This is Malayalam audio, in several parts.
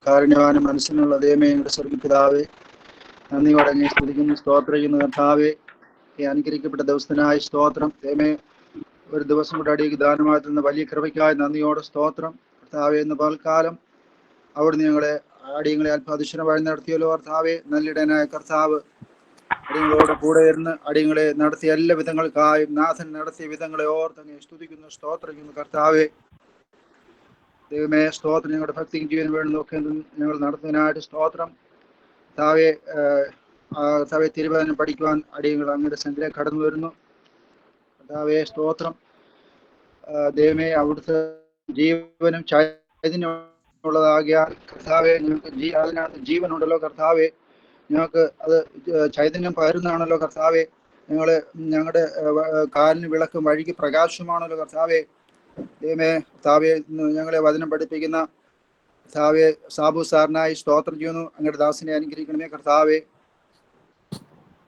കാരുണ്യവാനും മനസ്സിനുള്ള ദൈവമേ, ഞങ്ങളുടെ സ്വർഗ്ഗപിതാവേ, നന്ദിയോടെ അങ്ങേ സ്തുതിക്കുന്നു, സ്തോത്രം ചെയ്യുന്നു കർത്താവേ. ഈ അനുഗ്രഹിക്കപ്പെട്ട ദിവസത്തിനായി സ്തോത്രം. ദൈവമേ, ഒരു ദിവസം കൂടെ അടിയേക്ക് ദാനമായി തന്ന വലിയ കൃപയ്ക്കായി നന്ദിയോടെ സ്തോത്രം കർത്താവേ. ഇന്ന് പകൽക്കാലം അവിടുന്ന് ഞങ്ങളെ അടിയങ്ങളെ അല്പാതിശയമായി നടത്തിയല്ലോ കർത്താവേ. നല്ലിടനായ കർത്താവ് അടിയങ്ങളോട് കൂടെ ഇരുന്ന് അടിയങ്ങളെ നടത്തിയ എല്ലാ വിധങ്ങൾക്കായും നാഥൻ നടത്തിയ വിധങ്ങളെ ഓർത്തങ്ങ് സ്തുതിക്കുന്നു, സ്തോത്രം ചെയ്യുന്നു കർത്താവേ. ദൈവമേ, സ്തോത്രം. ഞങ്ങളുടെ ഭക്തിയും ജീവനും വേണമെന്നൊക്കെ ഞങ്ങൾ നടത്തുന്നതിനായിട്ട് സ്തോത്രം കർത്താവേ. കർത്താവെ, തിരുവചനം പഠിക്കുവാൻ അടിയങ്ങൾ അങ്ങയുടെ സന്നിധിയിലേക്ക് കടന്നു വരുന്നു കർത്താവേ. സ്തോത്രം. ദൈവമേ, അവിടുത്തെ ജീവനും ചൈതന്യമുള്ളതാകിയാൽ കർത്താവെ, ഞങ്ങൾക്ക് അതിനകത്ത് ജീവനുണ്ടല്ലോ കർത്താവെ. ഞങ്ങൾക്ക് അത് ചൈതന്യം പകരുന്നതാണല്ലോ കർത്താവെ. ഞങ്ങളുടെ കാലിന് വിളക്കും വഴിക്ക് പ്രകാശമാണല്ലോ കർത്താവെ. ദൈവമേ, കർത്താവെ, ഞങ്ങളെ വചനം പഠിപ്പിക്കുന്ന കർത്താവെ സാബു സാറിനായി സ്തോത്രം ചെയ്യുന്നു. അങ്ങയുടെ ദാസിനെ അനുഗ്രഹിക്കണമേ കർത്താവെ.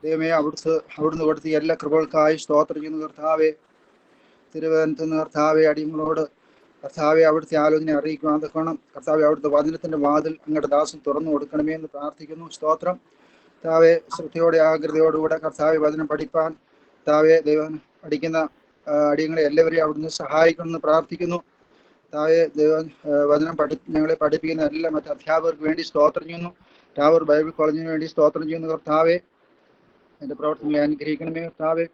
ദൈവമേ, അവിടുന്ന് കൊടുത്ത എല്ലാ കൃപകൾക്കായി സ്തോത്രം ചെയ്യുന്നു കർത്താവെ. തിരുവനന്തപുരത്ത് നിന്ന് കർത്താവെ അടിയങ്ങളോട് കർത്താവെ അവിടുത്തെ ആലോചന അറിയിക്കുവാൻ തക്കണം കർത്താവെ. അവിടുത്തെ വചനത്തിന്റെ വാതിൽ അങ്ങയുടെ ദാസൻ തുറന്നു കൊടുക്കണമേ എന്ന് പ്രാർത്ഥിക്കുന്നു. സ്തോത്രം കർത്താവെ. ശ്രദ്ധയോടെ ആകൃതിയോടുകൂടെ കർത്താവെ വചനം പഠിപ്പാൻ കർത്താവെ ദൈവം പഠിക്കുന്ന അടിയങ്ങളെ എല്ലാവരെയും അവിടുന്ന് സഹായിക്കണമെന്ന് പ്രാർത്ഥിക്കുന്നു കർത്താവെ. ദൈവം വചനം ഞങ്ങളെ പഠിപ്പിക്കുന്ന എല്ലാ മറ്റ് അധ്യാപകർക്ക് വേണ്ടി സ്തോത്രം ചെയ്യുന്നു. ടാവൂർ ബൈബിൾ കോളേജിന് വേണ്ടി സ്തോത്രം ചെയ്യുന്നു കർത്താവെ. എൻ്റെ പ്രവർത്തനങ്ങളെ അനുഗ്രഹിക്കണമേ കർത്താവെ.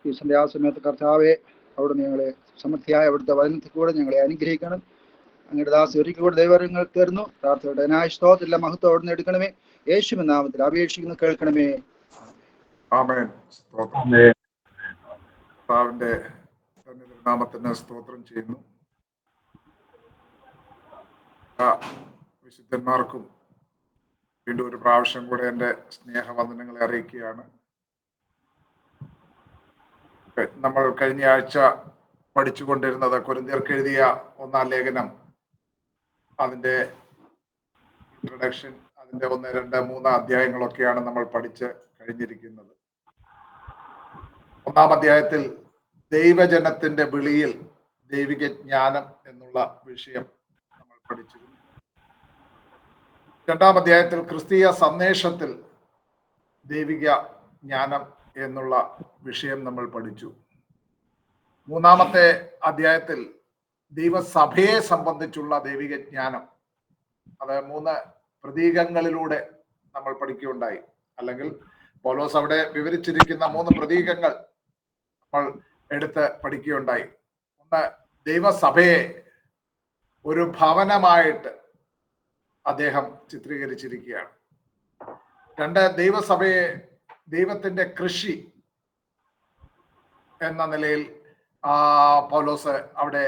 ഈ സന്ധ്യാസമയത്ത് കർത്താവെ അവിടുന്ന് ഞങ്ങളെ സമൃദ്ധിയായ അവിടുത്തെ വചനത്തിൽ കൂടെ ഞങ്ങളെ അനുഗ്രഹിക്കണം. അങ്ങയുടെ ദാസ് ഒരിക്കൽ കൂടെ ദൈവങ്ങൾക്ക് തരുന്നു. പ്രാർത്ഥനയുടെ അനായ സ്തോത്രത്തിലെ മഹത്വം അവിടുന്ന് എടുക്കണമേ. യേശുവിൻ നാമത്തിൽ അപേക്ഷിക്കുന്നു, കേൾക്കണമേ. ആമേൻ. കർത്താവിന്റെ നാമത്തിന് സ്തോത്രം ചെയ്യുന്നു. വിശുദ്ധന്മാർക്കും വീണ്ടും ഒരു പ്രാവശ്യം കൂടെ എൻ്റെ സ്നേഹവന്ദനങ്ങളെ അറിയിക്കുകയാണ്. നമ്മൾ കഴിഞ്ഞ ആഴ്ച പഠിച്ചുകൊണ്ടിരുന്നത് കൊരിന്ത്യർക്ക് എഴുതിയ 1-ാം ലേഖനം, അതിൻ്റെ ഇൻട്രൊഡക്ഷൻ, അതിൻ്റെ 1, 2, 3 അധ്യായങ്ങളൊക്കെയാണ് നമ്മൾ പഠിച്ച് കഴിഞ്ഞിരിക്കുന്നത്. 1-ാം അധ്യായത്തിൽ ദൈവജനത്തിന്റെ വിളിയിൽ ദൈവിക ജ്ഞാനം എന്നുള്ള വിഷയം നമ്മൾ പഠിച്ചിരുന്നു. 2-ാം അധ്യായത്തിൽ ക്രിസ്തീയ സന്ദേശത്തിൽ ദൈവിക ജ്ഞാനം എന്നുള്ള വിഷയം നമ്മൾ പഠിച്ചു. 3-ാമത്തെ അധ്യായത്തിൽ ദൈവസഭയെ സംബന്ധിച്ചുള്ള ദൈവിക ജ്ഞാനം, അത് 3 പ്രതീകങ്ങളിലൂടെ നമ്മൾ പഠിക്കുകയുണ്ടായി. അല്ലെങ്കിൽ പൗലോസ് അവിടെ വിവരിച്ചിരിക്കുന്ന 3 പ്രതീകങ്ങൾ നമ്മൾ എടുത്ത് പഠിക്കുകയുണ്ടായി. 1, ദൈവസഭയെ ഒരു ഭവനമായിട്ട് അദ്ദേഹം ചിത്രീകരിച്ചിരിക്കുകയാണ്. 2, ദൈവസഭയെ ദൈവത്തിന്റെ കൃഷി എന്ന നിലയിൽ പൗലോസ് അവിടെ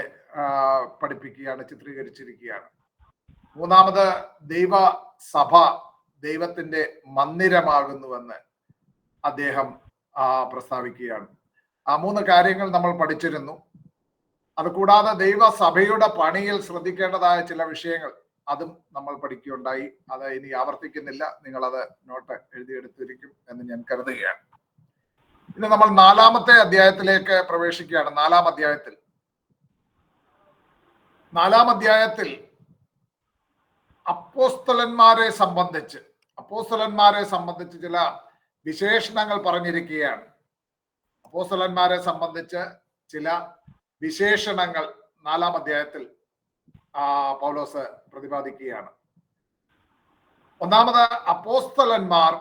പഠിപ്പിക്കുകയാണ്, ചിത്രീകരിച്ചിരിക്കുകയാണ്. 3-ാമത് ദൈവസഭ ദൈവത്തിന്റെ മന്ദിരമാകുന്നുവെന്ന് അദ്ദേഹം പ്രസ്താവിക്കുകയാണ്. ആ 3 കാര്യങ്ങൾ നമ്മൾ പഠിച്ചിരുന്നു. അതുകൂടാതെ ദൈവസഭയുടെ പണിയിൽ ശ്രദ്ധിക്കേണ്ടതായ ചില വിഷയങ്ങൾ അതും നമ്മൾ പഠിക്കുകയുണ്ടായി. അത് ഇനി ആവർത്തിക്കുന്നില്ല, നിങ്ങളത് നോട്ട് എഴുതിയെടുത്തിരിക്കും എന്ന് ഞാൻ കരുതുകയാണ്. ഇനി നമ്മൾ 4-ാമത്തെ അധ്യായത്തിലേക്ക് പ്രവേശിക്കുകയാണ്. 4-ാം അധ്യായത്തിൽ അപ്പോസ്തലന്മാരെ സംബന്ധിച്ച് ചില വിശേഷണങ്ങൾ പറഞ്ഞിരിക്കുകയാണ്. അപ്പോസ്തലന്മാരെ സംബന്ധിച്ച് ചില വിശേഷണങ്ങൾ 4-ാം അധ്യായത്തിൽ പൗലോസ് പ്രതിപാദിക്കുകയാണ്. ഒന്നാമത്, അപ്പോസ്തലന്മാർ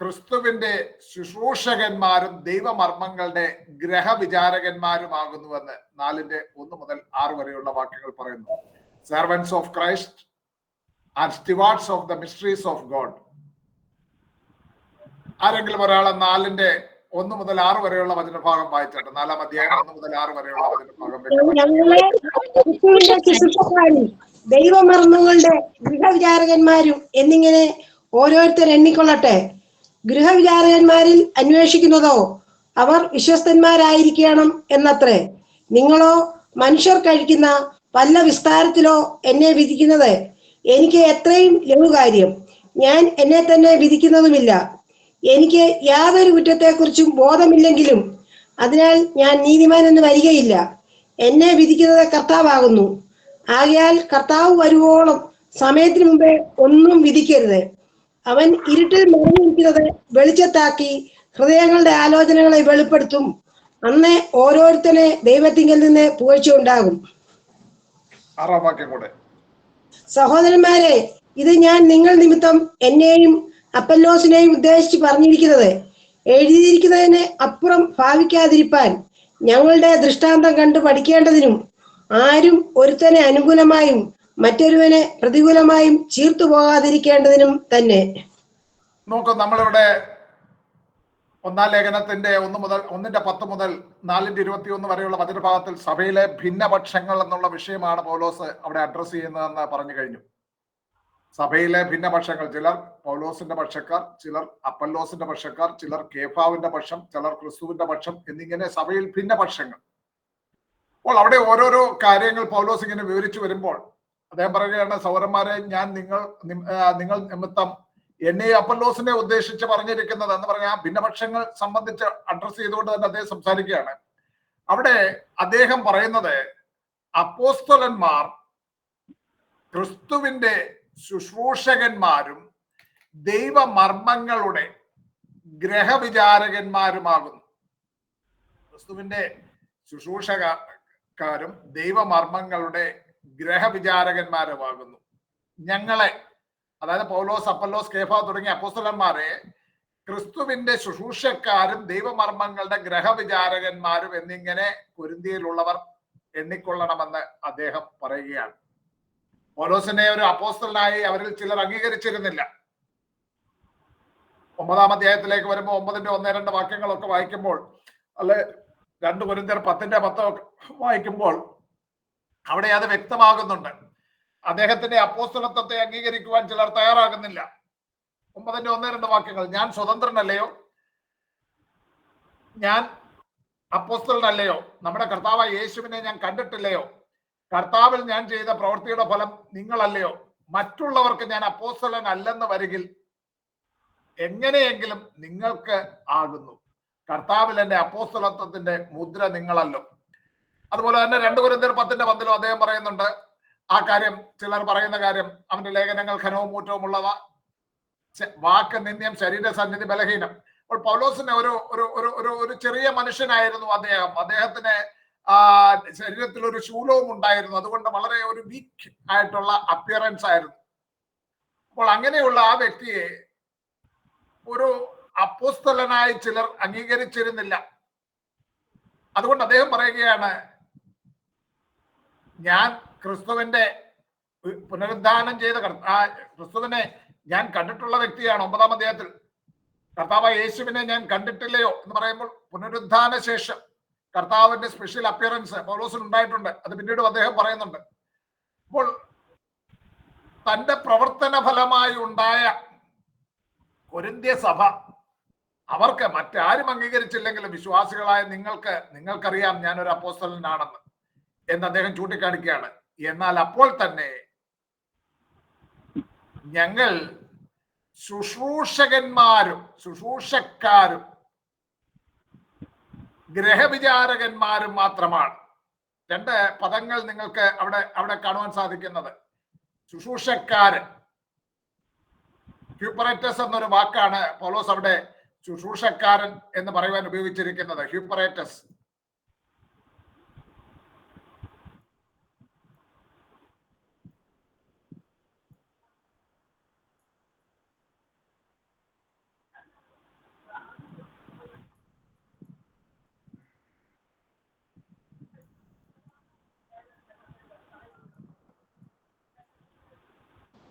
ക്രിസ്തുവിന്റെ ശുശ്രൂഷകന്മാരും ദൈവമർമ്മങ്ങളുടെ ഗ്രഹവിചാരകന്മാരുമാകുന്നുവെന്ന് 4-1 മുതൽ 6 വരെയുള്ള വാക്യങ്ങൾ പറയുന്നു. Servants of Christ and stewards of the mysteries of God. ആരെങ്കിലും ഒരാളെ 4-1 മുതൽ 6 വരെയുള്ള വചനഭാഗം വായിച്ചിട്ട് 4-ാം അധ്യായം 1 മുതൽ 6 വരെയുള്ള വചനഭാഗം. ദൈവമർമ്മങ്ങളുടെ ഗൃഹവിചാരകന്മാരും എന്നിങ്ങനെ ഓരോരുത്തർ എണ്ണിക്കൊള്ളട്ടെ. ഗൃഹവിചാരകന്മാരിൽ അന്വേഷിക്കുന്നതോ അവർ വിശ്വസ്തന്മാരായിരിക്കണം എന്നത്രേ. നിങ്ങളോ മനുഷ്യർ കഴിക്കുന്ന പല വിസ്താരത്തിലോ എന്നെ വിധിക്കുന്നത് എനിക്ക് എത്രയും ലഘുകാര്യം. ഞാൻ എന്നെ തന്നെ വിധിക്കുന്നതുമില്ല. എനിക്ക് യാതൊരു കുറ്റത്തെക്കുറിച്ചും ബോധമില്ലെങ്കിലും അതിനാൽ ഞാൻ നീതിമാൻ എന്ന് വരികയില്ല. എന്നെ വിധിക്കുന്നത് കർത്താവാകുന്നു. ആകയാൽ കർത്താവ് വരുവോളം സമയത്തിന് മുമ്പേ ഒന്നും വിധിക്കരുത്. അവൻ ഇരുട്ടിൽ മറഞ്ഞിരിക്കുന്നത് വെളിച്ചത്താക്കി ഹൃദയങ്ങളുടെ ആലോചനകളെ വെളിപ്പെടുത്തും. അന്ന് ഓരോരുത്തനെ ദൈവത്തിങ്കിൽ നിന്ന് പുകഴ്ച ഉണ്ടാകും. സഹോദരന്മാരെ, ഇത് ഞാൻ നിങ്ങൾ നിമിത്തം എന്നെയും അപ്പല്ലോസിനെയും ഉദ്ദേശിച്ച് പറഞ്ഞിരിക്കുന്നത് എഴുതിയിരിക്കുന്നതിന് അപ്പുറം ഭാവിക്കാതിരിപ്പാൻ, ഞങ്ങളുടെ ദൃഷ്ടാന്തം കണ്ടു പഠിക്കേണ്ടതിനും, ആരും ഒരുത്തനെ അനുകൂലമായും മറ്റൊരുവനെ പ്രതികൂലമായും ചീർത്തു പോകാതിരിക്കേണ്ടതിനും തന്നെ. നോക്കൂ, നമ്മളിവിടെ 1-ാം ലേഖനത്തിന്റെ 1-10 മുതൽ 4-21 വരെയുള്ള വചനഭാഗത്തിൽ സഭയിലെ ഭിന്നപക്ഷങ്ങൾ എന്നുള്ള വിഷയമാണ് പൗലോസ് അവിടെ അഡ്രസ് ചെയ്യുന്നതെന്ന് പറഞ്ഞു കഴിഞ്ഞു. സഭയിലെ ഭിന്നപക്ഷങ്ങൾ, ചിലർ പൗലോസിന്റെ പക്ഷക്കാർ, ചിലർ അപ്പല്ലോസിന്റെ പക്ഷക്കാർ, ചിലർ കേഫാവിന്റെ പക്ഷം, ചിലർ ക്രിസ്തുവിന്റെ പക്ഷം എന്നിങ്ങനെ സഭയിൽ ഭിന്നപക്ഷങ്ങൾ. അപ്പോൾ അവിടെ ഓരോരോ കാര്യങ്ങൾ പൗലോസ് ഇങ്ങനെ വിവരിച്ചു വരുമ്പോൾ അദ്ദേഹം പറയുകയാണ്, സഹോദരന്മാരെ, ഞാൻ നിങ്ങൾ നിമിത്തം എന്നെ അപ്പല്ലോസിനെ ഉദ്ദേശിച്ച് പറഞ്ഞിരിക്കുന്നത് എന്ന് പറഞ്ഞാൽ ആ ഭിന്നപക്ഷങ്ങൾ സംബന്ധിച്ച് അഡ്രസ് ചെയ്തുകൊണ്ട് തന്നെ അദ്ദേഹം സംസാരിക്കുകയാണ്. അവിടെ അദ്ദേഹം പറയുന്നത് അപ്പോസ്തലന്മാർ ക്രിസ്തുവിന്റെ ശുശ്രൂഷകന്മാരും ദൈവമർമ്മങ്ങളുടെ ഗ്രഹവിചാരകന്മാരുമാകുന്നു. ക്രിസ്തുവിന്റെ ശുശ്രൂഷകരും ദൈവമർമ്മങ്ങളുടെ ഗ്രഹവിചാരകന്മാരുമാകുന്നു. ഞങ്ങളെ, അതായത് പൗലോസ്, അപ്പല്ലോസ്, കേഫ തുടങ്ങിയ അപ്പോസ്തലന്മാരെ ക്രിസ്തുവിന്റെ ശുശ്രൂഷക്കാരും ദൈവമർമ്മങ്ങളുടെ ഗ്രഹവിചാരകന്മാരും എന്നിങ്ങനെ കൊരിന്ത്യയിലുള്ളവർ എണ്ണിക്കൊള്ളണമെന്ന് അദ്ദേഹം പറയുകയാണ്. പൗലോസിനെ ഒരു അപ്പോസ്തലനായി അവരിൽ ചിലർ അംഗീകരിച്ചിരുന്നില്ല. 9-ാം അധ്യായത്തിലേക്ക് വരുമ്പോൾ 9-ന്റെ 1-2 വാക്യങ്ങളൊക്കെ വായിക്കുമ്പോൾ, അല്ലെ 2 കൊരിന്ത്യർ 10-ന്റെ 10 വായിക്കുമ്പോൾ അവിടെ അത് വ്യക്തമാകുന്നുണ്ട്. അദ്ദേഹത്തിന്റെ അപ്പോസ്തലത്വത്തെ അംഗീകരിക്കുവാൻ ചിലർ തയ്യാറാകുന്നില്ല. 9-ന്റെ 1-2 വാക്യങ്ങൾ, ഞാൻ സ്വതന്ത്രനല്ലയോ, ഞാൻ അപ്പോസ്തലനല്ലയോ, നമ്മുടെ കർത്താവായ യേശുവിനെ ഞാൻ കണ്ടിട്ടില്ലയോ, കർത്താവിൽ ഞാൻ ചെയ്ത പ്രവൃത്തിയുടെ ഫലം നിങ്ങളല്ലയോ, മറ്റുള്ളവർക്ക് ഞാൻ അപ്പോസ്തലൻ അല്ലെന്ന് വരികിൽ എങ്ങനെയെങ്കിലും നിങ്ങൾക്ക് ആകുന്നു, കർത്താവിൽ എന്റെ അപ്പോസ്തലത്വത്തിന്റെ മുദ്ര നിങ്ങളല്ലോ. അതുപോലെ തന്നെ 2 കൊരിന്ത്യർ 10-ന്റെ 10 അദ്ദേഹം പറയുന്നുണ്ട് ആ കാര്യം. ചിലർ പറയുന്ന കാര്യം, അവന്റെ ലേഖനങ്ങൾ ഘനവും മൂറ്റവും ഉള്ളവ, വാക്ക് നിന്ദ്യം, ശരീര സന്നിധി ബലഹീനം. അപ്പോൾ പൗലോസിന് ഒരു ചെറിയ മനുഷ്യനായിരുന്നു അദ്ദേഹം. അദ്ദേഹത്തിന് ശരീരത്തിൽ ഒരു ശൂലവും ഉണ്ടായിരുന്നു. അതുകൊണ്ട് വളരെ ഒരു വീക്ക് ആയിട്ടുള്ള അപ്പിയറൻസ് ആയിരുന്നു. അപ്പോൾ അങ്ങനെയുള്ള ആ വ്യക്തിയെ ഒരു അപ്പോസ്തലനായി ചിലർ അംഗീകരിച്ചിരുന്നില്ല. അതുകൊണ്ട് അദ്ദേഹം പറയുകയാണ്, ഞാൻ ക്രിസ്തുവിന്റെ പുനരുദ്ധാനം ചെയ്ത ക്രിസ്തുവിനെ ഞാൻ കണ്ടിട്ടുള്ള വ്യക്തിയാണ്. 9-ാം അധ്യായത്തിൽ കർത്താവായ യേശുവിനെ ഞാൻ കണ്ടിട്ടില്ലയോ എന്ന് പറയുമ്പോൾ പുനരുദ്ധാന ശേഷം കർത്താവിന്റെ സ്പെഷ്യൽ അപ്പിയറൻസ് പൗലോസിന് ഉണ്ടായിട്ടുണ്ട്. അത് പിന്നീട് അദ്ദേഹം പറയുന്നുണ്ട്. അപ്പോൾ തന്റെ പ്രവർത്തന ഫലമായി ഉണ്ടായ കൊരിന്ത്യ സഭ, അവർക്ക് മറ്റാരും അംഗീകരിച്ചില്ലെങ്കിലും വിശ്വാസികളായ നിങ്ങൾക്കറിയാം ഞാനൊരു അപ്പോസ്തലനാണെന്ന് എന്ന് അദ്ദേഹം ചൂണ്ടിക്കാണിക്കുകയാണ്. എന്നാൽ അപ്പോൾ തന്നെ ഞങ്ങൾ ശുശ്രൂഷക്കാരും ഗ്രഹവിചാരകന്മാരും മാത്രമാണ്. 2 പദങ്ങൾ നിങ്ങൾക്ക് അവിടെ കാണുവാൻ സാധിക്കുന്നത്. ശുശ്രൂഷക്കാരൻ, ഹ്യൂപ്പറേറ്റസ് എന്നൊരു വാക്കാണ് പൗലോസ് അവിടെ ശുശ്രൂഷക്കാരൻ എന്ന് പറയുവാൻ ഉപയോഗിച്ചിരിക്കുന്നത്. ഹ്യൂപ്പറേറ്റസ്.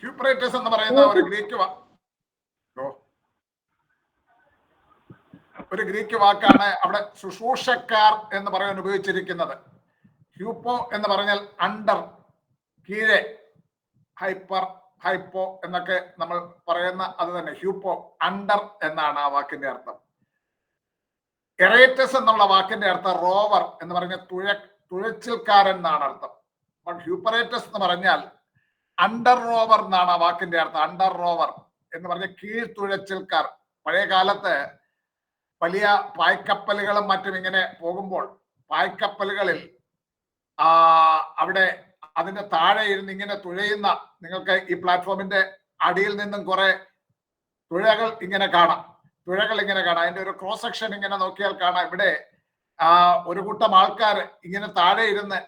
ഹ്യൂപ്പറേറ്റസ് എന്ന് പറയുന്ന ഒരു ഗ്രീക്ക് വാക്കാണ് അവിടെ ശുശ്രൂഷക്കാർ എന്ന് പറയാൻ ഉപയോഗിച്ചിരിക്കുന്നത്. ഹ്യൂപ്പോ എന്ന് പറഞ്ഞാൽ അണ്ടർ, കീഴെ, ഹൈപ്പോ എന്നൊക്കെ നമ്മൾ പറയുന്ന അത് തന്നെ. ഹ്യൂപ്പോ, അണ്ടർ എന്നാണ് ആ വാക്കിന്റെ അർത്ഥം. എറേറ്റസ് എന്നുള്ള വാക്കിന്റെ അർത്ഥം റോവർ എന്ന് പറഞ്ഞ തുഴച്ചിൽക്കാരൻ എന്നാണ് അർത്ഥം. ഹ്യൂപ്പറേറ്റസ് എന്ന് പറഞ്ഞാൽ അണ്ടർ റോവർ എന്നാണ് ആ വാക്കിന്റെ അർത്ഥം. അണ്ടർ റോവർ എന്ന് പറഞ്ഞ കീഴ്ത്തുഴച്ചിൽക്കാർ. പഴയ കാലത്ത് വലിയ പായ്ക്കപ്പലുകളും മറ്റും ഇങ്ങനെ പോകുമ്പോൾ പായ്ക്കപ്പലുകളിൽ അവിടെ അതിന്റെ താഴെ ഇരുന്ന് ഇങ്ങനെ തുഴയുന്ന, നിങ്ങൾക്ക് ഈ പ്ലാറ്റ്ഫോമിന്റെ അടിയിൽ നിന്നും കുറെ തുഴകൾ ഇങ്ങനെ കാണാം. അതിന്റെ ഒരു ക്രോസ് സെക്ഷൻ ഇങ്ങനെ നോക്കിയാൽ കാണാം. ഇവിടെ ഒരു കൂട്ടം ആൾക്കാർ ഇങ്ങനെ താഴെ ഇരുന്ന്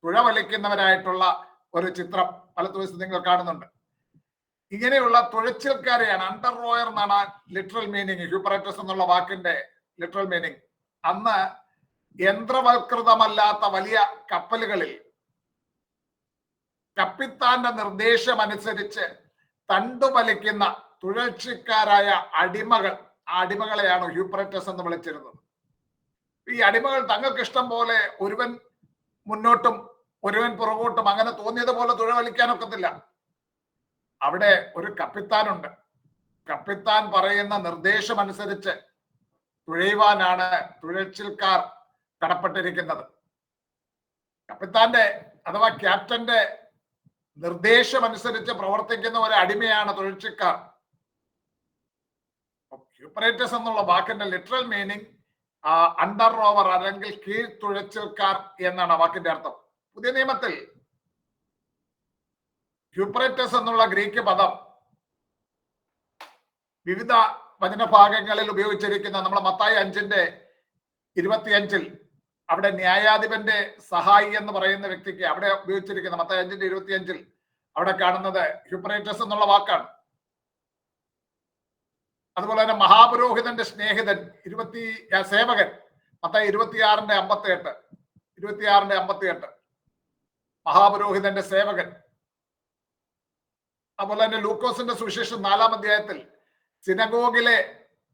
തുഴ വലിക്കുന്നവരായിട്ടുള്ള ഒരു ചിത്രം വലത്തുവശത്ത് നിങ്ങൾ കാണുന്നുണ്ട്. ഇങ്ങനെയുള്ള തുഴച്ചിൽക്കാരെയാണ് അണ്ടർ റോയർ എന്നാണ് ലിറ്ററൽ മീനിങ്. ഹ്യൂപ്പറേറ്റസ് എന്നുള്ള വാക്കിന്റെ ലിറ്ററൽ മീനിങ്. അന്ന് യന്ത്രവൽകൃതമല്ലാത്ത വലിയ കപ്പലുകളിൽ കപ്പിത്താന്റെ നിർദ്ദേശം അനുസരിച്ച് തണ്ടുവലിക്കുന്ന തുഴച്ചിക്കാരായ അടിമകൾ, ആ അടിമകളെയാണ് ഹ്യൂപ്പറേറ്റസ് എന്ന് വിളിച്ചിരുന്നത്. ഈ അടിമകൾ തങ്ങൾക്ക് ഇഷ്ടം പോലെ ഒരുവൻ മുന്നോട്ടും ഒരുവൻ പുറകോട്ടും അങ്ങനെ തോന്നിയതുപോലെ തുഴ വലിക്കാനൊക്കത്തില്ല. അവിടെ ഒരു കപ്പിത്താനുണ്ട്. കപ്പിത്താൻ പറയുന്ന നിർദ്ദേശം അനുസരിച്ച് തുഴയുവാനാണ് തുഴച്ചിൽക്കാർ കടപ്പെട്ടിരിക്കുന്നത്. കപ്പിത്താന്റെ അഥവാ ക്യാപ്റ്റന്റെ നിർദ്ദേശം അനുസരിച്ച് പ്രവർത്തിക്കുന്ന ഒരു അടിമയാണ് തുഴച്ചിൽക്കാർ. ഹ്യൂപ്പറേറ്റസ് എന്നുള്ള വാക്കിന്റെ ലിറ്ററൽ മീനിങ് അണ്ടർ റോവർ അല്ലെങ്കിൽ കീഴ് തുഴച്ചിൽക്കാർ എന്നാണ് ആ വാക്കിന്റെ അർത്ഥം. പുതിയ നിയമത്തിൽ ഹ്യൂപ്പറേറ്റസ് എന്നുള്ള ഗ്രീക്ക് പദം വിവിധ വചനഭാഗങ്ങളിൽ ഉപയോഗിച്ചിരിക്കുന്ന, നമ്മൾ മത്തായി 5:25 അവിടെ ന്യായാധിപന്റെ സഹായി എന്ന് പറയുന്ന വ്യക്തിക്ക് അവിടെ ഉപയോഗിച്ചിരിക്കുന്ന മത്തായി 5:25 അവിടെ കാണുന്നത് ഹ്യൂപ്പറേറ്റസ് എന്നുള്ള വാക്കാണ്. അതുപോലെ തന്നെ മഹാപുരോഹിതന്റെ സ്നേഹിതൻ സേവകൻ മത്തായി 26:58 മഹാപുരോഹിതന്റെ സേവകൻ. അതുപോലെ തന്നെ ലൂക്കോസിന്റെ സുവിശേഷം 4-ാം അധ്യായത്തിൽ സിനഗോഗിലെ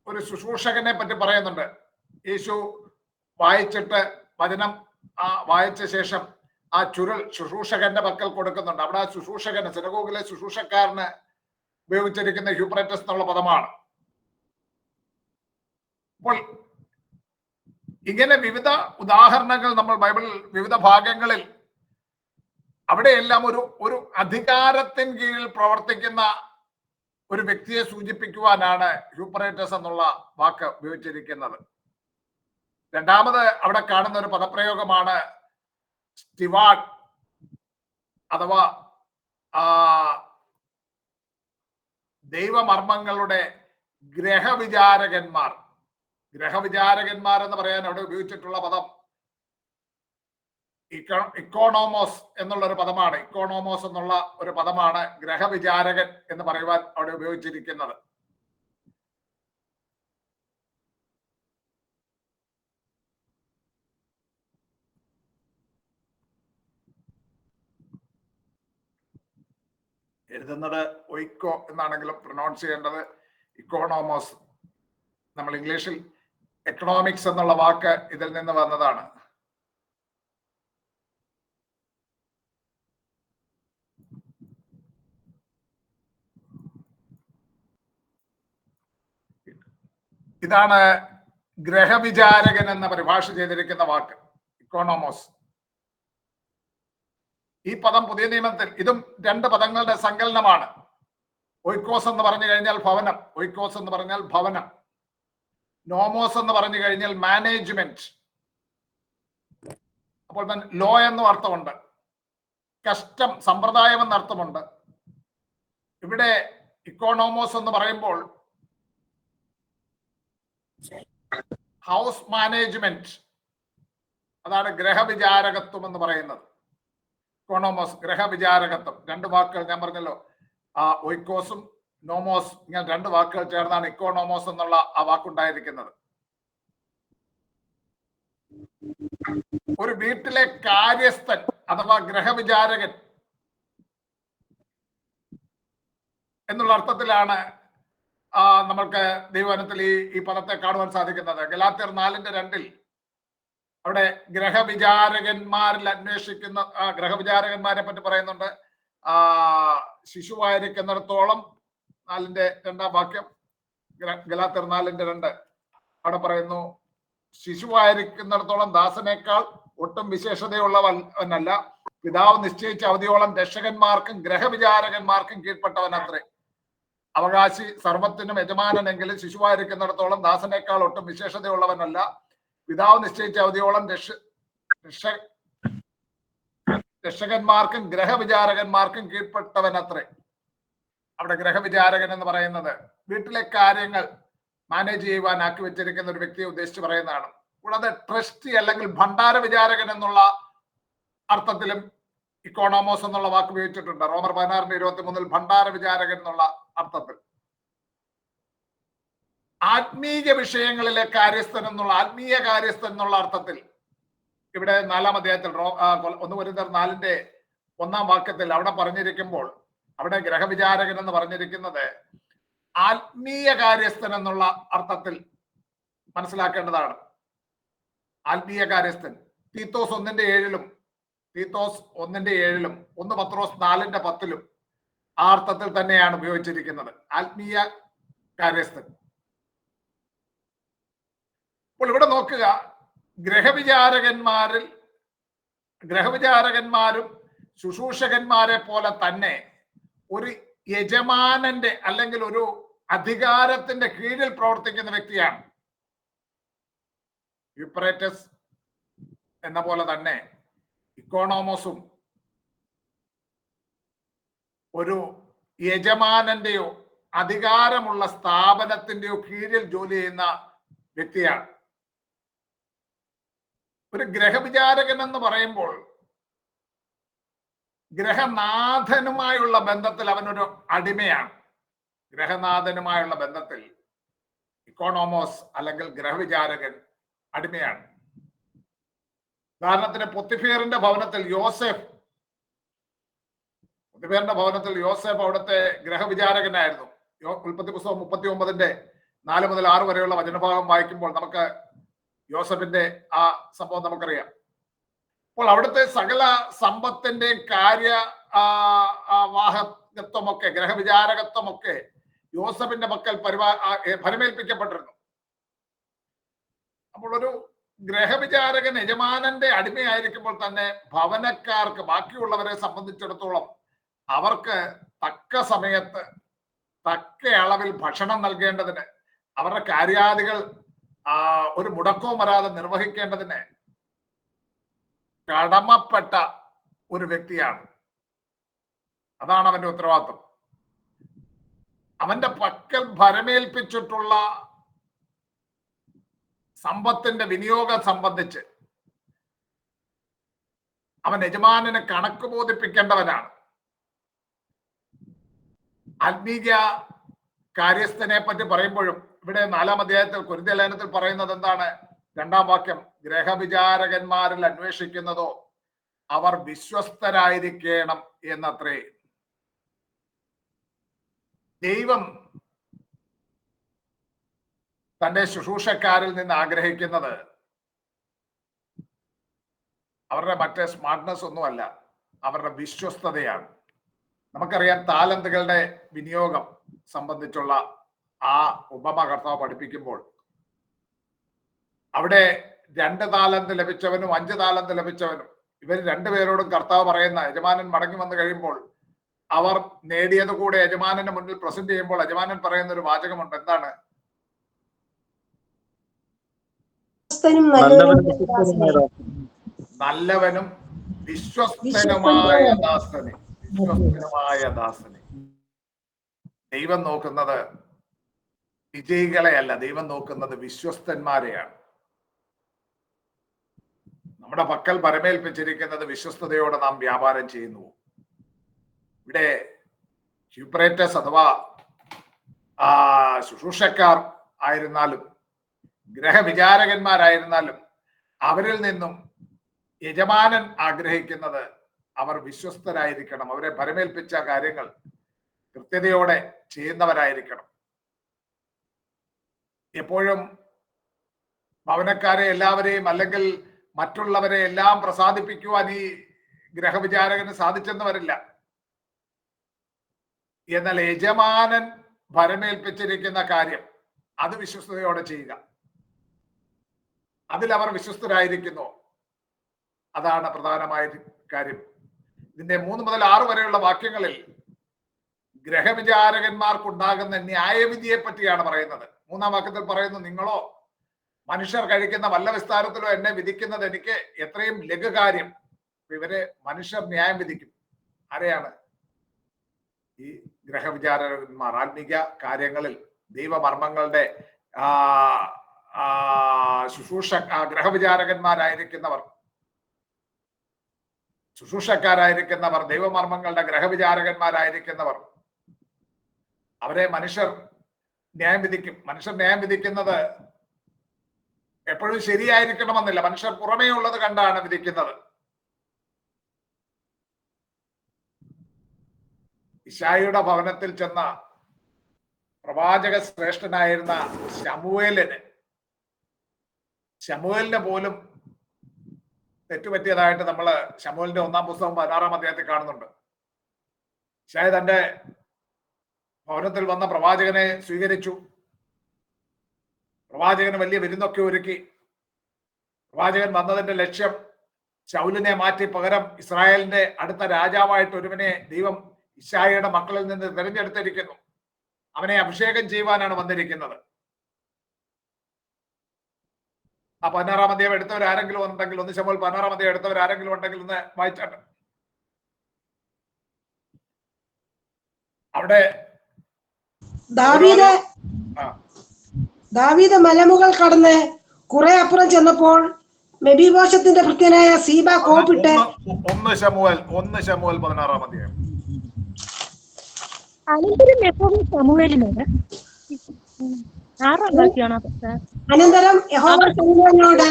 ഒരു ശുശ്രൂഷകനെ പറ്റി പറയുന്നുണ്ട്. യേശു വായിച്ചിട്ട് വചനം വായിച്ച ശേഷം ആ ചുരുൾ ശുശ്രൂഷകന്റെ പക്കൽ കൊടുക്കുന്നുണ്ട്. അവിടെ ആ ശുശ്രൂഷകന്, സിനഗോഗിലെ ശുശ്രൂഷക്കാരന് ഉപയോഗിച്ചിരിക്കുന്ന ഹ്യൂപ്പറേറ്റസ് എന്നുള്ള പദമാണ്. അപ്പോൾ ഇങ്ങനെ വിവിധ ഉദാഹരണങ്ങൾ നമ്മൾ ബൈബിളിൽ വിവിധ ഭാഗങ്ങളിൽ അവിടെയെല്ലാം ഒരു അധികാരത്തിന് കീഴിൽ പ്രവർത്തിക്കുന്ന ഒരു വ്യക്തിയെ സൂചിപ്പിക്കുവാനാണ് ഹ്യൂപ്പറേറ്റസ് എന്നുള്ള വാക്ക് ഉപയോഗിച്ചിരിക്കുന്നത്. രണ്ടാമത് അവിടെ കാണുന്ന ഒരു പദപ്രയോഗമാണ് സ്റ്റിവാർഡ് അഥവാ ദൈവമർമ്മങ്ങളുടെ ഗ്രഹവിചാരകന്മാർ. ഗ്രഹവിചാരകന്മാർ എന്ന് പറയാൻ അവിടെ ഉപയോഗിച്ചിട്ടുള്ള പദം ഇക്കോണോമോസ് എന്നുള്ള ഒരു പദമാണ്. ഇക്കോണോമോസ് എന്നുള്ള ഒരു പദമാണ് ഗ്രഹവിചാരകൻ എന്ന് പറയുവാൻ അവിടെ ഉപയോഗിച്ചിരിക്കുന്നത്. എഴുതുന്നത് ഒയ്ക്കോ എന്നാണെങ്കിലും പ്രൊനൗൺസ് ചെയ്യേണ്ടത് ഇക്കോണോമോസ്. നമ്മൾ ഇംഗ്ലീഷിൽ എക്കണോമിക്സ് എന്നുള്ള വാക്ക് ഇതിൽ നിന്ന് വന്നതാണ്. ഇതാണ് ഗ്രഹവിചാരകൻ എന്ന പരിഭാഷ ചെയ്തിരിക്കുന്ന വാക്ക്, ഇക്കോണോമോസ്. ഈ പദം പുതിയ നിയമത്തിൽ ഇതും രണ്ട് പദങ്ങളുടെ സങ്കലനമാണ്. ഒയ്ക്കോസ് എന്ന് പറഞ്ഞു കഴിഞ്ഞാൽ ഭവനം, ഒയ്ക്കോസ് എന്ന് പറഞ്ഞാൽ ഭവനം. നോമോസ് എന്ന് പറഞ്ഞു കഴിഞ്ഞാൽ മാനേജ്മെന്റ്. അപ്പോൾ ലോ എന്നും അർത്ഥമുണ്ട്, കസ്റ്റം സമ്പ്രദായം എന്ന അർത്ഥമുണ്ട്. ഇവിടെ ഇക്കോണോമോസ് എന്ന് പറയുമ്പോൾ ഹൗസ് മാനേജ്മെന്റ്, അതാണ് ഗ്രഹവിചാരകത്വം എന്ന് പറയുന്നത്. ഇക്കോണോമോസ്, ഗ്രഹവിചാരകത്വം, രണ്ട് വാക്കുകൾ ഞാൻ പറഞ്ഞല്ലോ, ഒയ്ക്കോസും നോമോസ്, ഇങ്ങനെ രണ്ട് വാക്കുകൾ ചേർന്നാണ് ഇക്കോണോമോസ് എന്നുള്ള ആ വാക്കുണ്ടായിരിക്കുന്നത്. ഒരു വീട്ടിലെ കാര്യസ്ഥൻ അഥവാ ഗ്രഹവിചാരകൻ എന്നുള്ള അർത്ഥത്തിലാണ് നമ്മൾക്ക് ദൈവവചനത്തിൽ ഈ പദത്തെ കാണുവാൻ സാധിക്കുന്നത്. ഗലാത്യർ 4:2 അവിടെ ഗ്രഹവിചാരകന്മാരിൽ അന്വേഷിക്കുന്ന ഗ്രഹവിചാരകന്മാരെ പറ്റി പറയുന്നുണ്ട്. ശിശുവായിരിക്കുന്നിടത്തോളം 4:2 വാക്യം, ഗലാത്യർ 4:2 അവിടെ പറയുന്നു, ശിശുവായിരിക്കുന്നിടത്തോളം ദാസനേക്കാൾ ഒട്ടും വിശേഷതയുള്ളവനല്ല, പിതാവ് നിശ്ചയിച്ച അവധിയോളം രക്ഷകന്മാർക്കും ഗ്രഹവിചാരകന്മാർക്കും കീഴ്പ്പെട്ടവനത്രേ. അവകാശി സർവത്തിനും യജമാനെങ്കിലും ശിശുവായിരിക്കുന്നിടത്തോളം ദാസനേക്കാൾ ഒട്ടും വിശേഷതയുള്ളവനല്ല, പിതാവ് നിശ്ചയിച്ച അവധിയോളം രക്ഷകന്മാർക്കും ഗ്രഹവിചാരകന്മാർക്കും കീഴ്പ്പെട്ടവൻ അത്രേ. അവിടെ ഗ്രഹവിചാരകൻ എന്ന് പറയുന്നത് വീട്ടിലെ കാര്യങ്ങൾ മാനേജ് ചെയ്യുവാൻ ആക്കി വെച്ചിരിക്കുന്ന ഒരു വ്യക്തിയെ ഉദ്ദേശിച്ച് പറയുന്നതാണ്. കൂടാതെ ട്രസ്റ്റി അല്ലെങ്കിൽ ഭണ്ഡാര വിചാരകൻ എന്നുള്ള അർത്ഥത്തിലും ഇക്കോണോമോസ് എന്നുള്ള വാക്ക് ഉപയോഗിച്ചിട്ടുണ്ട്. റോമർ 16:23 ഭണ്ഡാര വിചാരകൻ എന്നുള്ള അർത്ഥത്തിൽ. ആത്മീയ വിഷയങ്ങളിലെ കാര്യസ്ഥൻ എന്നുള്ള ആത്മീയ കാര്യസ്ഥൻ എന്നുള്ള അർത്ഥത്തിൽ ഇവിടെ 4-ാം അധ്യായത്തിൽ 1 കൊരിന്ത്യർ 4:1 വാക്യത്തിൽ അവിടെ പറഞ്ഞിരിക്കുമ്പോൾ അവിടെ ഗ്രഹവിചാരകൻ എന്ന് പറഞ്ഞിരിക്കുന്നത് ആത്മീയ കാര്യസ്ഥൻ എന്നുള്ള അർത്ഥത്തിൽ മനസ്സിലാക്കേണ്ടതാണ്. ആത്മീയ കാര്യസ്ഥൻ തീത്തോസ് 1:7 തീത്തോസ് 1:7 1 പത്രോസ് 4:10 ആ അർത്ഥത്തിൽ തന്നെയാണ് ഉപയോഗിച്ചിരിക്കുന്നത്, ആത്മീയ കാര്യസ്ഥൻ. അപ്പോൾ ഇവിടെ നോക്കുക, ഗ്രഹവിചാരകന്മാരും ശുശ്രൂഷകന്മാരെ പോലെ തന്നെ ഒരു യജമാനന്റെ അല്ലെങ്കിൽ ഒരു അധികാരത്തിന്റെ കീഴിൽ പ്രവർത്തിക്കുന്ന വ്യക്തിയാണ്. യൂപ്പറേറ്റസ് എന്ന പോലെ തന്നെ ഇക്കോണോമോസും ഒരു യജമാനന്റെയോ അധികാരമുള്ള സ്ഥാപനത്തിന്റെയോ കീഴിൽ ജോലി ചെയ്യുന്ന വ്യക്തിയാണ്. ഒരു ഗ്രഹവിചാരകൻ എന്ന് പറയുമ്പോൾ ഗ്രഹനാഥനുമായുള്ള ബന്ധത്തിൽ അവനൊരു അടിമയാണ്. ഗ്രഹനാഥനുമായുള്ള ബന്ധത്തിൽ ഇക്കോണോമോസ് അല്ലെങ്കിൽ ഗ്രഹവിചാരകൻ അടിമയാണ്. ഉദാഹരണത്തിന് പൊത്തിഫേറിന്റെ ഭവനത്തിൽ യോസേഫ് അവിടുത്തെ ഗ്രഹവിചാരകനായിരുന്നു. ഉൽപ്പത്തി പുസ്തകം 39:4-6 വരെയുള്ള വചനഭാഗം വായിക്കുമ്പോൾ നമുക്ക് യോസഫിന്റെ ആ സംഭവം നമുക്കറിയാം. അപ്പോൾ അവിടുത്തെ സകല സമ്പത്തിന്റെ കാര്യവാഹകത്വമൊക്കെ ഗ്രഹവിചാരകത്വമൊക്കെ യോസഫിന്റെ മക്കൾ ഫലമേൽപ്പിക്കപ്പെട്ടിരുന്നു. അപ്പോൾ ഒരു ഗ്രഹവിചാരകൻ യജമാനന്റെ അടിമയായിരിക്കുമ്പോൾ തന്നെ ഭവനക്കാർക്ക് ബാക്കിയുള്ളവരെ സംബന്ധിച്ചിടത്തോളം അവർക്ക് തക്ക സമയത്ത് തക്ക അളവിൽ ഭക്ഷണം നൽകേണ്ടതിന്, അവരുടെ കാര്യാദികൾ ഒരു മുടക്കവും വരാതെ നിർവഹിക്കേണ്ടതിന് കടമപ്പെട്ട ഒരു വ്യക്തിയാണ്. അതാണ് അവന്റെ ഉത്തരവാദിത്വം. അവന്റെ പക്കൽ ഭരമേൽപ്പിച്ചിട്ടുള്ള സമ്പത്തിന്റെ വിനിയോഗം സംബന്ധിച്ച് അവൻ യജമാനനെ കണക്ക് ബോധിപ്പിക്കേണ്ടവനാണ്. ആത്മീയ കാര്യസ്ഥനെ പറ്റി പറയുമ്പോഴും ഇവിടെ 4-ാം അധ്യായത്തിൽ കൊരിന്ത്യ ലേഖനത്തിൽ പറയുന്നത് എന്താണ്? 2-ാം വാക്യം, ഗ്രഹവിചാരകന്മാരിൽ അന്വേഷിക്കുന്നതോ അവർ വിശ്വസ്തരായിരിക്കണം എന്നത്രേ. ദൈവം തന്റെ ശുശ്രൂഷക്കാരിൽ നിന്ന് ആഗ്രഹിക്കുന്നത് അവരുടെ മറ്റേ സ്മാർട്ട്നെസ് ഒന്നുമല്ല, അവരുടെ വിശ്വസ്തതയാണ്. നമുക്കറിയാം താലന്തുകളുടെ വിനിയോഗം സംബന്ധിച്ചുള്ള ആ ഉപമ കർത്താവ് പഠിപ്പിക്കുമ്പോൾ അവിടെ 2 താലന്ത് ലഭിച്ചവനും 5 താലന്ത് ലഭിച്ചവനും ഇവർ രണ്ടുപേരോടും കർത്താവ് പറയുന്ന, യജമാനൻ മടങ്ങി വന്നു കഴിയുമ്പോൾ അവർ നേടിയത് കൂടെ യജമാനന്റെ മുന്നിൽ പ്രസന്റ് ചെയ്യുമ്പോൾ യജമാനൻ പറയുന്ന ഒരു വാചകമുണ്ട്. എന്താണ്? നല്ലവനും വിശ്വസ്തനുമായ ദാസനെ. ദൈവം നോക്കുന്നത് വിജയികളെയല്ല, ദൈവം നോക്കുന്നത് വിശ്വസ്തന്മാരെയാണ്. നമ്മുടെ പക്കൽ പരമേൽപ്പിച്ചിരിക്കുന്നത് വിശ്വസ്തയോടെ നാം വ്യാപാരം ചെയ്യുന്നു. ഇവിടെ യൂപ്പറേറ്റസ് അഥവാ ശുശ്രൂഷക്കാർ ആയിരുന്നാലും ഗ്രഹവിചാരകന്മാരായിരുന്നാലും അവരിൽ നിന്നും യജമാനൻ ആഗ്രഹിക്കുന്നത് അവർ വിശ്വസ്തരായിരിക്കണം, അവരെ പരമേൽപ്പിച്ച കാര്യങ്ങൾ കൃത്യതയോടെ ചെയ്യുന്നവരായിരിക്കണം. എപ്പോഴും ഭവനക്കാരെ എല്ലാവരെയും അല്ലെങ്കിൽ മറ്റുള്ളവരെ എല്ലാം പ്രസാദിപ്പിക്കുവാൻ ഈ ഗ്രഹവിചാരകന് സാധിച്ചെന്ന് വരില്ല. എന്നാൽ യജമാനൻ ഭരമേൽപ്പിച്ചിരിക്കുന്ന കാര്യം അത് വിശ്വസ്തയോടെ ചെയ്യുക, അതിൽ അവർ വിശ്വസ്തരായിരിക്കുന്നു, അതാണ് പ്രധാനമായ കാര്യം. ഇതിന്റെ 3 മുതൽ 6 വരെയുള്ള വാക്യങ്ങളിൽ ഗ്രഹവിചാരകന്മാർക്കുണ്ടാകുന്ന ന്യായവിധിയെ പറ്റിയാണ് പറയുന്നത്. 3-ാം വാക്യത്തിൽ പറയുന്നു, നിങ്ങളോ മനുഷ്യർ കഴിക്കുന്ന വല്ല വിസ്താരത്തിലോ എന്നെ വിധിക്കുന്നത് എനിക്ക് എത്രയും ലഘുകാര്യം. ഇവരെ മനുഷ്യർ ന്യായം വിധിക്കും. ആരെയാണ്? ഈ ഗ്രഹവിചാരകന്മാർ, ആത്മീക കാര്യങ്ങളിൽ ദൈവമർമ്മങ്ങളുടെ ശുശ്രൂഷക്കാരായിരിക്കുന്നവർ, ദൈവമർമ്മങ്ങളുടെ ഗ്രഹവിചാരകന്മാരായിരിക്കുന്നവർ, അവരെ മനുഷ്യർ ന്യായം വിധിക്കും. മനുഷ്യർ ന്യായം വിധിക്കുന്നത് എപ്പോഴും ശരിയായിരിക്കണമെന്നില്ല. മനുഷ്യർ പുറമേ ഉള്ളത് കണ്ടാണ് വിധിക്കുന്നത്. ഇശായിയുടെ ഭവനത്തിൽ ചെന്ന പ്രവാചക ശ്രേഷ്ഠനായിരുന്ന ശമൂവേലിന് പോലും തെറ്റുപറ്റിയതായിട്ട് നമ്മൾ ശമൂവേലിന്റെ 1-ാം പുസ്തകം 16-ാം അധ്യായത്തിൽ കാണുന്നുണ്ട്. ഇശായി തന്റെ ഭവനത്തിൽ വന്ന പ്രവാചകനെ സ്വീകരിച്ചു. പ്രവാചകന് വലിയ വിരുന്നൊക്കെ ഒരുക്കി. പ്രവാചകൻ വന്നതിന്റെ ലക്ഷ്യം ശൗലിനെ മാറ്റി പകരം ഇസ്രായേലിന്റെ അടുത്ത രാജാവായിട്ട് ഒരുവനെ ദൈവം ഇശായിയുടെ മക്കളിൽ നിന്ന് തിരഞ്ഞെടുത്തിരിക്കുന്നു. അവനെ അഭിഷേകം ചെയ്യുവാനാണ് വന്നിരിക്കുന്നത്. ആ 16-ാം അധ്യായം എടുത്തവരാരെങ്കിലും ഉണ്ടെങ്കിൽ, 1 ശമൂവേൽ 16-ാം അധ്യായം എടുത്തവരാരെങ്കിലും ഉണ്ടെങ്കിൽ ഒന്ന് വായിച്ചാട്ടെ. അവിടെ ദാവീദ് മലമുകൾ കടന്ന് കുറെ അപ്പുറം ചെന്നപ്പോൾ മെബീബോശത്തിന്റെ ഭൃത്യനായ സീബ കോപ്പിട്ട് 1 ശമൂവേൽ 16-ാം അധ്യായം. അനന്തരം യഹോവ ശമൂവേലിനോട്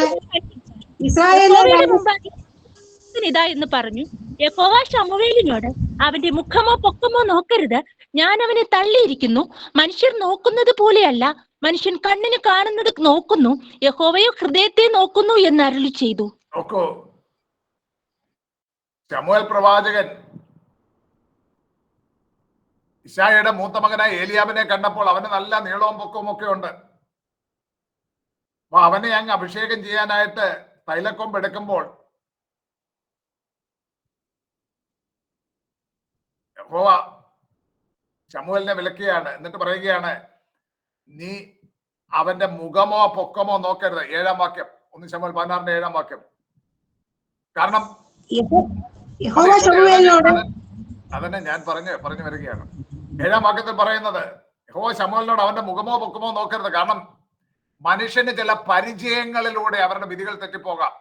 ഇതാ എന്ന് പറഞ്ഞു. യഹോവ ശമൂവേലിനോട്, അവന്റെ മുഖമോ പൊക്കമോ നോക്കരുത്, ഞാൻ അവനെ തള്ളിയിരിക്കുന്നു. മനുഷ്യർ നോക്കുന്നത് പോലെയല്ല, മനുഷ്യൻ കണ്ണിന് കാണുന്നത് നോക്കുന്നു, യഹോവയോ ഹൃദയത്തെ നോക്കുന്നു എന്ന് അരുളി ചെയ്തു. നോക്കൂ, ശമൂവേൽ പ്രവാചകൻ ഇശായിയുടെ മൂത്ത മകനായ ഏലിയാബിനെ കണ്ടപ്പോൾ അവന് നല്ല നീളവും പൊക്കവും ഒക്കെ ഉണ്ട്. അപ്പൊ അവനെ അങ്ങ് അഭിഷേകം ചെയ്യാനായിട്ട് തൈലക്കൊമ്പ് എടുക്കുമ്പോൾ യഹോവ ശമൂവേലിനെ വിലക്കുകയാണ്. എന്നിട്ട് പറയുകയാണ്, നീ അവന്റെ മുഖമോ പൊക്കമോ നോക്കരുത്. 7-ാം വാക്യം, 1 ശമൂവേൽ 16-ന്റെ 7-ാം വാക്യം. കാരണം അതന്നെ ഞാൻ പറഞ്ഞു വരികയാണ്. 7-ാം വാക്യത്തിൽ പറയുന്നത്, യഹോവ ശമൂവേലിനോട് അവന്റെ മുഖമോ പൊക്കമോ നോക്കരുത്. കാരണം മനുഷ്യന് ചില പരിചയങ്ങളിലൂടെ അവരുടെ വിധികൾ തെറ്റിപ്പോകാം.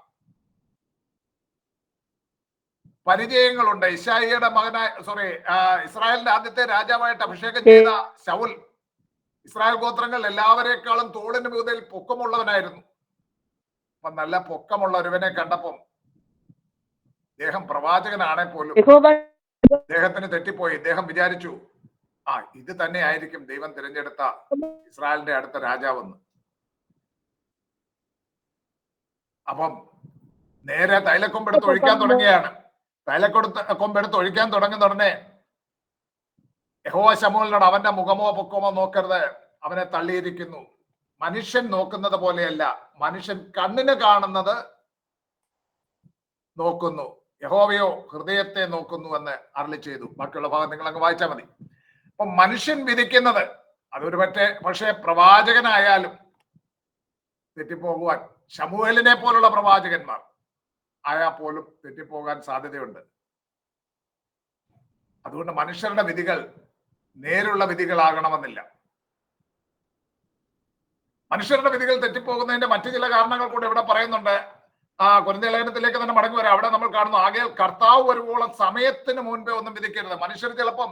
പരിചയങ്ങളുണ്ട്. ഇശായിയുടെ ഇസ്രായേലിന്റെ ആദ്യത്തെ രാജാവായിട്ട് അഭിഷേകം ചെയ്ത ശൗൽ ഇസ്രായേൽ ഗോത്രങ്ങൾ എല്ലാവരെക്കാളും തോളിന് മുതൽ പൊക്കമുള്ളവനായിരുന്നു. അപ്പൊ നല്ല പൊക്കമുള്ള ഒരുവനെ കണ്ടപ്പം അദ്ദേഹം പ്രവാചകനാണെ പോലും അദ്ദേഹത്തിന് തെറ്റിപ്പോയി. അദ്ദേഹം വിചാരിച്ചു, ഇത് തന്നെ ആയിരിക്കും ദൈവം തിരഞ്ഞെടുത്ത ഇസ്രായേലിന്റെ അടുത്ത രാജാവെന്ന്. അപ്പം നേരെ തൈലക്കൊമ്പെടുത്ത് ഒഴിക്കാൻ തുടങ്ങിയാണ്. തൈലക്കൊമ്പെടുത്ത് ഒഴിക്കാൻ തുടങ്ങുന്ന ഉടനെ യഹോവ ശമൂവേലിനോട്, അവന്റെ മുഖമോ പൊക്കമോ നോക്കരുത്, അവനെ തള്ളിയിരിക്കുന്നു. മനുഷ്യൻ നോക്കുന്നത് പോലെയല്ല, മനുഷ്യൻ കണ്ണിന് കാണുന്നത് നോക്കുന്നു, യഹോവയോ ഹൃദയത്തെ നോക്കുന്നു എന്ന് അരുളി ചെയ്തു. ബാക്കിയുള്ള ഭാഗം നിങ്ങൾ അങ്ങ് വായിച്ചാൽ മതി. അപ്പൊ മനുഷ്യൻ വിധിക്കുന്നത് അതൊരു പക്ഷേ പ്രവാചകനായാലും തെറ്റിപ്പോകുവാൻ, ശമൂവേലിനെ പോലുള്ള പ്രവാചകന്മാർ ആയാൽ പോലും തെറ്റിപ്പോകാൻ സാധ്യതയുണ്ട്. അതുകൊണ്ട് മനുഷ്യരുടെ വിധികൾ നേരുള്ള വിധികളാകണമെന്നില്ല. മനുഷ്യരുടെ വിധികൾ തെറ്റിപ്പോകുന്നതിന്റെ മറ്റു ചില കാരണങ്ങൾ കൂടെ ഇവിടെ പറയുന്നുണ്ട്. കൊരിന്ത്യ ലേഖനത്തിലേക്ക് തന്നെ മടങ്ങി വരാം. അവിടെ നമ്മൾ കാണുന്നു, ആകയാൽ കർത്താവ് വരുവോളം സമയത്തിന് മുൻപേ ഒന്നും വിധിക്കരുത്. മനുഷ്യർ ചിലപ്പം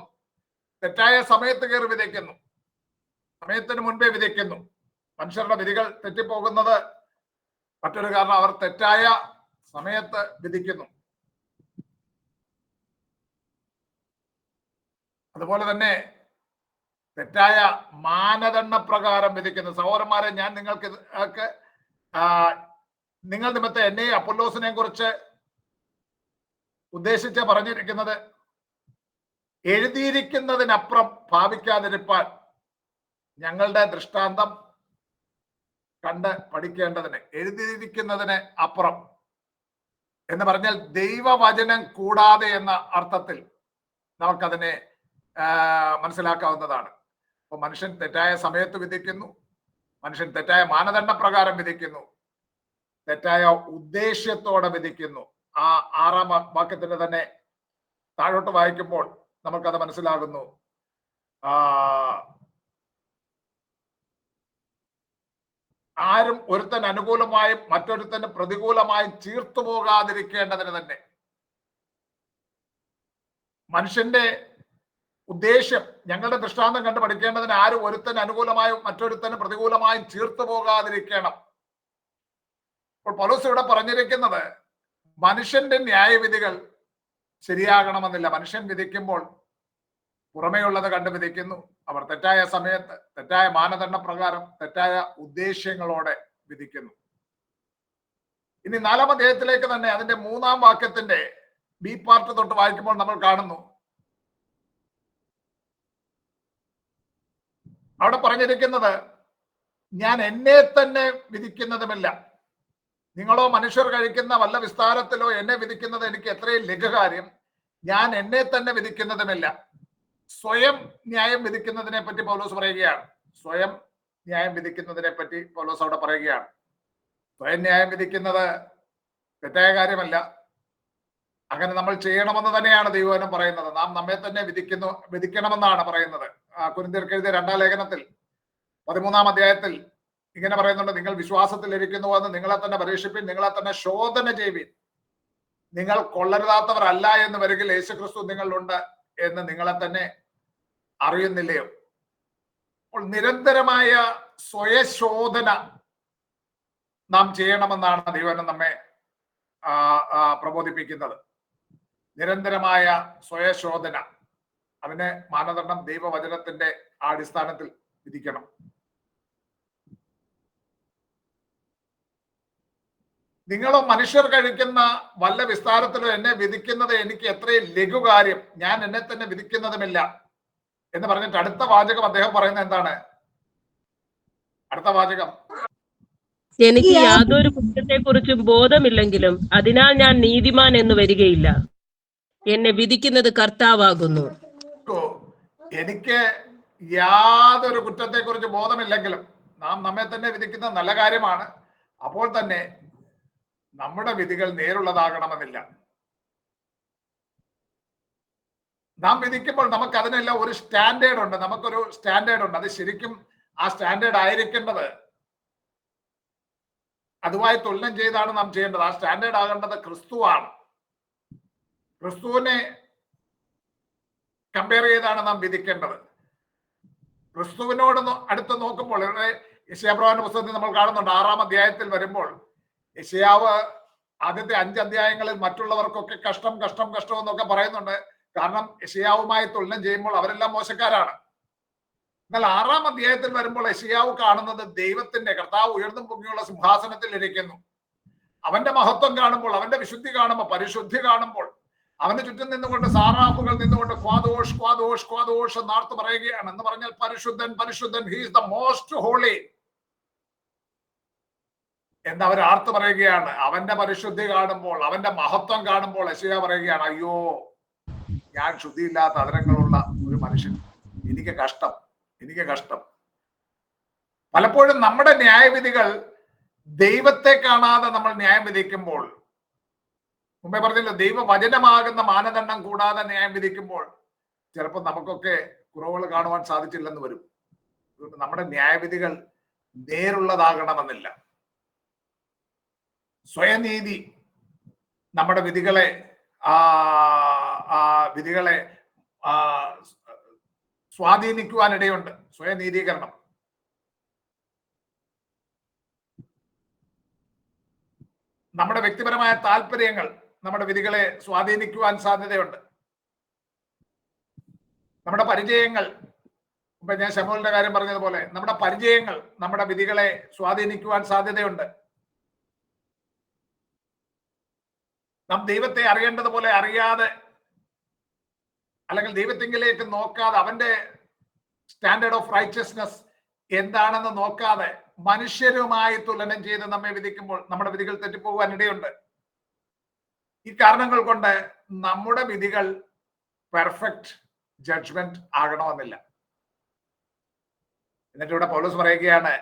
തെറ്റായ സമയത്ത് കയറി വിധിക്കുന്നു, സമയത്തിന് മുൻപേ വിധിക്കുന്നു. മനുഷ്യരുടെ വിധികൾ തെറ്റിപ്പോകുന്നത് മറ്റൊരു കാരണം, അവർ തെറ്റായ സമയത്ത് വിധിക്കുന്നു. അതുപോലെ തന്നെ തെറ്റായ മാനദണ്ഡ പ്രകാരം വിധിക്കുന്നു. സഹോദരന്മാരെ, ഞാൻ നിങ്ങൾ നിമിത്തം എന്നെയും അപ്പൊല്ലോസിനെയും കുറിച്ച് ഉദ്ദേശിച്ച് പറഞ്ഞിരിക്കുന്നത്, എഴുതിയിരിക്കുന്നതിനപ്പുറം ഭാവിക്കാതിരിപ്പാൻ ഞങ്ങളുടെ ദൃഷ്ടാന്തം കണ്ട് പഠിക്കേണ്ടതിന്. എഴുതിയിരിക്കുന്നതിന് അപ്പുറം എന്ന് പറഞ്ഞാൽ ദൈവവചനം കൂടാതെ എന്ന അർത്ഥത്തിൽ നമുക്കതിനെ മനസ്സിലാക്കാവുന്നതാണ്. അപ്പൊ മനുഷ്യൻ തെറ്റായ സമയത്ത് വിധിക്കുന്നു, മനുഷ്യൻ തെറ്റായ മാനദണ്ഡ പ്രകാരം വിധിക്കുന്നു, തെറ്റായ ഉദ്ദേശ്യത്തോടെ വിധിക്കുന്നു. ആ 6-ാം വാക്യത്തിന്റെ തന്നെ താഴോട്ട് വായിക്കുമ്പോൾ നമുക്കത് മനസ്സിലാകുന്നു. ആരും ഒരുത്തൻ അനുകൂലമായും മറ്റൊരുത്തന് പ്രതികൂലമായും ചീർത്തു പോകാതിരിക്കേണ്ടതിന് തന്നെ. മനുഷ്യന്റെ ഉദ്ദേശ്യം ഞങ്ങളുടെ ദൃഷ്ടാന്തം കണ്ട് പഠിക്കേണ്ടതിന് ആരും ഒരുത്തൻ അനുകൂലമായും മറ്റൊരുത്തന് പ്രതികൂലമായും ചീർത്തു പോകാതിരിക്കണം. അപ്പോൾ പൗലോസ് ഇവിടെ പറഞ്ഞിരിക്കുന്നത് മനുഷ്യന്റെ ന്യായവിധികൾ ശരിയാകണമെന്നില്ല. മനുഷ്യൻ വിധിക്കുമ്പോൾ പുറമേയുള്ളത് കണ്ട് വിധിക്കുന്നു. അവർ തെറ്റായ സമയത്ത് തെറ്റായ മാനദണ്ഡ പ്രകാരം തെറ്റായ ഉദ്ദേശ്യങ്ങളോടെ വിധിക്കുന്നു. ഇനി 4-ാം അധ്യായത്തിലേക്ക് തന്നെ അതിന്റെ 3-ാം വാക്യത്തിന്റെ ബി പാർട്ട് തൊട്ട് വായിക്കുമ്പോൾ നമ്മൾ കാണുന്നു, അവിടെ പറഞ്ഞിരിക്കുന്നത് ഞാൻ എന്നെ തന്നെ വിധിക്കുന്നതുമില്ല. നിങ്ങളോ മനുഷ്യർ കഴിക്കുന്ന വല്ല വിസ്താരത്തിലോ എന്നെ വിധിക്കുന്നത് എനിക്ക് എത്രയും ലഘുകാര്യം. ഞാൻ എന്നെ തന്നെ വിധിക്കുന്നതുമില്ല. സ്വയം ന്യായം വിധിക്കുന്നതിനെ പറ്റി പൗലോസ് പറയുകയാണ്. സ്വയം ന്യായം വിധിക്കുന്നതിനെ പറ്റി പൗലോസ് അവിടെ പറയുകയാണ്. സ്വയം ന്യായം വിധിക്കുന്നത് തെറ്റായ കാര്യമല്ല. അങ്ങനെ നമ്മൾ ചെയ്യണമെന്ന് തന്നെയാണ് ദൈവവചനം പറയുന്നത്. നാം നമ്മെ തന്നെ വിധിക്കണമെന്നാണ് പറയുന്നത്. കൊരിന്ത്യർക്ക് എഴുതിയ 2-ാം ലേഖനത്തിൽ 13-ാം അധ്യായത്തിൽ ഇങ്ങനെ പറയുന്നുണ്ട്, നിങ്ങൾ വിശ്വാസത്തിൽ ഇരിക്കുന്നുവെന്ന് നിങ്ങളെ തന്നെ പരീക്ഷിപ്പിൻ, നിങ്ങളെ തന്നെ ശോധന ചെയ്യുവിൻ. നിങ്ങൾ കൊള്ളരുതാത്തവർ അല്ല എന്ന് വരികിൽ യേശുക്രിസ്തു നിങ്ങളിലുണ്ട് എന്ന് നിങ്ങളെ തന്നെ അറിയുന്നില്ലയോ? അപ്പോൾ നിരന്തരമായ സ്വയശോധന നാം ചെയ്യണമെന്നാണ് ദൈവം നമ്മെ പ്രബോധിപ്പിക്കുന്നത്. നിരന്തരമായ സ്വയശോധന, അതിന് മാനദണ്ഡം ദൈവവചനത്തിന്റെ അടിസ്ഥാനത്തിൽ വിധിക്കണം. നിങ്ങളോ മനുഷ്യർ കഴിക്കുന്ന വല്ല വിസ്താരത്തിലോ എന്നെ വിധിക്കുന്നത് എനിക്ക് എത്രയും ലഘുകാര്യം. ഞാൻ എന്നെ തന്നെ വിധിക്കുന്നതുമില്ല എന്ന് പറഞ്ഞിട്ട് അടുത്ത വാചകം അദ്ദേഹം പറയുന്നത് എന്താണ്? അടുത്ത വാചകം, എനിക്ക് യാതൊരു കുറ്റത്തെക്കുറിച്ചും ബോധമില്ലെങ്കിലും അതിനാൽ ഞാൻ നീതിമാൻ എന്ന് വരികയില്ല. എന്നെ വിധിക്കുന്നത് കർത്താവാകുന്നു. എനിക്ക് യാതൊരു കുറ്റത്തെക്കുറിച്ച് ബോധമില്ലെങ്കിലും നാം നമ്മെ തന്നെ വിധിക്കുന്നത് നല്ല കാര്യമാണ്. അപ്പോൾ തന്നെ നമ്മുടെ വിധികൾ നേരുള്ളതാകണമെന്നില്ല. നാം വിധിക്കുമ്പോൾ നമുക്ക് അതിനെല്ലാം ഒരു സ്റ്റാൻഡേർഡ് ഉണ്ട്. നമുക്കൊരു സ്റ്റാൻഡേർഡ് ഉണ്ട്. അത് ശരിക്കും ആ സ്റ്റാൻഡേർഡ് ആയിരിക്കേണ്ടത് അതുമായി തുലനം ചെയ്താണ് നാം ചെയ്യേണ്ടത്. ആ സ്റ്റാൻഡേർഡ് ആകേണ്ടത് ക്രിസ്തുവാണ്. ക്രിസ്തുവിനെ കമ്പയർ ചെയ്താണ് നാം വിധിക്കേണ്ടത്. ക്രിസ്തുവിനോട് അടുത്ത് നോക്കുമ്പോൾ യെശയ്യാപ്രവാചകന്റെ പുസ്തകത്തിൽ നമ്മൾ കാണുന്നുണ്ട്, 6-ാം അധ്യായത്തിൽ വരുമ്പോൾ യെശയ്യാവ് ആദ്യത്തെ 5 അധ്യായങ്ങളിൽ മറ്റുള്ളവർക്കൊക്കെ കഷ്ടം കഷ്ടം കഷ്ടം എന്നൊക്കെ പറയുന്നുണ്ട്. കാരണം യെശയ്യാവുമായി തുലനം ചെയ്യുമ്പോൾ അവരെല്ലാം മോശക്കാരാണ്. എന്നാൽ 6-ാം അധ്യായത്തിൽ വരുമ്പോൾ യെശയ്യാവ് കാണുന്നത് ദൈവത്തിന്റെ, കർത്താവ് ഉയർന്നും പൊങ്ങിയുള്ള സിംഹാസനത്തിൽ ഇരിക്കുന്നു. അവന്റെ മഹത്വം കാണുമ്പോൾ, അവന്റെ വിശുദ്ധി കാണുമ്പോൾ, പരിശുദ്ധി കാണുമ്പോൾ, അവന് ചുറ്റും നിന്നുകൊണ്ട് സാറാഫുകൾ നിന്നുകൊണ്ട് ക്വാദോഷ് ക്വാദോഷ് ക്വാദോഷ് എന്നാർത്ത് പറയുകയാണ്. എന്ന് പറഞ്ഞാൽ പരിശുദ്ധൻ പരിശുദ്ധൻ, he is the most holy എന്ന് അവർ ആർത്ത് പറയുകയാണ്. അവന്റെ പരിശുദ്ധി കാണുമ്പോൾ, അവന്റെ മഹത്വം കാണുമ്പോൾ യെശയ്യാ പറയുകയാണ്, അയ്യോ ഞാൻ ശുദ്ധിയില്ലാത്ത അധരങ്ങളുള്ള ഒരു മനുഷ്യൻ, എനിക്ക് കഷ്ടം, എനിക്ക് കഷ്ടം. പലപ്പോഴും നമ്മുടെ ന്യായവിധികൾ ദൈവത്തെ കാണാതെ നമ്മൾ ന്യായം വിധിക്കുമ്പോൾ, മുമ്പേ പറഞ്ഞല്ലോ, ദൈവവചനമാകുന്ന മാനദണ്ഡം കൂടാതെ ന്യായം വിധിക്കുമ്പോൾ ചിലപ്പോൾ നമുക്കൊക്കെ കുറവുകൾ കാണുവാൻ സാധിച്ചില്ലെന്ന് വരും. നമ്മുടെ ന്യായവിധികൾ നേരുള്ളതാകണമെന്നില്ല. സ്വയനീതി നമ്മുടെ വിധികളെ സ്വാധീനിക്കുവാനിടയുണ്ട്. സ്വയനീതീകരണം. നമ്മുടെ വ്യക്തിപരമായ താല്പര്യങ്ങൾ നമ്മുടെ വിധികളെ സ്വാധീനിക്കുവാൻ സാധ്യതയുണ്ട്. നമ്മുടെ പരിചയങ്ങൾ, ഇപ്പൊ ഞാൻ ശമൂലിന്റെ കാര്യം പറഞ്ഞതുപോലെ, നമ്മുടെ പരിചയങ്ങൾ നമ്മുടെ വിധികളെ സ്വാധീനിക്കുവാൻ സാധ്യതയുണ്ട്. നാം ദൈവത്തെ അറിയേണ്ടതുപോലെ അറിയാതെ, അല്ലെങ്കിൽ ദൈവത്തെങ്കിലേക്ക് നോക്കാതെ, അവന്റെ സ്റ്റാൻഡേർഡ് ഓഫ് റൈച്ചസ്നെസ് എന്താണെന്ന് നോക്കാതെ മനുഷ്യരുമായി തുലനം ചെയ്ത് നമ്മെ വിധിക്കുമ്പോൾ നമ്മുടെ വിധികൾ തെറ്റിപ്പോകുവാൻ ഇടയുണ്ട്. ഈ കാരണങ്ങൾ കൊണ്ട് നമ്മുടെ വിധികൾ പെർഫെക്റ്റ് ജഡ്ജ്മെന്റ് ആകണമെന്നില്ല. എന്നിട്ട് ഇവിടെ പൗലോസ് പറയുകയാണ്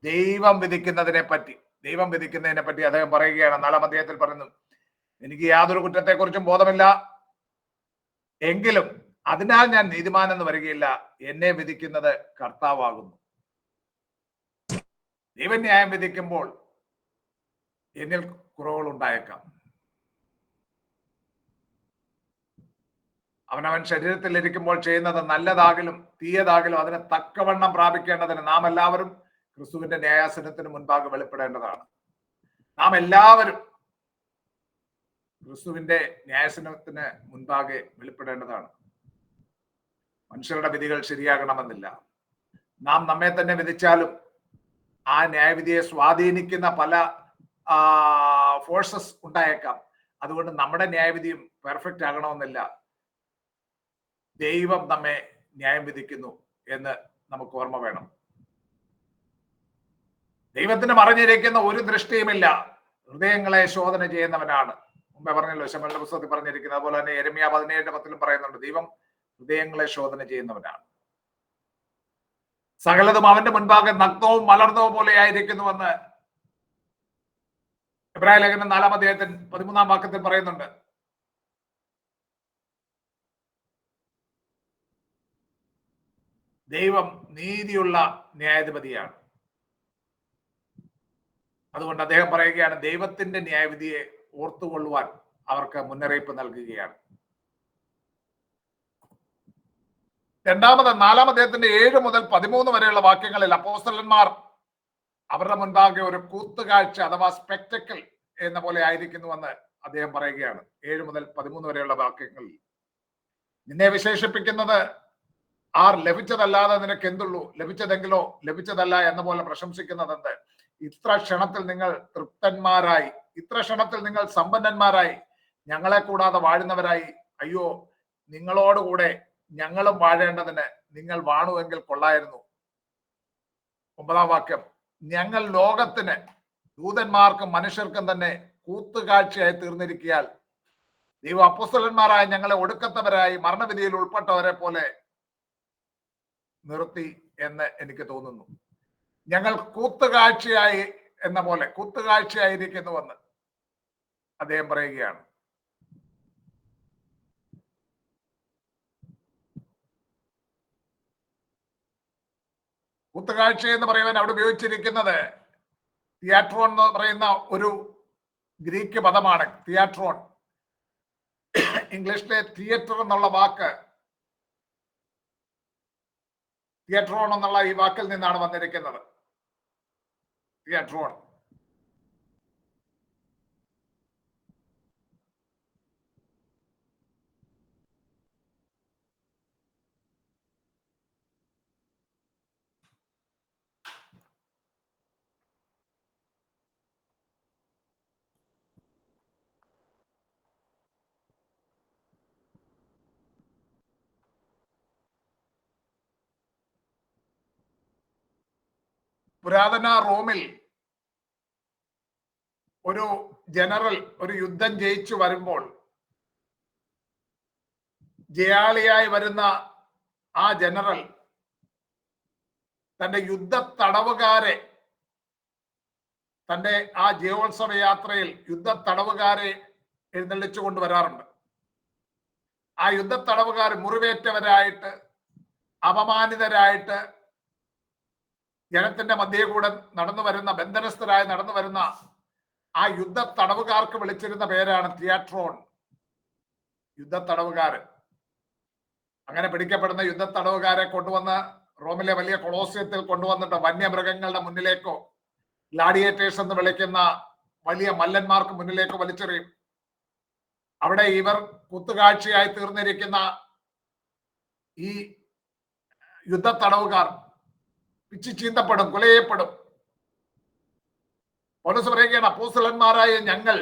ദൈവം വിധിക്കുന്നതിനെ പറ്റി അദ്ദേഹം പറയുകയാണ്. 4-ാം അധ്യായത്തിൽ പറയുന്നു, എനിക്ക് യാതൊരു കുറ്റത്തെക്കുറിച്ചും ബോധമില്ല. എങ്കിലും അതിനാൽ ഞാൻ നീതിമാൻ എന്ന് വരികയില്ല. എന്നെ വിധിക്കുന്നത് കർത്താവാകുന്നു. ദൈവം ന്യായം വിധിക്കുമ്പോൾ എന്നിൽ കുറവുകൾ ഉണ്ടായേക്കാം. അവനവൻ ശരീരത്തിൽ ഇരിക്കുമ്പോൾ ചെയ്യുന്നത് നല്ലതാകലും തീയതാകലും അതിനെ തക്കവണ്ണം പ്രാപിക്കേണ്ടതിന് നാം എല്ലാവരും ക്രിസ്തുവിന്റെ ന്യായാസനത്തിന് മുൻപാകെ വെളിപ്പെടേണ്ടതാണ്. നാം എല്ലാവരും ക്രിസ്തുവിന്റെ ന്യായാസനത്തിന് മുൻപാകെ വെളിപ്പെടേണ്ടതാണ്. മനുഷ്യരുടെ വിധികൾ ശരിയാകണമെന്നില്ല. നാം നമ്മെ തന്നെ വിധിച്ചാലും ആ ന്യായവിധിയെ സ്വാധീനിക്കുന്ന പല ഫോഴ്സസ് ഉണ്ടായേക്കാം. അതുകൊണ്ട് നമ്മുടെ ന്യായവിധിയും പെർഫെക്റ്റ് ആകണമെന്നില്ല. ദൈവം നമ്മെ ന്യായം വിധിക്കുന്നു എന്ന് നമുക്ക് ഓർമ്മ വേണം. ദൈവത്തിന് മറഞ്ഞിരിക്കുന്ന ഒരു ദൃഷ്ടിയുമില്ല. ഹൃദയങ്ങളെ ശോധന ചെയ്യുന്നവനാണ്. മുമ്പേ പറഞ്ഞല്ലോ, ശമൂവേലിന്റെ പുസ്തകത്തിൽ പറഞ്ഞിരിക്കുന്നത്. അതുപോലെ തന്നെ യെരമ്യാ 17:10 പറയുന്നുണ്ട്, ദൈവം ഹൃദയങ്ങളെ ശോധന ചെയ്യുന്നവനാണ്. സകലതും അവന്റെ മുൻപാകെ നഗ്നവും മലർന്നവും പോലെ ആയിരിക്കുന്നുവെന്ന് എബ്രായ ലേഖനം 4-ാം അധ്യായത്തിൽ 13-ാം വാക്യത്തിൽ പറയുന്നുണ്ട്. ദൈവം നീതിയുള്ള ന്യായാധിപതിയാണ്. അതുകൊണ്ട് അദ്ദേഹം പറയുകയാണ്, ദൈവത്തിന്റെ ന്യായവിധിയെ ഓർത്തുകൊള്ളുവാൻ അവർക്ക് മുന്നറിയിപ്പ് നൽകുകയാണ്. 4-ാം അധ്യായത്തിന്റെ 7 മുതൽ 13 വരെയുള്ള വാക്യങ്ങളിൽ അപ്പോസ്തലന്മാർ അവരുടെ മുൻപാകെ ഒരു കൂത്തുകാഴ്ച അഥവാ സ്പെക്ടക്കിൾ എന്ന പോലെ ആയിരിക്കുന്നുവെന്ന് അദ്ദേഹം പറയുകയാണ്. 7 മുതൽ 13 വരെയുള്ള വാക്യങ്ങളിൽ നിന്നെ വിശേഷിപ്പിക്കുന്നത് ആർ? ലഭിച്ചതല്ലാതെ നിനക്ക് എന്തുള്ളൂ? ലഭിച്ചതെങ്കിലോ ലഭിച്ചതല്ല എന്ന പോലെ പ്രശംസിക്കുന്നതെന്ത്? ഇത്ര ക്ഷണത്തിൽ നിങ്ങൾ തൃപ്തന്മാരായി, ഇത്ര ക്ഷണത്തിൽ നിങ്ങൾ സമ്പന്നന്മാരായി, ഞങ്ങളെ കൂടാതെ വാഴുന്നവരായി. അയ്യോ, നിങ്ങളോടുകൂടെ ഞങ്ങളും വാഴേണ്ടതിന് നിങ്ങൾ വാണുവെങ്കിൽ കൊള്ളായിരുന്നു. 9-ാം വാക്യം, ഞങ്ങൾ ലോകത്തിന്, ദൂതന്മാർക്കും മനുഷ്യർക്കും തന്നെ കൂത്തുകാഴ്ചയായി തീർന്നിരിക്കയാൽ ദൈവം അപ്പോസ്തലന്മാരായ ഞങ്ങളെ ഒടുക്കത്തവരായി മരണവിധിയിൽ ഉൾപ്പെട്ടവരെ പോലെ നിർത്തി എന്ന് എനിക്ക് തോന്നുന്നു. ഞങ്ങൾ കൂത്തുകാഴ്ചയായി എന്ന പോലെ കൂത്തുകാഴ്ചയായിരിക്കുന്നുവെന്ന് അദ്ദേഹം പറയുകയാണ്. കൂത്തുകാഴ്ച എന്ന് പറയുവാൻ അവിടെ ഉപയോഗിച്ചിരിക്കുന്നത് തിയാട്രോൺ എന്ന് പറയുന്ന ഒരു ഗ്രീക്ക് പദമാണ്. തിയാട്രോൺ, ഇംഗ്ലീഷിലെ തിയേറ്റർ എന്നുള്ള വാക്ക് തിയേട്രോൺ എന്നുള്ള ഈ വാക്കിൽ നിന്നാണ് വന്നിരിക്കുന്നത്. തിയേട്രോൺ. പുരാതന റോമിൽ ഒരു ജനറൽ ഒരു യുദ്ധം ജയിച്ചു വരുമ്പോൾ ജയാളിയായി വരുന്ന ആ ജനറൽ തന്റെ യുദ്ധ തടവുകാരെ, തന്റെ ആ ജയോത്സവ യാത്രയിൽ യുദ്ധ തടവുകാരെ എഴുന്നള്ളിച്ചു കൊണ്ടുവരാറുണ്ട്. ആ യുദ്ധ തടവുകാർ മുറിവേറ്റവരായിട്ട്, അപമാനിതരായിട്ട് ജനത്തിന്റെ മധ്യേ കൂടെ നടന്നു വരുന്ന, ബന്ധനസ്ഥരായി നടന്നു വരുന്ന ആ യുദ്ധ തടവുകാർക്ക് വിളിച്ചിരുന്ന പേരാണ് തിയാട്രോൺ, യുദ്ധ തടവുകാരൻ. അങ്ങനെ പിടിക്കപ്പെടുന്ന യുദ്ധ തടവുകാരെ കൊണ്ടുവന്ന് റോമിലെ വലിയ കൊളോസിയത്തിൽ കൊണ്ടുവന്നിട്ട് വന്യമൃഗങ്ങളുടെ മുന്നിലേക്കോ ഗ്ലാഡിയേറ്റേഴ്സ് എന്ന് വിളിക്കുന്ന വലിയ മല്ലന്മാർക്ക് മുന്നിലേക്കോ വലിച്ചെറിയും. അവിടെ ഇവർ കുത്തുകാഴ്ചയായി തീർന്നിരിക്കുന്ന ഈ യുദ്ധ തടവുകാർ പിച്ചി ചീന്തപ്പെടും, കൊലയപ്പെടും. പൗലോസ് പറയുകയാണ്, അപ്പോസ്തലന്മാരായ ഞങ്ങൾ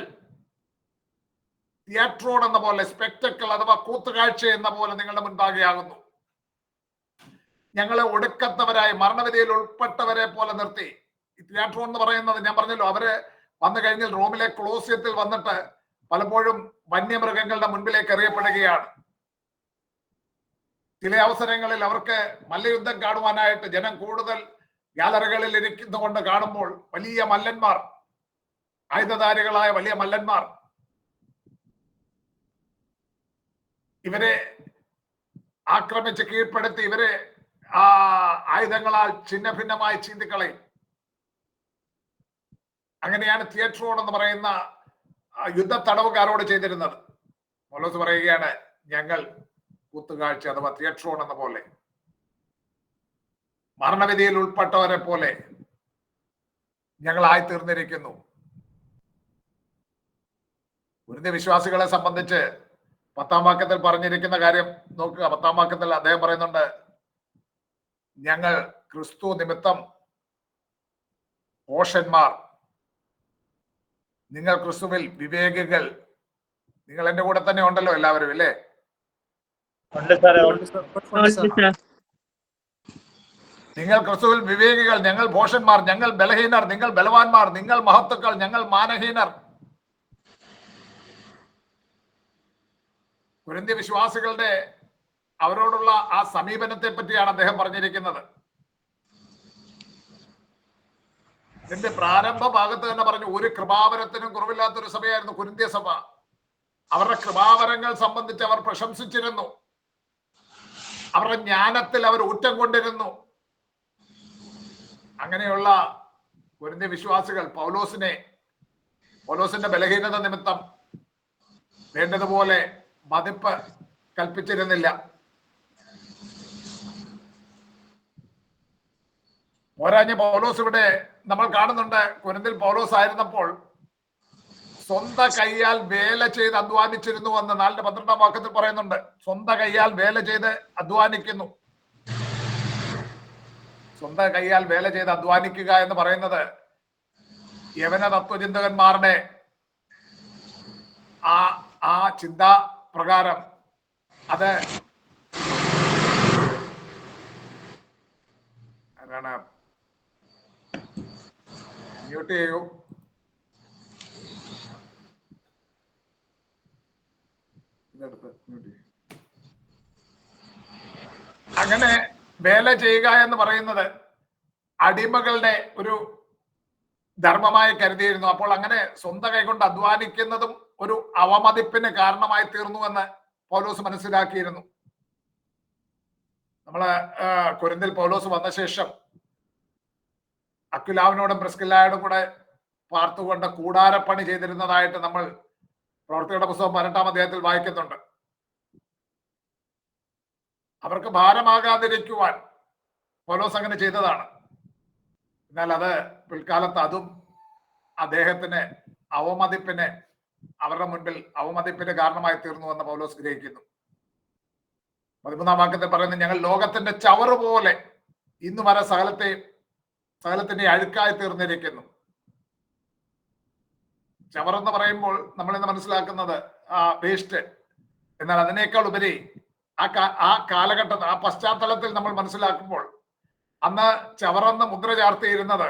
തിയേട്രോൺ എന്ന പോലെ, സ്പെക്ടക്കിൾ അഥവാ കൂത്തുകാഴ്ച എന്ന പോലെ നിങ്ങളുടെ മുൻപാകെയാകുന്നു. ഞങ്ങളെ ഒടുക്കത്തവരായി മരണവിധിയിൽ ഉൾപ്പെട്ടവരെ പോലെ നിർത്തി. ഈ തിയേട്രോൺ എന്ന് പറയുന്നത് ഞാൻ പറഞ്ഞല്ലോ, അവര് വന്നു കഴിഞ്ഞാൽ റോമിലെ കൊളോസിയത്തിൽ വന്നിട്ട് പലപ്പോഴും വന്യമൃഗങ്ങളുടെ മുൻപിലേക്ക് എറിയപ്പെടുകയാണ്. ചില അവസരങ്ങളിൽ അവർക്ക് മല്ലയുദ്ധം കാണുവാനായിട്ട് ജനം കൂടുതൽ ഗ്യാലറികളിൽ ഇരിക്കുന്നതുകൊണ്ട് കാണുമ്പോൾ വലിയ മല്ലന്മാർ, ആയുധധാരികളായ വലിയ മല്ലന്മാർ ഇവരെ ആക്രമിച്ച് കീഴ്പ്പെടുത്തി ഇവരെ ആ ആയുധങ്ങളാൽ ഛിന്ന ഭിന്നമായി ചീന്തിക്കളയും. അങ്ങനെയാണ് തിയേറ്ററോൺ എന്ന് പറയുന്ന യുദ്ധ തടവുകാരോട് ചെയ്തിരുന്നത്. പൗലോസ് പറയുകയാണ്, ഞങ്ങൾ കൂത്തുകാഴ്ച അഥവാ തിയേറ്ററോൺ എന്ന പോലെ മരണവിധിയിൽ ഉൾപ്പെട്ടവരെ പോലെ ഞങ്ങളായി തീർന്നിരിക്കുന്നു. കൊരിന്ത്യ വിശ്വാസികളെ സംബന്ധിച്ച് 10-ാം വാക്യത്തിൽ പറഞ്ഞിരിക്കുന്ന കാര്യം നോക്കുക. 10-ാം വാക്യത്തിൽ അദ്ദേഹം പറയുന്നുണ്ട്, ഞങ്ങൾ ക്രിസ്തു നിമിത്തം ഭോഷന്മാർ, നിങ്ങൾ ക്രിസ്തുവിൽ വിവേകികൾ. നിങ്ങൾ എന്റെ കൂടെ തന്നെ ഉണ്ടല്ലോ എല്ലാവരും, അല്ലേ? നിങ്ങൾ ക്രിസ്തുവിൽ വിവേകികൾ, ഞങ്ങൾ ഭോഷന്മാർ, ഞങ്ങൾ ബലഹീനർ, നിങ്ങൾ ബലവാന്മാർ, നിങ്ങൾ മഹത്തുക്കൾ, ഞങ്ങൾ മാനഹീനർ. കൊരിന്ത്യ വിശ്വാസികളുടെ അവരോടുള്ള ആ സമീപനത്തെ പറ്റിയാണ് അദ്ദേഹം പറഞ്ഞിരിക്കുന്നത്. ഇതിന്റെ പ്രാരംഭ ഭാഗത്ത് തന്നെ പറഞ്ഞു, ഒരു കൃപാവരത്തിനും കുറവില്ലാത്തൊരു സഭയായിരുന്നു കൊരിന്ത്യ സഭ. അവരുടെ കൃപാവരങ്ങൾ സംബന്ധിച്ച് അവർ പ്രശംസിച്ചിരുന്നു. അവരുടെ ജ്ഞാനത്തിൽ അവർ ഊറ്റം കൊണ്ടിരുന്നു. അങ്ങനെയുള്ള കൊരിന്ത്യ വിശ്വാസികൾ പൗലോസിന്റെ ബലഹീനത നിമിത്തം വേണ്ടതുപോലെ മതിപ്പ് കൽപ്പിച്ചിരുന്നില്ല. പോരാഞ്ഞ പൗലോസ് ഇവിടെ നമ്മൾ കാണുന്നുണ്ട്, കൊരിന്തിൽ പൗലോസ് ആയിരുന്നപ്പോൾ സ്വന്തം കൈയാൽ വേല ചെയ്ത് അധ്വാനിച്ചിരുന്നു എന്ന് 4:12 വാക്യത്തിൽ പറയുന്നുണ്ട്. സ്വന്തം കൈയാൽ വേല ചെയ്ത് അധ്വാനിക്കുന്നു. സ്വന്തം കൈയാൽ വേല ചെയ്ത് അധ്വാനിക്കുക എന്ന് പറയുന്നത് യവന തത്വചിന്തകന്മാരുടെ ആ ചിന്താ പ്രകാരം അത് എന്താണ്, മ്യൂട്ട് ചെയ്യൂ. അങ്ങനെ വേല ചെയ്യുക എന്ന് പറയുന്നത് അടിമകളുടെ ഒരു ധർമ്മമായി കരുതിയിരുന്നു. അപ്പോൾ അങ്ങനെ സ്വന്തം കൈകൊണ്ട് അധ്വാനിക്കുന്നതും ഒരു അവമതിപ്പിന് കാരണമായി തീർന്നു എന്ന് പൗലോസ് മനസ്സിലാക്കിയിരുന്നു. നമ്മള് കൊരിന്തിൽ പൗലോസ് വന്ന ശേഷം അക്വിലാവിനോടും പ്രിസ്കില്ലായോടും കൂടെ പാർത്തുകൊണ്ട് കൂടാരപ്പണി ചെയ്തിരുന്നതായിട്ട് നമ്മൾ പ്രവർത്തികളുടെ പുസ്തകം 18-ാം അധ്യായത്തിൽ വായിക്കുന്നുണ്ട്. അവർക്ക് ഭാരമാകാതിരിക്കുവാൻ പൗലോസ് അങ്ങനെ ചെയ്തതാണ്. എന്നാൽ അത് പിൽക്കാലത്ത് അതും അദ്ദേഹത്തിന് അവരുടെ മുൻപിൽ അവമതിപ്പിന് കാരണമായി തീർന്നു എന്ന് പൗലോസ് ഗ്രഹിക്കുന്നു. 13-ാം വാക്യത്തിൽ പറയുന്നത്, ഞങ്ങൾ ലോകത്തിന്റെ ചവറ് പോലെ ഇന്ന് വരെ സകലത്തിന്റെ അഴുക്കായി തീർന്നിരിക്കുന്നു. ചവറെന്ന് പറയുമ്പോൾ നമ്മൾ ഇന്ന് മനസ്സിലാക്കുന്നത് വേസ്റ്റ്. എന്നാൽ അതിനേക്കാൾ ഉപരി ആ കാലഘട്ടത്തിൽ, ആ പശ്ചാത്തലത്തിൽ നമ്മൾ മനസ്സിലാക്കുമ്പോൾ അന്ന് ചവറെന്ന് മുദ്ര ചാർത്തിയിരുന്നത്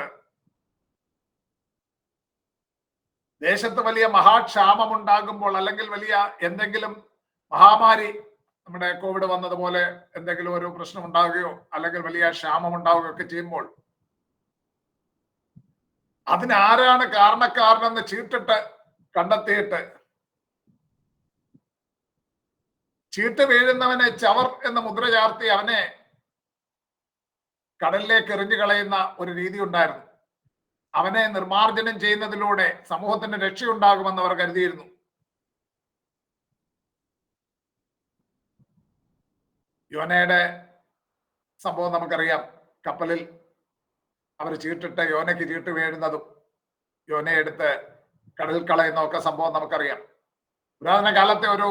ദേശത്ത് വലിയ മഹാക്ഷാമം ഉണ്ടാകുമ്പോൾ, അല്ലെങ്കിൽ വലിയ എന്തെങ്കിലും മഹാമാരി, നമ്മുടെ കോവിഡ് വന്നതുപോലെ എന്തെങ്കിലും ഒരു പ്രശ്നം ഉണ്ടാവുകയോ അല്ലെങ്കിൽ വലിയ ക്ഷാമം ഉണ്ടാവുകയോ ഒക്കെ ചെയ്യുമ്പോൾ അതിനാരാണ് കാരണക്കാരനെന്ന് ചീട്ടിട്ട് കണ്ടെത്തിയിട്ട് ചീട്ട് വീഴുന്നവനെ ചവർ എന്ന മുദ്ര ചാർത്തി അവനെ കടലിലേക്ക് എറിഞ്ഞു കളയുന്ന ഒരു രീതി ഉണ്ടായിരുന്നു. അവനെ നിർമാർജനം ചെയ്യുന്നതിലൂടെ സമൂഹത്തിന് രക്ഷയുണ്ടാകുമെന്ന് അവർ കരുതിയിരുന്നു. യോനയുടെ സംഭവം നമുക്കറിയാം. കപ്പലിൽ അവർ ചീട്ടിട്ട് യോനയ്ക്ക് ചീട്ട് വീഴുന്നതും യോനയെ എടുത്ത് കടലിൽ കളയുന്നതൊക്കെ സംഭവം നമുക്കറിയാം. പുരാതന കാലത്തെ ഒരു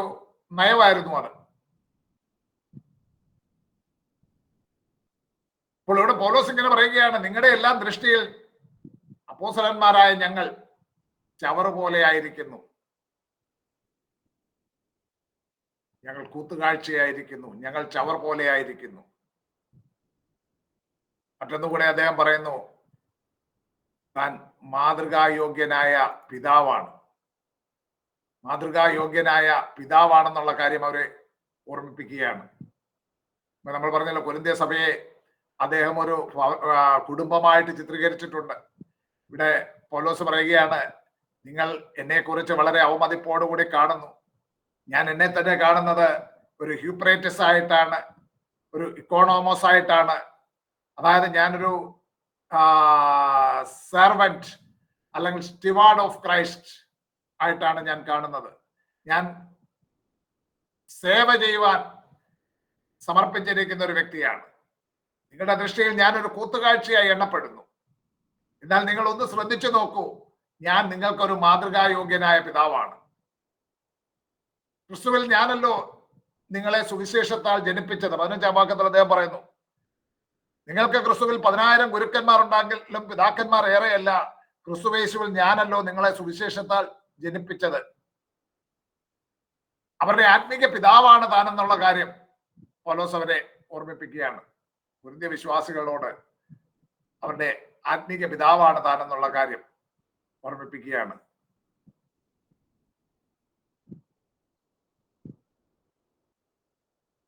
നയമായിരുന്നു അത്. അപ്പോൾ ഇവിടെ പൗലോസ് ഇങ്ങനെ പറയുകയാണ്, നിങ്ങളുടെ എല്ലാം ദൃഷ്ടിയിൽ അപ്പോസ്തലന്മാരായ ഞങ്ങൾ ചവറ് പോലെ ആയിരിക്കുന്നു, ഞങ്ങൾ കൂത്തുകാഴ്ചയായിരിക്കുന്നു, ഞങ്ങൾ ചവർ പോലെ ആയിരിക്കുന്നു. മറ്റൊന്നുകൂടെ അദ്ദേഹം പറയുന്നു, താൻ മാതൃകായോഗ്യനായ പിതാവാണ്. മാതൃകായോഗ്യനായ പിതാവാണെന്നുള്ള കാര്യം അവരെ ഓർമ്മിപ്പിക്കുകയാണ്. നമ്മൾ പറഞ്ഞല്ലോ, കൊരിന്ത്യ സഭയെ അദ്ദേഹം ഒരു കുടുംബമായിട്ട് ചിത്രീകരിച്ചിട്ടുണ്ട്. ഇവിടെ പൗലോസ് പറയുകയാണ്, നിങ്ങൾ എന്നെക്കുറിച്ച് വളരെ അവമതിപ്പോടുകൂടി കാണുന്നു. ഞാൻ എന്നെ തന്നെ കാണുന്നത് ഒരു ഹ്യൂപ്രേറ്റസ് ആയിട്ടാണ്, ഒരു ഇക്കോണോമോസ് ആയിട്ടാണ്, അതായത് ഞാനൊരു സെർവന്റ് അല്ലെങ്കിൽ സ്റ്റിവാർഡ് ഓഫ് ക്രൈസ്റ്റ് ആയിട്ടാണ് ഞാൻ കാണുന്നത്. ഞാൻ സേവ ചെയ്യുവാൻ സമർപ്പിച്ചിരിക്കുന്ന ഒരു വ്യക്തിയാണ്. നിങ്ങളുടെ ദൃഷ്ടിയിൽ ഞാനൊരു കൂത്തുകാഴ്ചയായി എണ്ണപ്പെടുന്നു. എന്നാൽ നിങ്ങൾ ഒന്ന് ശ്രദ്ധിച്ചു നോക്കൂ, ഞാൻ നിങ്ങൾക്കൊരു മാതൃകായോഗ്യനായ പിതാവാണ്. ക്രിസ്തുവിൽ ഞാനല്ലോ നിങ്ങളെ സുവിശേഷത്താൽ ജനിപ്പിച്ചത്. 15-ാം വാക്യത്തിൽ അദ്ദേഹം പറയുന്നു, നിങ്ങൾക്ക് ക്രിസ്തുവിൽ 10,000 ഗുരുക്കന്മാർ ഉണ്ടെങ്കിലും പിതാക്കന്മാർ ഏറെയല്ല, ക്രിസ്തുവേശുവിൽ ഞാനല്ലോ നിങ്ങളെ സുവിശേഷത്താൽ ജനിപ്പിച്ചത്. അവരുടെ ആത്മീക പിതാവാണ് താനെന്നുള്ള കാര്യം പൗലോസ് അവരെ ഓർമ്മിപ്പിക്കുകയാണ്. കൊരിന്ത്യ വിശ്വാസികളോട് അവരുടെ ആത്മീക പിതാവാണ് താനെന്നുള്ള കാര്യം ഓർമ്മിപ്പിക്കുകയാണ്.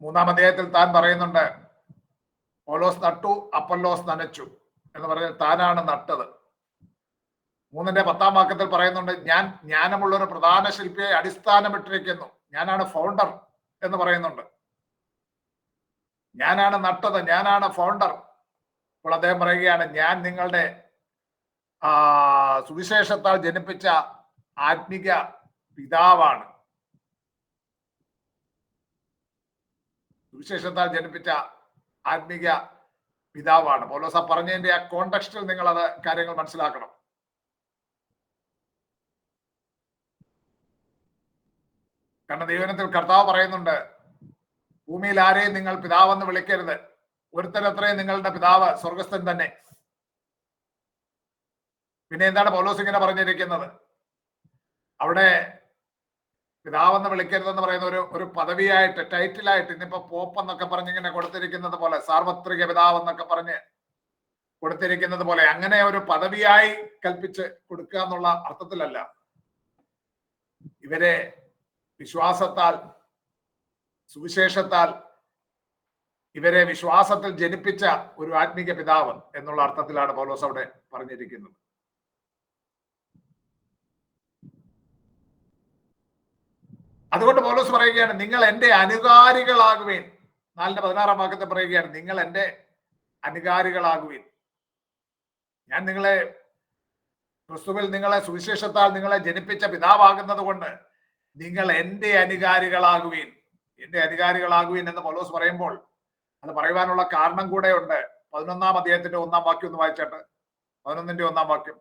മൂന്നാം അധ്യായത്തിൽ താൻ പറയുന്നുണ്ട്, പൗലോസ് നട്ടു, അപ്പൊല്ലോസ് നനച്ചു എന്ന് പറഞ്ഞാൽ താനാണ് നട്ടത്. 3-ന്റെ 10-ാം വാക്യത്തിൽ പറയുന്നുണ്ട്, ഞാൻ ജ്ഞാനമുള്ള ഒരു പ്രധാന ശില്പിയെ അടിസ്ഥാനമിട്ടിരിക്കുന്നു, ഞാനാണ് ഫൗണ്ടർ എന്ന് പറയുന്നുണ്ട്. ഞാനാണ് നട്ടത്, ഞാനാണ് ഫൗണ്ടർ. അപ്പോൾ അദ്ദേഹം പറയുകയാണ്, ഞാൻ നിങ്ങളുടെ സുവിശേഷത്താൽ ജനിപ്പിച്ച ആത്മിക പിതാവാണ്. സുവിശേഷത്താൽ ജനിപ്പിച്ച ആത്മിക പിതാവാണ്. പൗലോസ് പറഞ്ഞതിന്റെ ആ കോണ്ടെക്സ്റ്റിൽ നിങ്ങൾ അത് കാര്യങ്ങൾ മനസ്സിലാക്കണം. കാരണം ദൈവനത്തിൽ കർത്താവ് പറയുന്നുണ്ട്, ഭൂമിയിൽ ആരെയും നിങ്ങൾ പിതാവെന്ന് വിളിക്കരുത്, ഒരുത്തരത്രയും നിങ്ങളുടെ പിതാവ് സ്വർഗസ്ഥൻ തന്നെ. പിന്നെ എന്താണ് പൗലോസ് ഇങ്ങനെ പറഞ്ഞിരിക്കുന്നത്? അവിടെ പിതാവെന്ന് വിളിക്കരുതെന്ന് പറയുന്ന ഒരു പദവിയായിട്ട്, ടൈറ്റിലായിട്ട്, ഇന്നിപ്പോ പോപ്പ് എന്നൊക്കെ പറഞ്ഞ് ഇങ്ങനെ കൊടുത്തിരിക്കുന്നത് പോലെ, സാർവത്രിക പിതാവ് എന്നൊക്കെ പറഞ്ഞ് കൊടുത്തിരിക്കുന്നത് പോലെ, അങ്ങനെ ഒരു പദവിയായി കൽപ്പിച്ച് കൊടുക്കുക എന്നുള്ള അർത്ഥത്തിലല്ല. ഇവരെ വിശ്വാസത്താൽ, സുവിശേഷത്താൽ ഇവരെ വിശ്വാസത്തിൽ ജനിപ്പിച്ച ഒരു ആത്മീക പിതാവ് എന്നുള്ള അർത്ഥത്തിലാണ് പൗലോസ് അവിടെ പറഞ്ഞിരിക്കുന്നത്. അതുകൊണ്ട് പൗലോസ് പറയുകയാണ്, നിങ്ങൾ എൻ്റെ അനുകാരികളാകുവേൻ. 4-ന്റെ 16-ാം വാക്യത്തെ പറയുകയാണ്, നിങ്ങൾ എൻ്റെ അനുകാരികളാകുവേൻ. ഞാൻ നിങ്ങളെ ക്രിസ്തുവിൽ നിങ്ങളെ സുവിശേഷത്താൽ നിങ്ങളെ ജനിപ്പിച്ച പിതാവാകുന്നത് കൊണ്ട് നിങ്ങൾ എൻ്റെ അനുകാരികളാകുവേൻ. എൻ്റെ അനുകാരികളാകുവേൻ എന്ന് പൗലോസ് പറയുമ്പോൾ അത് പറയുവാനുള്ള കാരണം കൂടെ ഉണ്ട്. 11-ാം അധ്യായത്തിന്റെ 1-ാം വാക്യം ഒന്ന് വായിച്ചാട്ട്. 11-ന്റെ 1-ാം വാക്യം.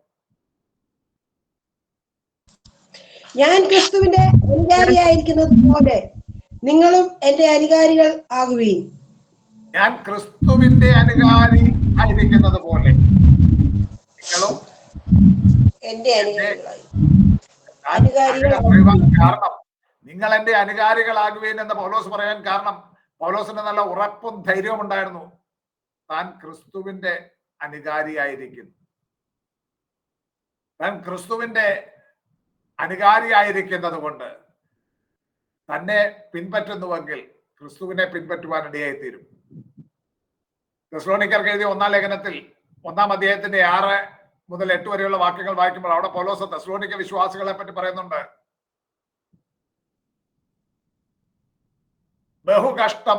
ഞാൻ ക്രിസ്തുവിന്റെ അനുകാരിയായിരിക്കുന്നത് പോലെ നിങ്ങളും എന്റെ അനുകാരികൾ ആകുവീൻ. ഞാൻ ക്രിസ്തുവിന്റെ അനുകാരി ആയിരിക്കുന്നത് പോലെ നിങ്ങളും എന്റെ കാരണം നിങ്ങൾ എന്റെ അനുകാരികളാകുവേൻ എന്ന് പൗലോസ് പറയാൻ കാരണം, പൗലോസിന് നല്ല ഉറപ്പും ധൈര്യവും ഉണ്ടായിരുന്നു. താൻ ക്രിസ്തുവിന്റെ അനുകാരിയായിരിക്കുന്നു. താൻ ക്രിസ്തുവിന്റെ അനുകാരിയായിരിക്കുന്നത് കൊണ്ട് തന്നെ പിൻപറ്റുന്നുവെങ്കിൽ ക്രിസ്തുവിനെ പിൻപറ്റുവാൻ ഇടയായിത്തീരും. തെസ്സലോനിക്കർക്ക് എഴുതിയ 1-ാം ലേഖനത്തിൽ 1-ാം അധ്യായത്തിന്റെ 6 മുതൽ 8 വരെയുള്ള വാക്യങ്ങൾ വായിക്കുമ്പോൾ അവിടെ പൗലോസ് തെസ്സലോനിക്ക വിശ്വാസികളെ പറ്റി പറയുന്നുണ്ട്, ബഹുകഷ്ടം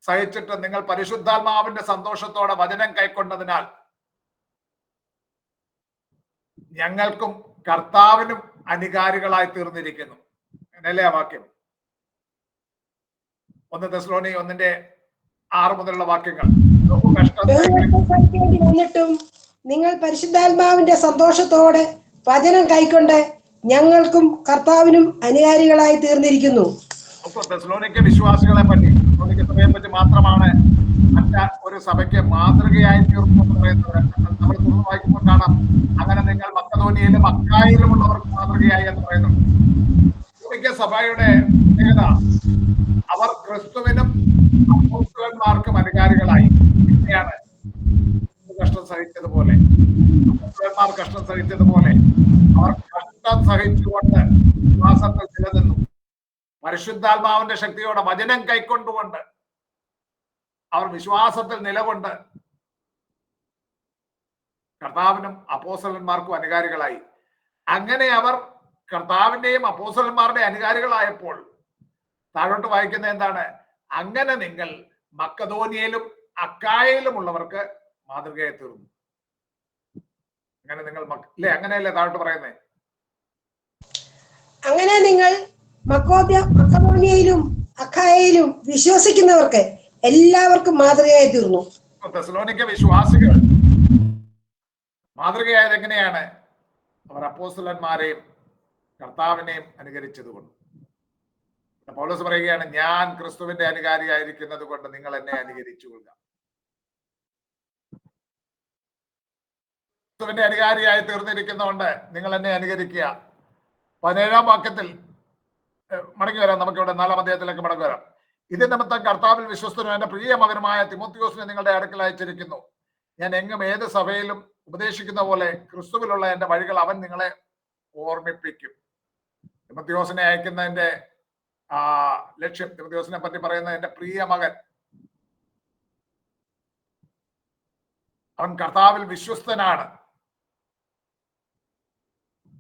സഹിച്ചിട്ട് നിങ്ങൾ പരിശുദ്ധാത്മാവിന്റെ സന്തോഷത്തോടെ വചനം കൈക്കൊണ്ടതിനാൽ ഞങ്ങൾക്കും കർത്താവിനും അനുകാരികളായി തീർന്നിരിക്കുന്നു. എന്നല്ലേ ആ വാക്യം? 1 തെസ്സലോനി 1-ന്റെ 6 മുതലുള്ള വാക്യങ്ങൾ. എന്നിട്ടും നിങ്ങൾ പരിശുദ്ധാത്മാവിന്റെ സന്തോഷത്തോടെ വചനം കൈക്കൊണ്ട് ഞങ്ങൾക്കും കർത്താവിനും അനുകാരികളായി തീർന്നിരിക്കുന്നു. തെസ്സലോനിക്ക വിശ്വാസികളെ പറ്റി, തെസ്സലോനിക്ക സഭയെ പറ്റി മാത്രമാണ് മറ്റ ഒരു സഭയ്ക്ക് മാതൃകയായി തീർന്നു എന്ന് പറയുന്നത്. നമ്മൾ തുറന്നു വായിക്കുമ്പോൾ കാണാം, അങ്ങനെ നിങ്ങൾ മക്കദോനിയയിലും അക്കായിലുമുള്ളവർക്ക് മാതൃകയായി എന്ന് പറയുന്നുണ്ട്. തെസ്സലോനിക്ക സഭയുടെ പ്രത്യേകത, അവർ ക്രിസ്തുവിനും അപ്പോസ്തലന്മാർക്കും അനുകാരികളായി. എങ്ങനെയാണ്? കഷ്ടം സഹിച്ചതുപോലെ, അപ്പോസ്തലന്മാർ കഷ്ടം സഹിച്ചതുപോലെ അവർ കഷ്ടം സഹിച്ചുകൊണ്ട് വിശ്വാസത്തിൽ നിലനിന്നു. പരിശുദ്ധാത്മാവിന്റെ ശക്തിയോടെ വചനം കൈക്കൊണ്ടുകൊണ്ട് അവർ വിശ്വാസത്തിൽ നിലകൊണ്ട് കർത്താവിനും അപ്പോസ്തലന്മാർക്കും അനുകാരികളായി. അങ്ങനെ അവർ കർത്താവിന്റെയും അപ്പോസ്തലന്മാരുടെ അനുകാരികളായപ്പോൾ താഴോട്ട് വായിക്കുന്നത് എന്താണ്? അങ്ങനെ നിങ്ങൾ മക്കതോനിയയിലും അക്കായയിലും ഉള്ളവർക്ക് മാതൃകയായി തീർന്നു. അങ്ങനെ നിങ്ങൾ അല്ലേ, അങ്ങനെയല്ലേ താഴോട്ട് പറയുന്നേ? അങ്ങനെ നിങ്ങൾ മക്കതോനിയയിലും അഖായയിലും വിശ്വസിക്കുന്നവർക്ക് എല്ലാവർക്കും മാതൃകയായി തീർന്നു. തെസ്സലോനിക്ക വിശ്വാസികൾ മാതൃകയായത് എങ്ങനെയാണ്? അവർ അപ്പോസ്തലന്മാരെയും കർത്താവിനെയും അനുകരിച്ചതുകൊണ്ട്. പൗലോസ് പറയുകയാണ്, ഞാൻ ക്രിസ്തുവിന്റെ അനുകാരിയായിരിക്കുന്നത് കൊണ്ട് നിങ്ങൾ എന്നെ അനുകരിച്ചുകൊള്ളുക. ക്രിസ്തുവിന്റെ അനുകാരിയായി തീർന്നിരിക്കുന്നതുകൊണ്ട് നിങ്ങൾ എന്നെ അനുകരിക്കുക. 17-ാം വാക്യത്തിൽ മടങ്ങി വരാം. നമുക്കിവിടെ 4-ാം അധ്യായത്തിലേക്ക് മടങ്ങി വരാം. ഇത് നിമിത്തം കർത്താവിൽ വിശ്വസ്തനും എന്റെ പ്രിയ മകനുമായ തിമോത്തിയോസിനെ നിങ്ങളുടെ അടുക്കൽ അയച്ചിരിക്കുന്നു. ഞാൻ എങ്ങും ഏത് സഭയിലും ഉപദേശിക്കുന്ന പോലെ ക്രിസ്തുവിലുള്ള എന്റെ വഴികൾ അവൻ നിങ്ങളെ ഓർമ്മിപ്പിക്കും. തിമോത്തിയോസിനെ അയക്കുന്നതിന്റെ ലക്ഷ്യം, തിമോത്തിയോസിനെ പറ്റി പറയുന്ന എന്റെ പ്രിയ മകൻ, അവൻ കർത്താവിൽ വിശ്വസ്തനാണ്.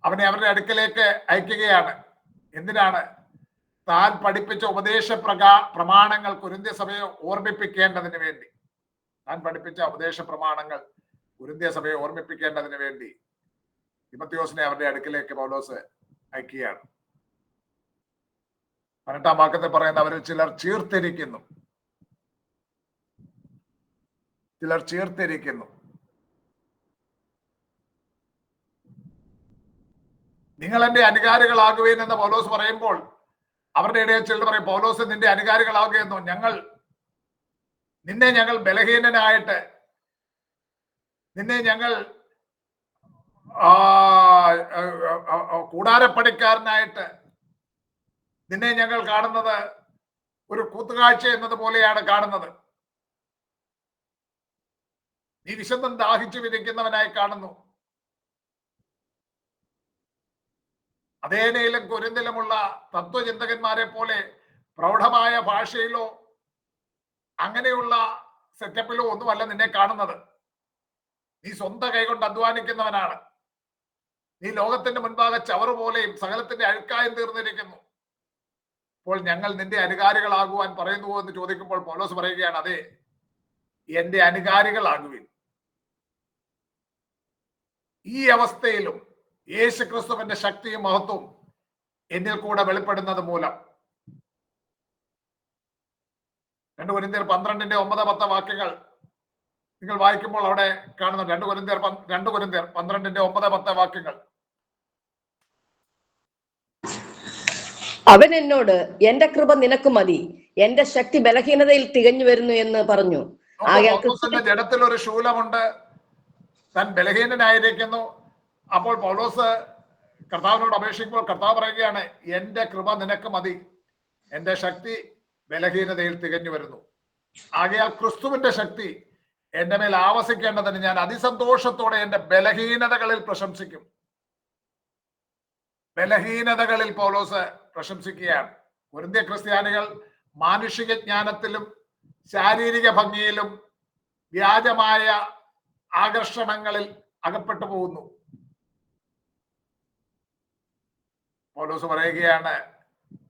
അവനെ അവരുടെ അടുക്കലേക്ക് അയക്കുകയാണ്. എന്തിനാണ്? താൻ പഠിപ്പിച്ച ഉപദേശ പ്രമാണങ്ങൾ കൊരിന്ത്യ സഭയെ ഓർമ്മിപ്പിക്കേണ്ടതിന് വേണ്ടി. താൻ പഠിപ്പിച്ച ഉപദേശ പ്രമാണങ്ങൾ കൊരിന്ത്യ സഭയെ ഓർമ്മിപ്പിക്കേണ്ടതിന് വേണ്ടി തിമോത്തിയോസിനെ അവരുടെ അടുക്കലേക്ക് പൗലോസ് അയക്കുകയാണ്. 18-ാം വാക്യത്തിൽ പറയുന്ന അവരിൽ ചിലർ ചീർത്തിരിക്കുന്നു. നിങ്ങൾ എന്റെ അനുകാരികളാകുവേൻ എന്ന് പൗലോസ് പറയുമ്പോൾ അവരുടെ ഇടയിൽ ചിലർ പറയും, പൗലോസ് നിന്റെ അനുകാരികളാകുകയെന്നോ? നിന്നെ ഞങ്ങൾ ബലഹീനനായിട്ട്, നിന്നെ ഞങ്ങൾ കൂടാരപ്പണിക്കാരനായിട്ട്, നിന്നെ ഞങ്ങൾ കാണുന്നത് ഒരു കൂത്തുകാഴ്ച എന്നതുപോലെയാണ് കാണുന്നത്. നീ വിശന്നും ദാഹിച്ചു വിരിക്കുന്നവനായി കാണുന്നു. അഥേനയിലും കൊരിന്തിലുമുള്ള തത്വചിന്തകന്മാരെ പോലെ പ്രൗഢമായ ഭാഷയിലോ അങ്ങനെയുള്ള സെറ്റപ്പിലോ ഒന്നുമല്ല നിന്നെ കാണുന്നത്. നീ സ്വന്തം കൈകൊണ്ട് അധ്വാനിക്കുന്നവനാണ്. നീ ലോകത്തിന്റെ മുൻപാകെ ചവറ് പോലെയും സകലത്തിന്റെ അഴുക്കായും തീർന്നിരിക്കുന്നു. അപ്പോൾ ഞങ്ങൾ നിന്റെ അനുകാരികളാകുവാൻ പറയുന്നുവോ എന്ന് ചോദിക്കുമ്പോൾ പൗലോസ് പറയുകയാണ്, അതെ, എന്റെ അനുകാരികളാകുവിൻ. ഈ അവസ്ഥയിലും യേശു ക്രിസ്തുവിന്റെ ശക്തിയും മഹത്വവും എന്നിൽ കൂടെ വെളിപ്പെടുന്നത് മൂലം. 2 കൊരിന്ത്യർ 12-9-10 വാക്യങ്ങൾ നിങ്ങൾ വായിക്കുമ്പോൾ അവിടെ കാണുന്ന 2 കൊരിന്ത്യർ 12-9-10 വാക്യങ്ങൾ. അവൻ എന്നോട്, എന്റെ കൃപ നിനക്ക് മതി, എന്റെ ശക്തി ബലഹീനതയിൽ തികഞ്ഞു വരുന്നു എന്ന് പറഞ്ഞു. ജഡത്തിൽ ഒരു ശൂലമുണ്ട്, താൻ ബലഹീനനായിരിക്കുന്നു. അപ്പോൾ പൗലോസ് കർത്താവിനോട് അപേക്ഷിക്കുമ്പോൾ കർത്താവ് പറയുകയാണ്, എന്റെ കൃപ നിനക്ക് മതി, എന്റെ ശക്തി ബലഹീനതയിൽ തികഞ്ഞു വരുന്നു. ആകയാൽ ക്രിസ്തുവിന്റെ ശക്തി എന്റെ മേൽ ആവസിക്കേണ്ടതിന് ഞാൻ അതിസന്തോഷത്തോടെ എന്റെ ബലഹീനതകളിൽ പ്രശംസിക്കും. ബലഹീനതകളിൽ പൗലോസ് പ്രശംസിക്കുകയാണ്. കൊരിന്ത്യ ക്രിസ്ത്യാനികൾ മാനുഷിക ജ്ഞാനത്തിലും ശാരീരിക ഭംഗിയിലും വ്യാജമായ ആകർഷണങ്ങളിൽ അകപ്പെട്ടു പോകുന്നു. പൗലോസ് പറയുകയാണ്,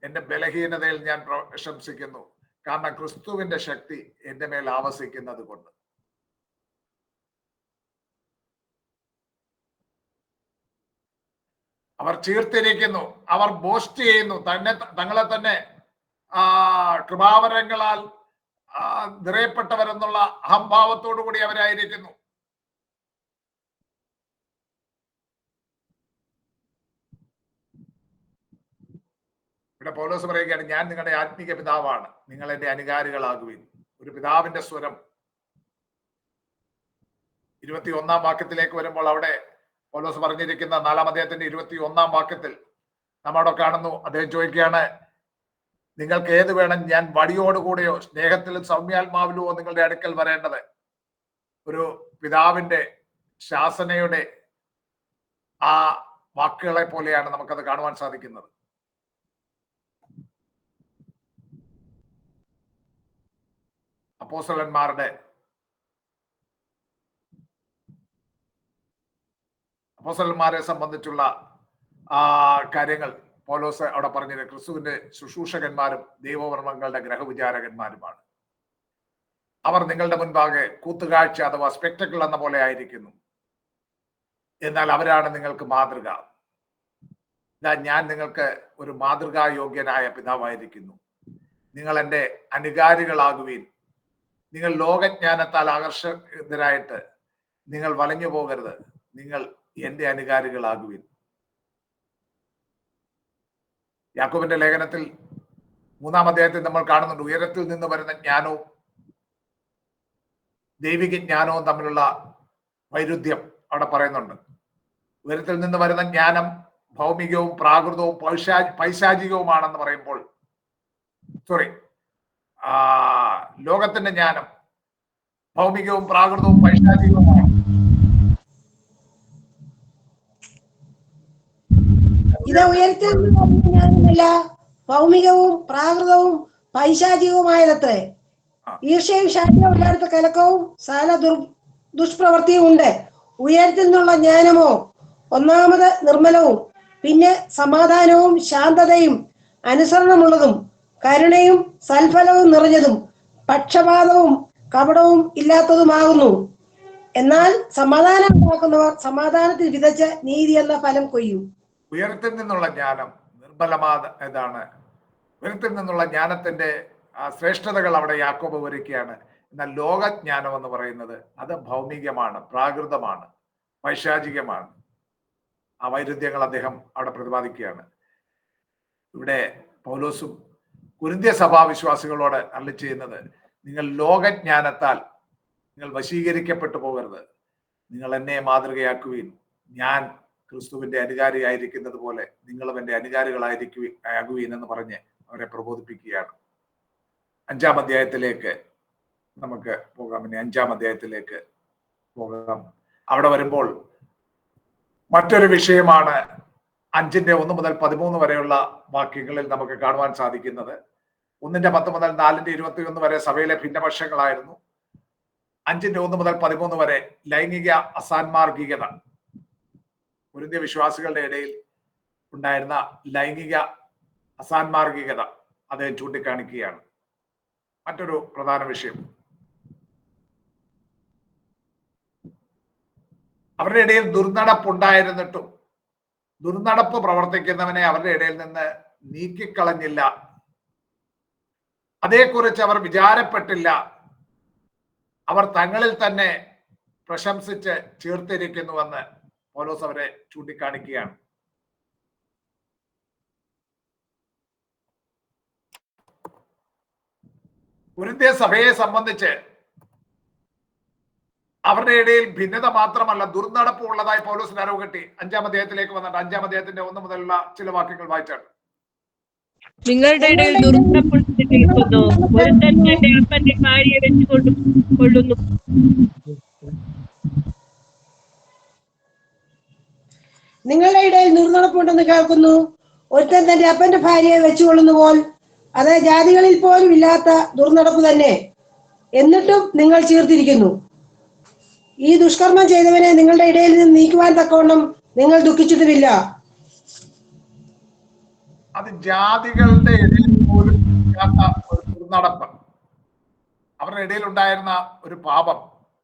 എന്റെ ബലഹീനതയിൽ ഞാൻ പ്രശംസിക്കുന്നു, കാരണം ക്രിസ്തുവിന്റെ ശക്തി എന്റെ മേൽ ആവസിക്കുന്നത് കൊണ്ട്. അവർ ചീർത്തിരിക്കുന്നു, അവർ ബോസ്റ്റ് ചെയ്യുന്നു, തങ്ങളെ തന്നെ കൃപാവരങ്ങളാൽ നിറയപ്പെട്ടവരെന്നുള്ള അഹംഭാവത്തോടു കൂടി അവരായിരിക്കുന്നു. ഇവിടെ പൗലോസ് പറയുകയാണ്, ഞാൻ നിങ്ങളുടെ ആത്മീക പിതാവാണ്, നിങ്ങൾ എന്റെ അനുകാരികളാകുവിൻ. ഒരു പിതാവിന്റെ സ്വരം. 21-ാം വാക്യത്തിലേക്ക് വരുമ്പോൾ അവിടെ പൗലോസ് പറഞ്ഞിരിക്കുന്ന 4-ാം അധ്യായത്തിന്റെ 21-ാം വാക്യത്തിൽ നമ്മവിടെ കാണുന്നു. അദ്ദേഹം ചോദിക്കുകയാണ്, നിങ്ങൾക്ക് ഏത് വേണം? ഞാൻ വടിയോടുകൂടെയോ സ്നേഹത്തിലും സൗമ്യാത്മാവിലുമോ നിങ്ങളുടെ അടുക്കൽ വരേണ്ടത്? ഒരു പിതാവിന്റെ ശാസനയുടെ ആ വാക്കുകളെ പോലെയാണ് നമുക്കത് കാണുവാൻ സാധിക്കുന്നത്. അപ്പോസ്തലന്മാരെ സംബന്ധിച്ചുള്ള കാര്യങ്ങൾ പൗലോസ് അവിടെ പറഞ്ഞത് ക്രിസ്തുവിന്റെ ശുശ്രൂഷകന്മാരും ദൈവവർമ്മങ്ങളുടെ ഗ്രഹവിചാരകന്മാരുമാണ്. അവർ നിങ്ങളുടെ മുൻപാകെ കൂത്തുകാഴ്ച അഥവാ സ്പെക്ടക്കിൾ എന്ന പോലെ ആയിരിക്കുന്നു, എന്നാൽ അവരാണ് നിങ്ങൾക്ക് മാതൃക. ഞാൻ നിങ്ങൾക്ക് ഒരു മാതൃകായോഗ്യനായ പിതാവായിരിക്കുന്നു. നിങ്ങൾ എൻ്റെ അനുകാരികളാകുവീൻ. നിങ്ങൾ ലോകജ്ഞാനത്താൽ ആകർഷിതരായിട്ട് നിങ്ങൾ വലഞ്ഞു പോകരുത്. നിങ്ങൾ എൻ്റെ അനുകാരികളാകുവീൻ. യാക്കോബിന്റെ ലേഖനത്തിൽ 3-ാം അധ്യായത്തിൽ നമ്മൾ കാണുന്നുണ്ട്, ഉയരത്തിൽ നിന്ന് വരുന്ന ജ്ഞാനവും ദൈവിക ജ്ഞാനവും തമ്മിലുള്ള വൈരുദ്ധ്യം അവിടെ പറയുന്നുണ്ട്. ഉയരത്തിൽ നിന്ന് വരുന്ന ജ്ഞാനം ഭൗമികവും പ്രാകൃതവും പൈശാചികവുമാണെന്ന് പറയുമ്പോൾ, ലോകത്തിന്റെ ജ്ഞാനം ഭൗമികവും പ്രാകൃതവും പൈശാചികവുമാണ്. ഇത് ഉയരത്തിൽ ജ്ഞാനമല്ല, ഭൗമികവും പ്രാകൃതവും പൈശാചികവുമായതത്രേ. ഈർഷ്യയും ശാഠ്യവും എല്ലായിടത്ത് കലക്കവും സകല ദുഷ്പ്രവൃത്തിയും ഉണ്ട്. ഉയരത്തിൽ നിന്നുള്ള ജ്ഞാനമോ ഒന്നാമത് നിർമ്മലവും, പിന്നെ സമാധാനവും ശാന്തതയും അനുസരണമുള്ളതും കരുണയും സൽഫലവും നിറഞ്ഞതും പക്ഷപാതവും കപടവും ഇല്ലാത്തതുമാകുന്നു. എന്നാൽ സമാധാനം ഉണ്ടാക്കുന്നവർ സമാധാനത്തിൽ വിതച്ച് നീതി എന്ന ഫലം കൊയ്യും. ഉയരത്തിൽ നിന്നുള്ള ജ്ഞാനം നിർമ്മലമാണ്. ഉയരത്തിൽ നിന്നുള്ള ജ്ഞാനത്തിന്റെ ശ്രേഷ്ഠതകൾ അവിടെ യാക്കോബ് വിവരിക്കുകയാണ്. എന്നാൽ ലോകജ്ഞാനം എന്ന് പറയുന്നത് അത് ഭൗമികമാണ്, പ്രാകൃതമാണ്, പൈശാചികമാണ്. ആ വൈരുദ്ധ്യങ്ങൾ അദ്ദേഹം അവിടെ പ്രതിപാദിക്കുകയാണ്. ഇവിടെ പൗലോസും കൊരിന്ത്യ സഭാവിശ്വാസികളോട് അരുളി ചെയ്യുന്നത്, നിങ്ങൾ ലോകജ്ഞാനത്താൽ നിങ്ങൾ വശീകരിക്കപ്പെട്ടു പോകരുത്. നിങ്ങൾ എന്നെ മാതൃകയാക്കുവീൻ. ഞാൻ ക്രിസ്തുവിന്റെ അനുകാരിയായിരിക്കുന്നത് പോലെ നിങ്ങളും എൻ്റെ അനുകാരികളാകുവീൻ എന്ന് പറഞ്ഞ് അവരെ പ്രബോധിപ്പിക്കുകയാണ്. 5-ാം അധ്യായത്തിലേക്ക് നമുക്ക് പോകാം. ഇനി 5-ാം അധ്യായത്തിലേക്ക് പോകാം. അവിടെ വരുമ്പോൾ മറ്റൊരു വിഷയമാണ് 5-1 മുതൽ 13 വരെയുള്ള വാക്യങ്ങളിൽ നമുക്ക് കാണുവാൻ സാധിക്കുന്നത്. 1-10 മുതൽ 4-21 വരെ സഭയിലെ ഭിന്നപക്ഷങ്ങളായിരുന്നു. 5-1 മുതൽ 13 വരെ ലൈംഗിക അസാൻമാർഗികത, കൊരിന്ത്യ വിശ്വാസികളുടെ ഇടയിൽ ഉണ്ടായിരുന്ന ലൈംഗിക അസാൻമാർഗികത അദ്ദേഹം ചൂണ്ടിക്കാണിക്കുകയാണ്. മറ്റൊരു പ്രധാന വിഷയം, അവരുടെ ഇടയിൽ ദുർനടപ്പുണ്ടായിരുന്നിട്ടും ദുർനടപ്പ് പ്രവർത്തിക്കുന്നവനെ അവരുടെ ഇടയിൽ നിന്ന് നീക്കിക്കളഞ്ഞില്ല. അതേക്കുറിച്ച് അവർ വിചാരപ്പെട്ടില്ല. അവർ തങ്ങളിൽ തന്നെ പ്രശംസിച്ച് ചേർത്തിരിക്കുന്നുവെന്ന് പൗലോസ് അവരെ ചൂണ്ടിക്കാണിക്കുകയാണ്. കൊരിന്ത്യ സഭയെ സംബന്ധിച്ച് അവരുടെ ഇടയിൽ ഭിന്നത മാത്രമല്ല, ദുർനടപ്പ് ഉള്ളതായി പൗലോസിന് അറിവ് കിട്ടി. 5-ാം അധ്യായത്തിലേക്ക് വന്നിട്ട് 5-ാം അധ്യായത്തിന്റെ 1 മുതലുള്ള ചില വാക്യങ്ങൾ വായിച്ചാണ്. നിങ്ങളുടെ ഇടയിൽ ദുർനടപ്പുണ്ട് കേൾക്കുന്നു. ഒരുത്തൻ തന്റെ അപ്പന്റെ ഭാര്യയെ വെച്ചുകൊള്ളുന്നു. നിങ്ങളുടെ ഇടയിൽ ദുർനടപ്പുണ്ടെന്ന് കേൾക്കുന്നു. ഒരുത്തൻ തന്റെ അപ്പന്റെ ഭാര്യയെ വെച്ചുകൊള്ളുന്ന പോൽ അത് ജാതികളിൽ പോലും ഇല്ലാത്ത ദുർനടപ്പ് തന്നെ. എന്നിട്ടും നിങ്ങൾ ചേർത്തിരിക്കുന്നു. ഈ ദുഷ്കർമ്മം ചെയ്തവനെ നിങ്ങളുടെ ഇടയിൽ നിന്ന് നീക്കുവാൻ തക്കവണ്ണം നിങ്ങൾ ദുഃഖിച്ചിട്ടുമില്ല. അത് ജാതികളുടെ ഇടയിൽ പോലും ഇല്ലാത്ത ഒരു ദുർനടപ്പ്, അവരുടെ ഇടയിൽ ഉണ്ടായിരുന്ന ഒരു പാപം,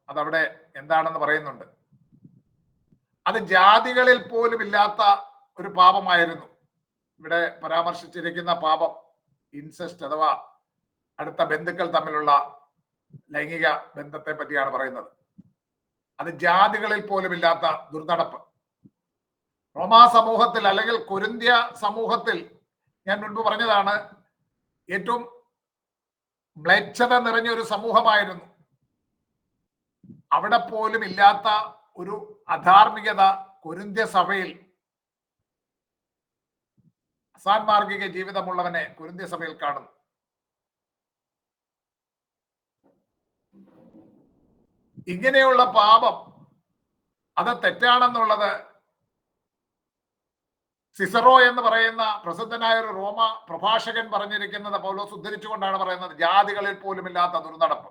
അതവിടെ എന്താണെന്ന് പറയുന്നുണ്ട്. അത് ജാതികളിൽ പോലും ഇല്ലാത്ത ഒരു പാപമായിരുന്നു. ഇവിടെ പരാമർശിച്ചിരിക്കുന്ന പാപം ഇൻസെസ്റ്റ് അഥവാ അടുത്ത ബന്ധുക്കൾ തമ്മിലുള്ള ലൈംഗിക ബന്ധത്തെ പറ്റിയാണ് പറയുന്നത്. അത് ജാതികളിൽ പോലും ഇല്ലാത്ത ദുർനടപ്പ്. റോമാ സമൂഹത്തിൽ അല്ലെങ്കിൽ കൊരിന്ത്യ സമൂഹത്തിൽ, ഞാൻ മുൻപ് പറഞ്ഞതാണ്, ഏറ്റവും മ്ലേച്ഛത നിറഞ്ഞ ഒരു സമൂഹമായിരുന്നു. അവിടെ പോലും ഇല്ലാത്ത ഒരു അധാർമികത കൊരിന്ത്യ സഭയിൽ, അസാൻമാർഗിക ജീവിതമുള്ളവനെ കൊരിന്ത്യ സഭയിൽ കാണുന്നു. ഇങ്ങനെയുള്ള പാപം അത് തെറ്റാണെന്നുള്ളത് സിസറോ എന്ന് പറയുന്ന പ്രസിദ്ധനായ ഒരു റോമ പ്രഭാഷകൻ പറഞ്ഞിരിക്കുന്നത് പൗലോസ് ഉദ്ധരിച്ചുകൊണ്ടാണ് പറയുന്നത്. ജാതികളിൽ പോലും ഇല്ലാത്ത ദുർനടപ്പ്.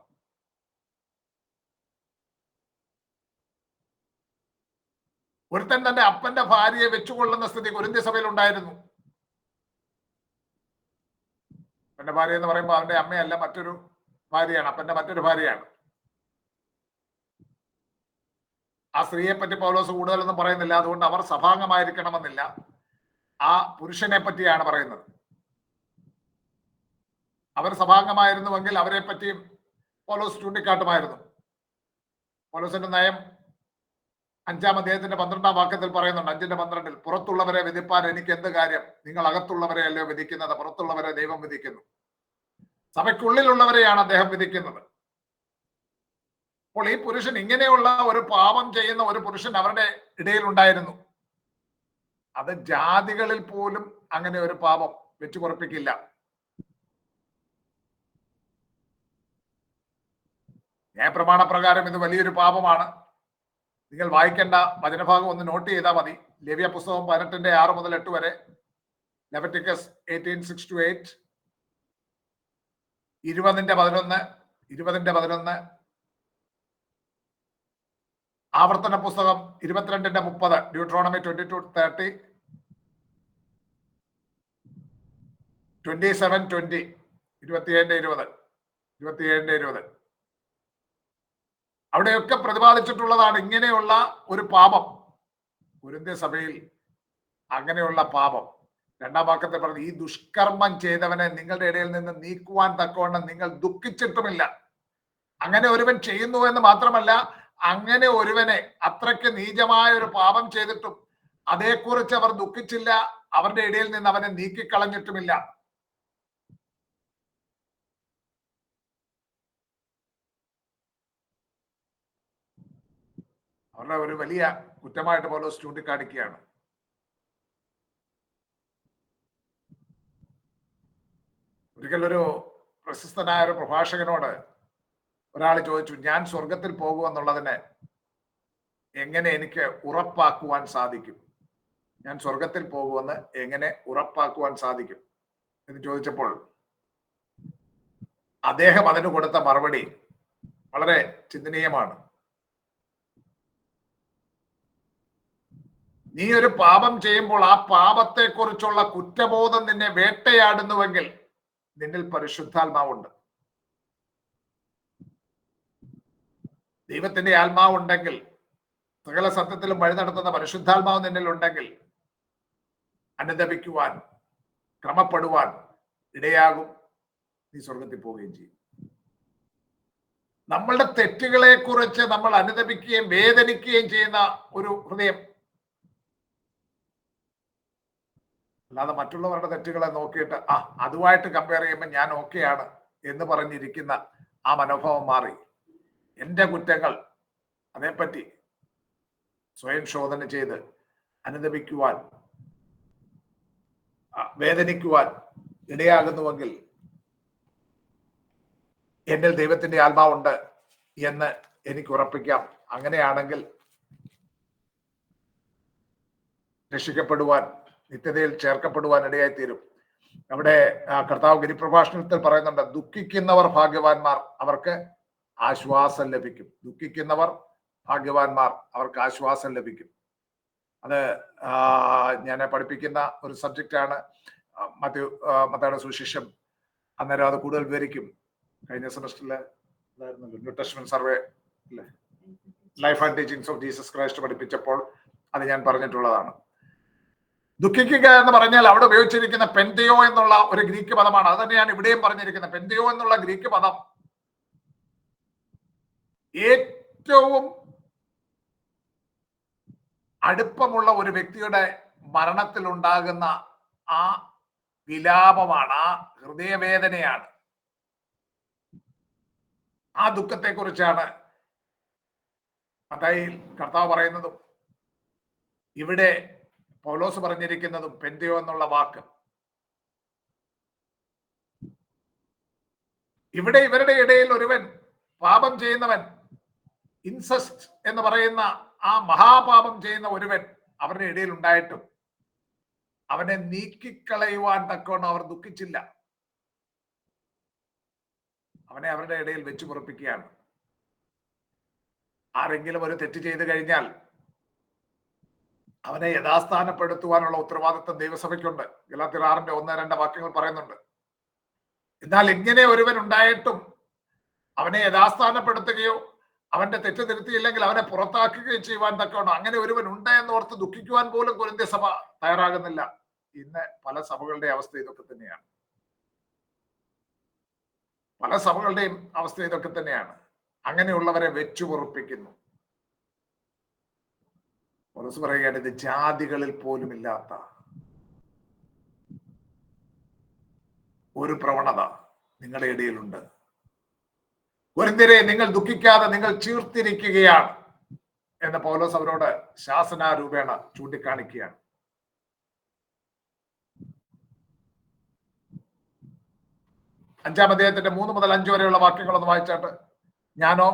ഒരുത്തൻ തന്റെ അപ്പന്റെ ഭാര്യയെ വെച്ചുകൊള്ളുന്ന സ്ഥിതി കൊരിന്ത്യ സഭയിൽ ഉണ്ടായിരുന്നു. അപ്പന്റെ ഭാര്യ എന്ന് പറയുമ്പോൾ അവന്റെ അമ്മയല്ല, മറ്റൊരു ഭാര്യയാണ്, അപ്പന്റെ മറ്റൊരു ഭാര്യയാണ്. ആ സ്ത്രീയെ പറ്റി പൗലോസ് കൂടുതലൊന്നും പറയുന്നില്ല. അതുകൊണ്ട് അവർ സഭാംഗമായിരിക്കണമെന്നില്ല. ആ പുരുഷനെ പറ്റിയാണ് പറയുന്നത്. അവർ സഭാംഗമായിരുന്നുവെങ്കിൽ അവരെ പറ്റിയും പൗലോസ് ചൂണ്ടിക്കാട്ടുമായിരുന്നു. പൗലോസിന്റെ നയം 5-ാം അധ്യായത്തിന്റെ 12-ാം വാക്യത്തിൽ പറയുന്നുണ്ട്. 5:12 പുറത്തുള്ളവരെ വിധിപ്പാൻ എനിക്ക് എന്ത് കാര്യം? നിങ്ങൾ അകത്തുള്ളവരെ അല്ലയോ വിധിക്കുന്നത്? പുറത്തുള്ളവരെ ദൈവം വിധിക്കുന്നു. സഭയ്ക്കുള്ളിലുള്ളവരെയാണ് അദ്ദേഹം വിധിക്കുന്നത്. അപ്പോൾ ഈ പുരുഷൻ, ഇങ്ങനെയുള്ള ഒരു പാപം ചെയ്യുന്ന ഒരു പുരുഷൻ അവരുടെ ഇടയിൽ ഉണ്ടായിരുന്നു. അത് ജാതികളിൽ പോലും അങ്ങനെ ഒരു പാപം വെച്ചു കുറിപ്പിക്കില്ല. ന്യായപ്രമാണ പ്രകാരം ഇത് വലിയൊരു പാപമാണ്. നിങ്ങൾ വായിക്കേണ്ട വചനഭാഗം ഒന്ന് നോട്ട് ചെയ്താൽ മതി. ലേവ്യ പുസ്തകം 18:6 മുതൽ 8 വരെ, ലെവിറ്റിക്കസ് 18:6-8, 20:11, ആവർത്തന പുസ്തകം 22:30, ഡ്യൂട്രോണമി 22:30, 27:20, 27:20 അവിടെയൊക്കെ പ്രതിപാദിച്ചിട്ടുള്ളതാണ് ഇങ്ങനെയുള്ള ഒരു പാപം. കൊരിന്ത്യ സഭയിൽ അങ്ങനെയുള്ള പാപം 2-ാം വാക്യത്തിൽ പറഞ്ഞു, ഈ ദുഷ്കർമ്മം ചെയ്തവനെ നിങ്ങളുടെ ഇടയിൽ നിന്ന് നീക്കുവാൻ തക്കവണ്ണം നിങ്ങൾ ദുഃഖിച്ചിട്ടുമില്ല. അങ്ങനെ ഒരുവൻ ചെയ്യുന്നു എന്ന് മാത്രമല്ല, അങ്ങനെ ഒരുവനെ അത്രയ്ക്ക് നീചമായ ഒരു പാപം ചെയ്തിട്ടും അതേക്കുറിച്ച് അവർ ദുഃഖിച്ചില്ല. അവരുടെ ഇടയിൽ നിന്ന് അവനെ നീക്കിക്കളഞ്ഞിട്ടുമില്ല. അവരുടെ ഒരു വലിയ കുറ്റമായിട്ട് പൗലോസ് ചൂണ്ടിക്കാണിക്കുകയാണ്. ഒരിക്കലൊരു പ്രശസ്തനായ ഒരു പ്രഭാഷകനോട് ഒരാൾ ചോദിച്ചു, ഞാൻ സ്വർഗത്തിൽ പോകുമെന്നുള്ളതിനെ എങ്ങനെ എനിക്ക് ഉറപ്പാക്കുവാൻ സാധിക്കും? ഞാൻ സ്വർഗത്തിൽ പോകുമെന്ന് എങ്ങനെ ഉറപ്പാക്കുവാൻ സാധിക്കും എന്ന് ചോദിച്ചപ്പോൾ അദ്ദേഹം അതിന് കൊടുത്ത മറുപടി വളരെ ചിന്തനീയമാണ്. നീ ഒരു പാപം ചെയ്യുമ്പോൾ ആ പാപത്തെക്കുറിച്ചുള്ള കുറ്റബോധം നിന്നെ വേട്ടയാടുന്നുവെങ്കിൽ നിന്നിൽ പരിശുദ്ധാത്മാവുണ്ട്. ദൈവത്തിന്റെ ആത്മാവുണ്ടെങ്കിൽ, സകല സത്യത്തിലും വഴി നടത്തുന്ന പരിശുദ്ധാത്മാവ് നിന്നിൽ ഉണ്ടെങ്കിൽ അനുദപിക്കുവാൻ, ക്രമപ്പെടുവാൻ ഇടയാകും. നീ സ്വർഗത്തിൽ പോവുകയും ചെയ്യും. നമ്മളുടെ തെറ്റുകളെ കുറിച്ച് നമ്മൾ അനുദപിക്കുകയും വേദനിക്കുകയും ചെയ്യുന്ന ഒരു ഹൃദയം, അല്ലാതെ മറ്റുള്ളവരുടെ തെറ്റുകളെ നോക്കിയിട്ട് അതുമായിട്ട് കമ്പയർ ചെയ്യുമ്പോൾ ഞാൻ ഓക്കെയാണ് എന്ന് പറഞ്ഞിരിക്കുന്ന ആ മനോഭാവം മാറി എൻ്റെ കുറ്റങ്ങൾ അതേപ്പറ്റി സ്വയം ശോധന ചെയ്ത് അനുദപിക്കുവാൻ, വേദനിക്കുവാൻ ഇടയാകുന്നുവെങ്കിൽ എന്നിൽ ദൈവത്തിന്റെ ആത്മാവുണ്ട് എന്ന് എനിക്ക് ഉറപ്പിക്കാം. അങ്ങനെയാണെങ്കിൽ രക്ഷിക്കപ്പെടുവാൻ, നിത്യതയിൽ ചേർക്കപ്പെടുവാൻ ഇടയായിത്തീരും. അവിടെ കർത്താവ് ഗിരിപ്രഭാഷണത്തിൽ പറയുന്നുണ്ട്, ദുഃഖിക്കുന്നവർ ഭാഗ്യവാന്മാർ, അവർക്ക് ആശ്വാസം ലഭിക്കും. ദുഃഖിക്കുന്നവർ ഭാഗ്യവാന്മാർ, അവർക്ക് ആശ്വാസം ലഭിക്കും. അത് ഞാൻ പഠിപ്പിക്കുന്ന ഒരു സബ്ജക്റ്റാണ്. മത്തായിയുടെ സുവിശേഷം. അന്നേരം അത് കൂടുതൽ വിവരിക്കും. കഴിഞ്ഞ സെമസ്റ്ററിലെ ന്യൂ ടെസ്റ്റ്മെന്റ് സർവേ അല്ലേ, life and teachings of Jesus Christ പഠിപ്പിച്ചപ്പോൾ അത് ഞാൻ പറഞ്ഞിട്ടുള്ളതാണ്. ദുഃഖിക്കുക എന്ന് പറഞ്ഞാൽ അവിടെ ഉപയോഗിച്ചിരിക്കുന്ന പെന്തിയോ എന്നുള്ള ഒരു ഗ്രീക്ക് പദമാണ്. അത് തന്നെയാണ് ഇവിടെയും പറഞ്ഞിരിക്കുന്നത്. പെന്തിയോ എന്നുള്ള ഗ്രീക്ക് പദം ഏറ്റവും അടുപ്പമുള്ള ഒരു വ്യക്തിയുടെ മരണത്തിൽ ഉണ്ടാകുന്ന ആ വിലാപമാണ്, ആ ഹൃദയവേദനയാണ്, ആ ദുഃഖത്തെക്കുറിച്ചാണ് മത്തായിയിൽ കർത്താവ് പറയുന്നതും ഇവിടെ പൗലോസ് പറഞ്ഞിരിക്കുന്നതും. പെന്തിയോ എന്നുള്ള വാക്ക് ഇവിടെ ഇവരുടെ ഇടയിൽ ഒരുവൻ പാപം ചെയ്യുന്നവൻ, ഇൻസെസ്റ്റ് എന്ന് പറയുന്ന ആ മഹാപാപം ചെയ്യുന്ന ഒരുവൻ അവരുടെ ഇടയിൽ ഉണ്ടായിട്ടും അവനെ നീക്കിക്കളയുവാൻ തക്കവണ്ണം അവർ ദുഃഖിച്ചില്ല. അവനെ അവരുടെ ഇടയിൽ വെച്ചു പൊറുപ്പിക്കുകയാണ്. ആരെങ്കിലും ഒരു തെറ്റ് ചെയ്തു കഴിഞ്ഞാൽ അവനെ യഥാസ്ഥാനപ്പെടുത്തുവാനുള്ള ഉത്തരവാദിത്വം ദൈവസഭയ്ക്കുണ്ട്. ഗലാത്യർ 6:1-2 വാക്യങ്ങൾ പറയുന്നുണ്ട്. എന്നാൽ ഇങ്ങനെ ഒരുവൻ ഉണ്ടായിട്ടും അവനെ യഥാസ്ഥാനപ്പെടുത്തുകയോ അവന്റെ തെറ്റ് തിരുത്തിയില്ലെങ്കിൽ അവനെ പുറത്താക്കുകയോ ചെയ്യുവാൻ തക്കവണ്ണം അങ്ങനെ ഒരുവൻ ഉണ്ട് എന്നോർത്ത് ദുഃഖിക്കുവാൻ പോലും കൊരിന്ത്യ സഭ തയ്യാറാകുന്നില്ല. ഇന്ന് പല സഭകളുടെ അവസ്ഥ ഇതൊക്കെ തന്നെയാണ്. പല സഭകളുടെയും അവസ്ഥ ഇതൊക്കെ തന്നെയാണ്. അങ്ങനെയുള്ളവരെ വെച്ചു പൊറുപ്പിക്കുന്നു. പൗലോസ് പറയുകയാണ്, ഇത് ജാതികളിൽ പോലും ഇല്ലാത്ത ഒരു പ്രവണത നിങ്ങളുടെ ഇടയിലുണ്ട്. കൊരിന്ത്യരെ, നിങ്ങൾ ദുഃഖിക്കാതെ നിങ്ങൾ ചീർത്തിരിക്കുകയാണ് എന്ന് പൗലോസ് അവരോട് ശാസനാരൂപേണ ചൂണ്ടിക്കാണിക്കുകയാണ്. അഞ്ചാം അധ്യായത്തിന്റെ 3 മുതൽ 5 വരെയുള്ള വാക്യങ്ങളൊന്ന് വായിച്ചാട്ട്. ഞാനോ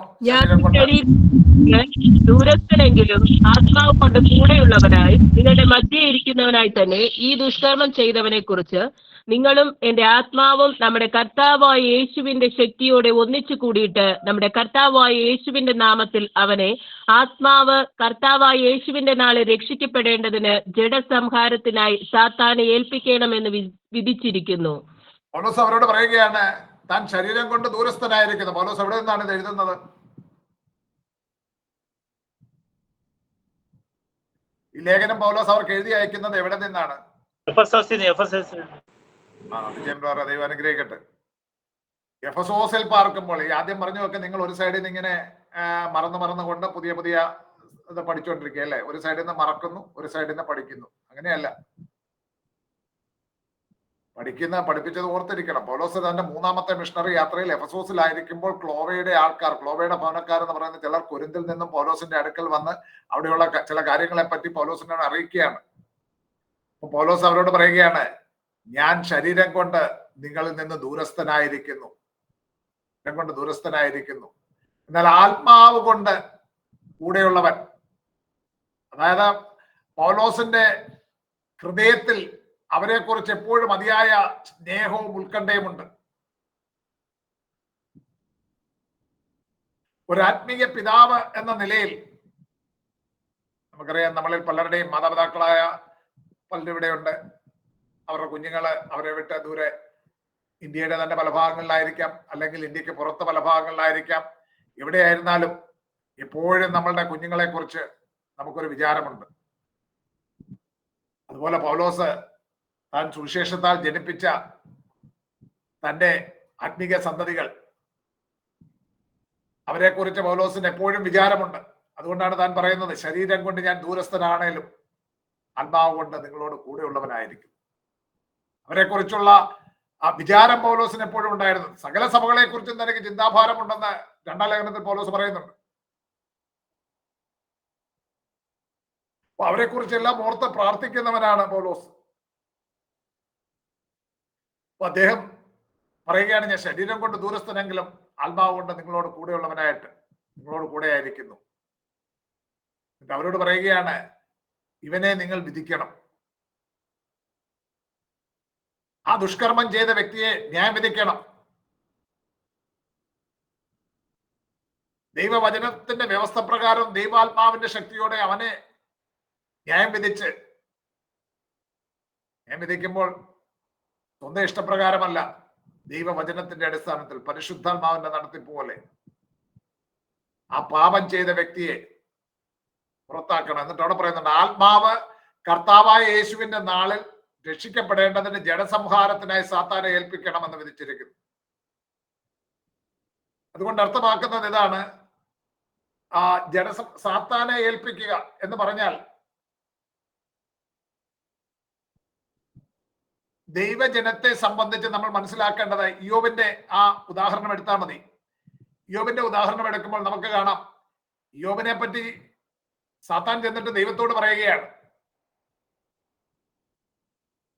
ദൂരസ്ഥനെങ്കിലും ആത്മാവ് കൊണ്ട് കൂടെയുള്ളവനായി നിങ്ങളുടെ മധ്യേ ഇരിക്കുന്നവനായി തന്നെ ഈ ദുഷ്കർമ്മം ചെയ്തവനെ കുറിച്ച് നിങ്ങളും എന്റെ ആത്മാവും നമ്മുടെ കർത്താവായ യേശുവിന്റെ ശക്തിയോടെ ഒന്നിച്ചു കൂടിയിട്ട് നമ്മുടെ കർത്താവായ യേശുവിന്റെ നാമത്തിൽ അവനെ ആത്മാവ് കർത്താവായ യേശുവിന്റെ നാളെ രക്ഷിക്കപ്പെടേണ്ടതിന് ജഡസംഹാരത്തിനായി സാത്താനെ ഏൽപ്പിക്കണമെന്ന് വിധിച്ചിരിക്കുന്നു. പൗലോസ് അവരോട് പറയുകയാണ്, താൻ ശരീരം കൊണ്ട് ദൂരസ്ഥനായിരിക്കുന്നു. പൗലോസ് എവിടെ നിന്നാണ് ഇത് എഴുതുന്നത്? ഈ ലേഖനം പൗലോസ് അവർക്ക് എഴുതി അയക്കുന്നത് എവിടെ നിന്നാണ്? ദൈവം അനുഗ്രഹിക്കട്ടെ. എഫസോസിൽ പാർക്കുമ്പോൾ ഈ ആദ്യം പറഞ്ഞൊക്കെ നിങ്ങൾ ഒരു സൈഡിൽ നിന്ന് ഇങ്ങനെ മറന്നുകൊണ്ട് പുതിയ ഇത് പഠിച്ചുകൊണ്ടിരിക്കുക അല്ലേ? ഒരു സൈഡിൽ നിന്ന് മറക്കുന്നു, ഒരു സൈഡിൽ നിന്ന് പഠിക്കുന്നു. അങ്ങനെയല്ല. പഠിപ്പിച്ചത് ഓർത്തിരിക്കണം. പൗലോസ് തന്റെ 3ാമത്തെ മിഷണറി യാത്രയിൽ എഫസോസിലായിരിക്കുമ്പോൾ ക്ലോവയുടെ ഭവനക്കാർ എന്ന് പറയുന്ന ചിലർ കൊരിന്തിൽ നിന്നും പൗലോസിന്റെ അടുക്കൽ വന്ന് അവിടെയുള്ള ചില കാര്യങ്ങളെ പറ്റി പൗലോസിനോട് അറിയിക്കുകയാണ്. അപ്പൊ പൗലോസ് അവരോട് പറയുകയാണ്, ഞാൻ ശരീരം കൊണ്ട് നിങ്ങളിൽ നിന്ന് ദൂരസ്ഥനായിരിക്കുന്നു, എന്നാൽ ആത്മാവ് കൊണ്ട് കൂടെയുള്ളവൻ. അതായത് പൗലോസിന്റെ ഹൃദയത്തിൽ അവരെ കുറിച്ച് എപ്പോഴും അതിയായ സ്നേഹവും ഉത്കണ്ഠയുമുണ്ട്. ഒരു ആത്മീയ പിതാവ് എന്ന നിലയിൽ നമുക്കറിയാം, നമ്മളിൽ പലരുടെയും മാതാപിതാക്കളായ പലരും ഇവിടെയുണ്ട്. അവരുടെ കുഞ്ഞുങ്ങള് അവരെ വിട്ട് ദൂരെ ഇന്ത്യയുടെ തന്നെ പല ഭാഗങ്ങളിലായിരിക്കാം, അല്ലെങ്കിൽ ഇന്ത്യക്ക് പുറത്ത് പല ഭാഗങ്ങളിലായിരിക്കാം. എവിടെയായിരുന്നാലും എപ്പോഴും നമ്മളുടെ കുഞ്ഞുങ്ങളെ കുറിച്ച് നമുക്കൊരു വിചാരമുണ്ട്. അതുപോലെ പൗലോസ് താൻ സുവിശേഷത്താൽ ജനിപ്പിച്ച തന്റെ ആത്മീക സന്തതികൾ, അവരെ കുറിച്ച് പൗലോസിന് എപ്പോഴും വിചാരമുണ്ട്. അതുകൊണ്ടാണ് താൻ പറയുന്നത്, ശരീരം കൊണ്ട് ഞാൻ ദൂരസ്ഥനാണേലും ആത്മാവ് കൊണ്ട് നിങ്ങളോട് കൂടെയുള്ളവനായിരിക്കും. അവരെ കുറിച്ചുള്ള ആ വിചാരം പൗലോസിന് എപ്പോഴും ഉണ്ടായിരുന്നു. സകല സഭകളെ കുറിച്ചും തനിക്ക് ചിന്താഭാരമുണ്ടെന്ന് 2-ാം ലേഖനത്തിൽ പൗലോസ് പറയുന്നുണ്ട്. അപ്പൊ അവരെ കുറിച്ചെല്ലാം ഓർത്ത് പ്രാർത്ഥിക്കുന്നവനാണ് പൗലോസ്. അപ്പൊ അദ്ദേഹം പറയുകയാണ്, ഞാൻ ശരീരം കൊണ്ട് ദൂരസ്ഥനെങ്കിലും ആത്മാവ് കൊണ്ട് നിങ്ങളോട് കൂടെയുള്ളവനായിട്ട് നിങ്ങളോട് കൂടെ ആയിരിക്കുന്നു. അവരോട് പറയുകയാണ്, ഇവനെ നിങ്ങൾ വിധിക്കണം. ആ ദുഷ്കർമ്മം ചെയ്ത വ്യക്തിയെ ന്യായം വിധിക്കണം. ദൈവവചനത്തിന്റെ വ്യവസ്ഥ പ്രകാരം ദൈവാത്മാവിന്റെ ശക്തിയോടെ അവനെ ന്യായം വിധിക്കുമ്പോൾ സ്വന്തം ഇഷ്ടപ്രകാരമല്ല, ദൈവവചനത്തിന്റെ അടിസ്ഥാനത്തിൽ പരിശുദ്ധാത്മാവിന്റെ നടത്തിപ്പ് പോലെ ആ പാപം ചെയ്ത വ്യക്തിയെ പുറത്താക്കണം. എന്നിട്ട് അവിടെ പറയുന്നുണ്ട്, ആത്മാവ് കർത്താവായ യേശുവിന്റെ നാളിൽ രക്ഷിക്കപ്പെടേണ്ടതിന് ജഡസംഹാരത്തിനായി സാത്താനെ ഏൽപ്പിക്കണമെന്ന് വിധിച്ചിരിക്കുന്നു. അതുകൊണ്ട് അർത്ഥമാക്കുന്നത് ഇതാണ്, സാത്താനെ ഏൽപ്പിക്കുക എന്ന് പറഞ്ഞാൽ ദൈവജനത്തെ സംബന്ധിച്ച് നമ്മൾ മനസ്സിലാക്കേണ്ടത്, ഇയ്യോബിന്റെ ആ ഉദാഹരണം എടുത്താൽ മതി. ഇയ്യോബിന്റെ ഉദാഹരണം എടുക്കുമ്പോൾ നമുക്ക് കാണാം, ഇയ്യോബിനെ പറ്റി സാത്താൻ ചെന്നിട്ട് ദൈവത്തോട്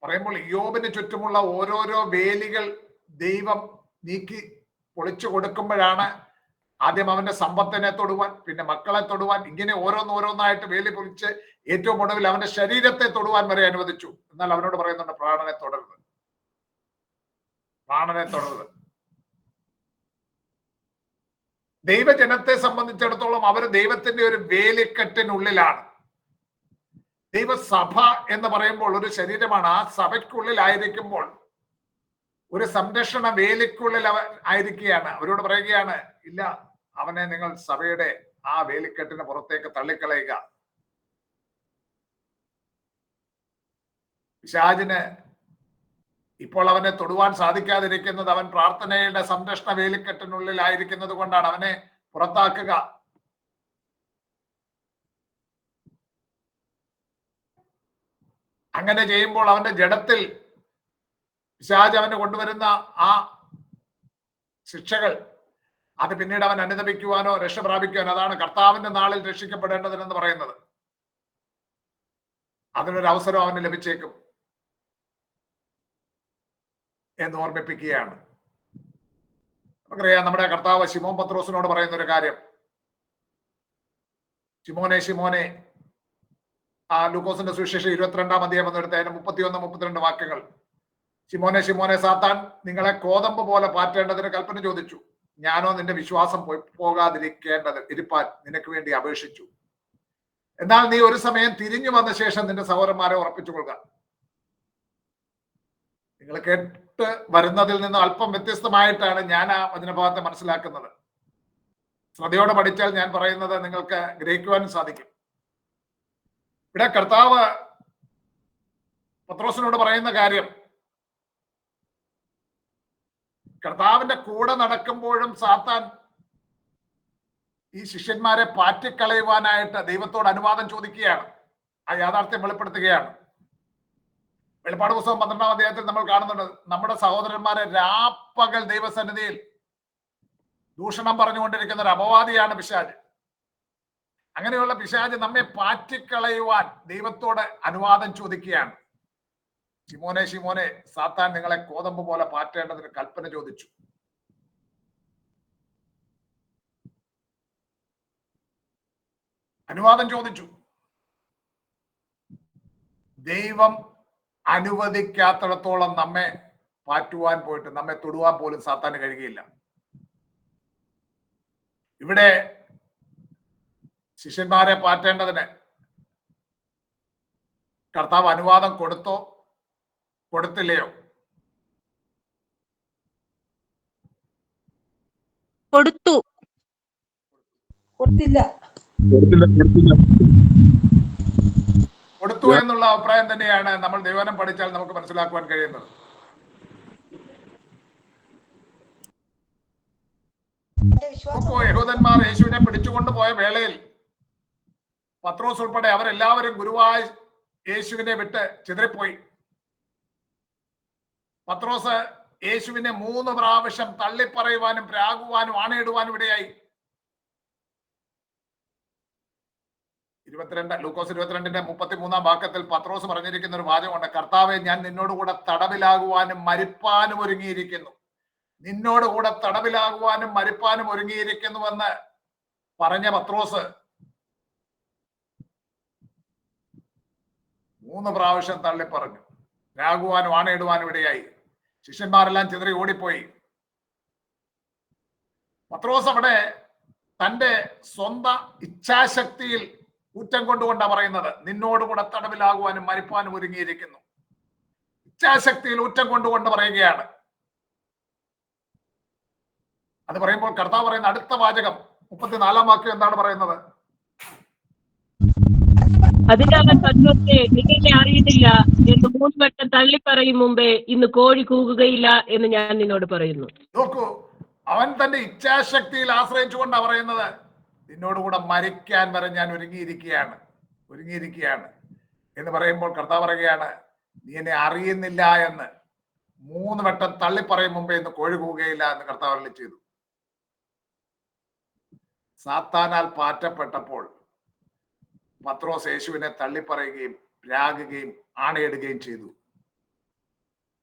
പറയുമ്പോൾ ഇയ്യോബിന് ചുറ്റുമുള്ള ഓരോരോ വേലികൾ ദൈവം നീക്കി പൊളിച്ചു കൊടുക്കുമ്പോഴാണ് ആദ്യം അവന്റെ സമ്പത്തിനെ തൊടുവാൻ, പിന്നെ മക്കളെ തൊടുവാൻ, ഇങ്ങനെ ഓരോന്നോരോന്നായിട്ട് വേലി പൊളിച്ച് ഏറ്റവും ഒടുവിൽ അവന്റെ ശരീരത്തെ തൊടുവാൻ വരെ അനുവദിച്ചു. എന്നാൽ അവനോട് പറയുന്നുണ്ട്, പ്രാണനെ തൊടരുത്. ദൈവജനത്തെ സംബന്ധിച്ചിടത്തോളം അവർ ദൈവത്തിന്റെ ഒരു വേലിക്കെട്ടിനുള്ളിലാണ്. ദൈവസഭ എന്ന് പറയുമ്പോൾ ഒരു ശരീരമാണ്. ആ സഭയ്ക്കുള്ളിലായിരിക്കുമ്പോൾ ഒരു സംരക്ഷണ വേലിക്കുള്ളിൽ അവൻ ആയിരിക്കുകയാണ്. അവരോട് പറയുകയാണ്, ഇല്ല, അവനെ നിങ്ങൾ സഭയുടെ ആ വേലിക്കെട്ടിന് പുറത്തേക്ക് തള്ളിക്കളയുക. പിശാചിന് ഇപ്പോൾ അവനെ തൊടുവാൻ സാധിക്കാതിരിക്കുന്നത് അവൻ പ്രാർത്ഥനയുടെ സംരക്ഷണ വേലിക്കെട്ടിനുള്ളിൽ ആയിരിക്കുന്നത് കൊണ്ടാണ്. അവനെ പുറത്താക്കുക. അങ്ങനെ ചെയ്യുമ്പോൾ അവന്റെ ജഡത്തിൽ പിശാച് അവന് കൊണ്ടുവരുന്ന ആ ശിക്ഷകൾ അത് പിന്നീട് അവൻ അനുദപിക്കുവാനോ രക്ഷ പ്രാപിക്കുവാനോ, അതാണ് കർത്താവിന്റെ നാളിൽ രക്ഷിക്കപ്പെടേണ്ടതിനെന്ന് പറയുന്നത്. അതിനൊരു അവസരം അവന് ലഭിച്ചേക്കും എന്ന് ഓർമ്മിപ്പിക്കുകയാണ്. നമുക്കറിയാം, നമ്മുടെ കർത്താവ് ശിമോൻ പത്രോസിനോട് പറയുന്ന ഒരു കാര്യം, ശിമോനെ ശിമോനെ, ആ ലൂക്കോസിന്റെ സുവിശേഷം 22-ാം അധ്യായം എന്നെടുത്ത് അതിന്റെ 31-32 വാക്യങ്ങൾ. ശിമോനെ ശിമോനെ, സാത്താൻ നിങ്ങളെ കോതമ്പ് പോലെ പാറ്റേണ്ടതിന് കൽപ്പന ചോദിച്ചു. ഞാനോ നിന്റെ വിശ്വാസം പോകാതിരിക്കേണ്ടത് ഇരിപ്പാൻ നിനക്ക് വേണ്ടി അപേക്ഷിച്ചു. എന്നാൽ നീ ഒരു സമയം തിരിഞ്ഞു വന്ന ശേഷം നിന്റെ സഹോദരന്മാരെ ഉറപ്പിച്ചു കൊള്ളുക. നിങ്ങൾ കേട്ട് വരുന്നതിൽ നിന്ന് അല്പം വ്യത്യസ്തമായിട്ടാണ് ഞാൻ ആ വചനഭാഗത്തെ മനസ്സിലാക്കുന്നത്. ശ്രദ്ധയോടെ പഠിച്ചാൽ ഞാൻ പറയുന്നത് നിങ്ങൾക്ക് ഗ്രഹിക്കുവാനും സാധിക്കും. ഇവിടെ കർത്താവ് പത്രോസിനോട് പറയുന്ന കാര്യം, കർത്താവിന്റെ കൂടെ നടക്കുമ്പോഴും സാത്താൻ ഈ ശിഷ്യന്മാരെ പാറ്റിക്കളയുവാനായിട്ട് ദൈവത്തോട് അനുവാദം ചോദിക്കുകയാണ്. ആ യാഥാർത്ഥ്യം വെളിപ്പെടുത്തുകയാണ്. വെളിപ്പാട് പുസ്തകം 12-ാം അധ്യായത്തിൽ നമ്മൾ കാണുന്നുണ്ട്, നമ്മുടെ സഹോദരന്മാരെ രാപ്പകൽ ദൈവസന്നിധിയിൽ ദൂഷണം പറഞ്ഞുകൊണ്ടിരിക്കുന്ന ഒരു അപവാദിയാണ് പിശാച്. അങ്ങനെയുള്ള പിശാച് നമ്മെ പാറ്റിക്കളയുവാൻ ദൈവത്തോട് അനുവാദം ചോദിക്കുകയാണ്. ശിമോനെ ശിമോനെ, സാത്താൻ നിങ്ങളെ കോതമ്പ് പോലെ പാറ്റേണ്ടതിന് കൽപ്പന ചോദിച്ചു. അനുവാദം ചോദിച്ചു. ദൈവം അനുവദിക്കാത്തിടത്തോളം നമ്മെ പാറ്റുവാൻ പോയിട്ട് നമ്മെ തൊടുവാൻ പോലും സാത്താന് കഴിയുകയില്ല. ഇവിടെ ശിഷ്യന്മാരെ പാറ്റേണ്ടതിന് കർത്താവ് അനുവാദം കൊടുത്തോ കൊടുത്തില്ലയോ? കൊടുത്തു. കൊടുത്തില്ല. കൊടുത്തു എന്നുള്ള അഭിപ്രായം തന്നെയാണ് നമ്മൾ ദൈവവചനം പഠിച്ചാൽ നമുക്ക് മനസ്സിലാക്കുവാൻ കഴിയുന്നത്. യഹൂദന്മാർ യേശുവിനെ പിടിച്ചുകൊണ്ടുപോയ വേളയിൽ പത്രോസ് ഉൾപ്പെടെ അവരെല്ലാവരും ഗുരുവായ യേശുവിനെ വിട്ട് ചിതറിപ്പോയി. പത്രോസ് യേശുവിനെ 3 പ്രാവശ്യം തള്ളിപ്പറയുവാനും പ്രാകുവാനും ആണയിടുവാനും ഇടയായി. 22 ലൂക്കോസ് 22-ന്റെ 33-ാം വാക്യത്തിൽ പത്രോസ് പറഞ്ഞിരിക്കുന്ന ഒരു വാചകമുണ്ട്, കർത്താവെ, ഞാൻ നിന്നോടുകൂടെ തടവിലാകുവാനും മരിപ്പാനും ഒരുങ്ങിയിരിക്കുന്നു. നിന്നോടുകൂടെ തടവിലാകുവാനും മരിപ്പാനും ഒരുങ്ങിയിരിക്കുന്നുവെന്ന് പറഞ്ഞ പത്രോസ് 3 പ്രാവശ്യം തള്ളിപ്പറഞ്ഞു, രാകുവാനും ആണയിടുവാനും ഇടയായി. ശിഷ്യന്മാരെല്ലാം ചിതറി ഓടിപ്പോയി. പത്രോസ് അവിടെ തന്റെ സ്വന്തം ഇച്ഛാശക്തിയിൽ ഊറ്റം കൊണ്ടുകൊണ്ടാ പറയുന്നത്, നിന്നോടുകൂടെ തടവിലാകുവാനും മരിപ്പാനും ഒരുങ്ങിയിരിക്കുന്നു. ഇച്ഛാശക്തിയിൽ ഊറ്റം കൊണ്ടുകൊണ്ട് പറയുകയാണ്. അത് പറയുമ്പോൾ കർത്താവ് പറയുന്ന അടുത്ത വാചകം 34-ാം വാക്യം എന്താണ് പറയുന്നത്? അതിനവൻ പത്രോസേ, നീ എന്നെ അറിയുന്നില്ല എന്ന് 3 വട്ടം തള്ളിപ്പറയും മുമ്പേ ഇന്ന് കോഴി കൂകുകയില്ല എന്ന് ഞാൻ നിന്നോട് പറയുന്നു. നോക്കൂ, അവൻ തന്റെ ഇച്ഛാശക്തിയിൽ ആശ്രയിച്ചുകൊണ്ടാ പറയുന്നത്, നിന്നോടുകൂടെ മരിക്കാൻ വരെ ഞാൻ ഒരുങ്ങിയിരിക്കുകയാണ് എന്ന് പറയുമ്പോൾ കർത്താവ് പറയുകയാണ്, നീ എന്നെ അറിയുന്നില്ല എന്ന് 3 വട്ടം തള്ളിപ്പറയും മുമ്പേ ഇന്ന് കോഴി കൂകുകയില്ല എന്ന് കർത്താവ് അരുളി ചെയ്തു. സാത്താനാൽ പാറ്റപ്പെട്ടപ്പോൾ പത്രോസ് യേശുവിനെ തള്ളിപ്പറയുകയും രാകുകയും ആണയിടുകയും ചെയ്തു.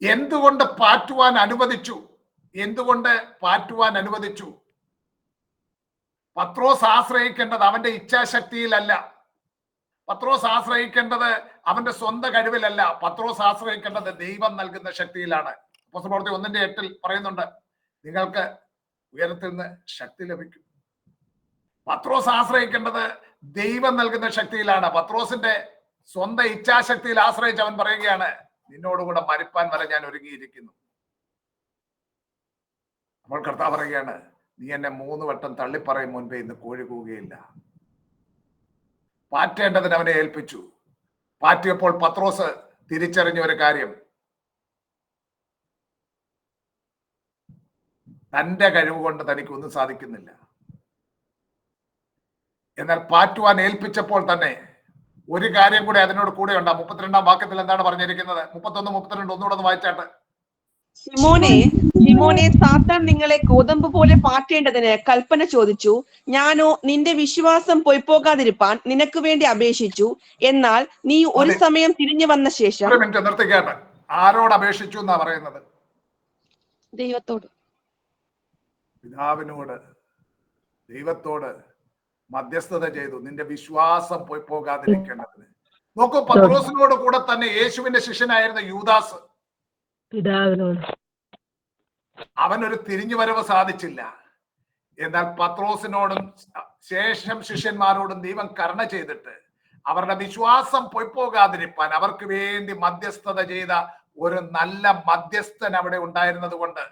എന്തുകൊണ്ട് പാറ്റുവാൻ അനുവദിച്ചു? പത്രോസ് ആശ്രയിക്കേണ്ടത് അവന്റെ ഇച്ഛാശക്തിയിലല്ല. പത്രോസ് ആശ്രയിക്കേണ്ടത് അവന്റെ സ്വന്തം കഴിവിലല്ല. പത്രോസ് ആശ്രയിക്കേണ്ടത് ദൈവം നൽകുന്ന ശക്തിയിലാണ്. അപ്പോസ്തലപ്രവൃത്തി 1:8 പറയുന്നുണ്ട്, നിങ്ങൾക്ക് ഉയരത്തിൽ നിന്ന് ശക്തി ലഭിക്കും. പത്രോസ് ആശ്രയിക്കേണ്ടത് ദൈവം നൽകുന്ന ശക്തിയിലാണ്. പത്രോസിന്റെ സ്വന്തം ഇച്ഛാശക്തിയിൽ ആശ്രയിച്ച് അവൻ പറയുകയാണ്, നിന്നോടുകൂടെ മരിപ്പാൻ വരെ ഞാൻ ഒരുങ്ങിയിരിക്കുന്നു. അപ്പോൾ കർത്താവ് പറയുകയാണ്, നീ എന്നെ 3 വട്ടം തള്ളിപ്പറയും മുൻപേ ഇന്ന് കോഴി കൂകുകയില്ല. പാറ്റേണ്ടതിന് അവനെ ഏൽപ്പിച്ചു. പാറ്റിയപ്പോൾ പത്രോസ് തിരിച്ചറിഞ്ഞ ഒരു കാര്യം, തന്റെ കഴിവ് കൊണ്ട് തനിക്കൊന്നും സാധിക്കുന്നില്ല. എന്നാൽ പാറ്റുവാൻ ഏൽപ്പിച്ചപ്പോൾ തന്നെ ഒരു കാര്യം കൂടെ അതിനോട് കൂടെ ഉണ്ടാകും. 32-ാം വാക്യത്തിൽ എന്താണ് പറഞ്ഞിരിക്കുന്നത്? 31, 32 ഒന്നുകൂടെ ഒന്ന് വായിച്ചാട്ട്. ശിമോനെ, സാത്താൻ നിങ്ങളെ ഗോതമ്പ് പോലെ പാറ്റേണ്ടതിന് കൽപ്പന ചോദിച്ചു. ഞാനോ നിന്റെ വിശ്വാസം പൊയ്പോകാതിരിപ്പാൻ നിനക്ക് വേണ്ടി അപേക്ഷിച്ചു. എന്നാൽ നീ ഒരു സമയം തിരിഞ്ഞു വന്ന ശേഷം. ഒരു മിനിറ്റ് നിർത്തിക്കാട്ടെ. ആരോട് അപേക്ഷിച്ചു എന്നാ പറയുന്നത്? ദൈവത്തോട്, പിതാവിനോട്, ദൈവത്തോട് മധ്യസ്ഥത ചെയ്തു, നിന്റെ വിശ്വാസം പോയി പോകാതിരിക്കേണ്ടതിന്. നോക്കൂ, പത്രോസിനോട് കൂടെ തന്നെ യേശുവിന്റെ ശിഷ്യനായിരുന്ന യൂദാസ്, പിതാവിനോട് അവനൊരു തിരിഞ്ഞുവരവ് സാധിച്ചില്ല. എന്നാൽ പത്രോസിനോടും ശേഷം ശിഷ്യന്മാരോടും ദൈവം കരുണ ചെയ്തിട്ട് അവരുടെ വിശ്വാസം പൊയ്പോകാതിരിപ്പാൻ അവർക്ക് വേണ്ടി മധ്യസ്ഥത ചെയ്ത ഒരു നല്ല മധ്യസ്ഥൻ അവിടെ ഉണ്ടായിരുന്നത് കൊണ്ട്.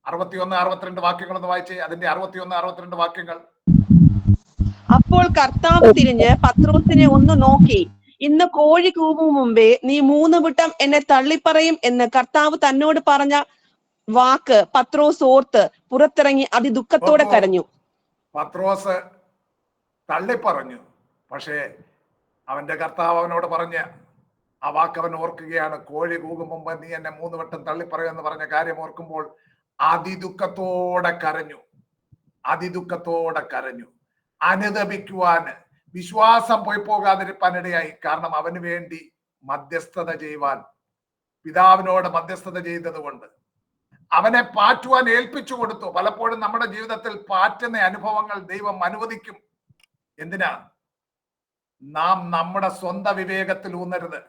61, 62 വാക്യങ്ങളൊന്ന് വായിച്ചേ. അതിന്റെ 61, 62 വാക്യങ്ങൾ. അപ്പോൾ കർത്താവ് തിരിഞ്ഞ് പത്രോസിനെ ഒന്ന് നോക്കി, ഇന്ന് കോഴി കൂവും മുമ്പേ നീ 3 വട്ടം എന്നെ തള്ളിപ്പറയും എന്ന് കർത്താവ് തന്നോട് പറഞ്ഞ വാക്ക് പത്രോസ് ഓർത്ത് പുറത്തിറങ്ങി അതിദുഃഖത്തോടെ കരഞ്ഞു. പത്രോസ് തള്ളിപ്പറഞ്ഞു, പക്ഷേ അവന്റെ കർത്താവ് അവനോട് പറഞ്ഞ ആ വാക്ക് അവൻ ഓർക്കുകയാണ്. കോഴി കൂകും മുമ്പ് നീ എന്നെ 3 വട്ടം തള്ളിപ്പറയുമെന്ന് പറഞ്ഞ കാര്യം ഓർക്കുമ്പോൾ അതിദുഃഖത്തോടെ കരഞ്ഞു. അതിദുഃഖത്തോടെ കരഞ്ഞു. അനുദപിക്കുവാന്, വിശ്വാസം പോയി പോകാതിരിക്കാനിടയായി. കാരണം അവന് വേണ്ടി മധ്യസ്ഥത ചെയ്യുവാൻ, പിതാവിനോട് മധ്യസ്ഥത ചെയ്തത് കൊണ്ട് അവനെ പാറ്റുവാൻ ഏൽപ്പിച്ചു കൊടുത്തു. പലപ്പോഴും നമ്മുടെ ജീവിതത്തിൽ പാറ്റുന്ന അനുഭവങ്ങൾ ദൈവം അനുവദിക്കും. എന്തിനാ? നാം നമ്മുടെ സ്വന്തം വിവേകത്തിൽ ഊന്നരുത്,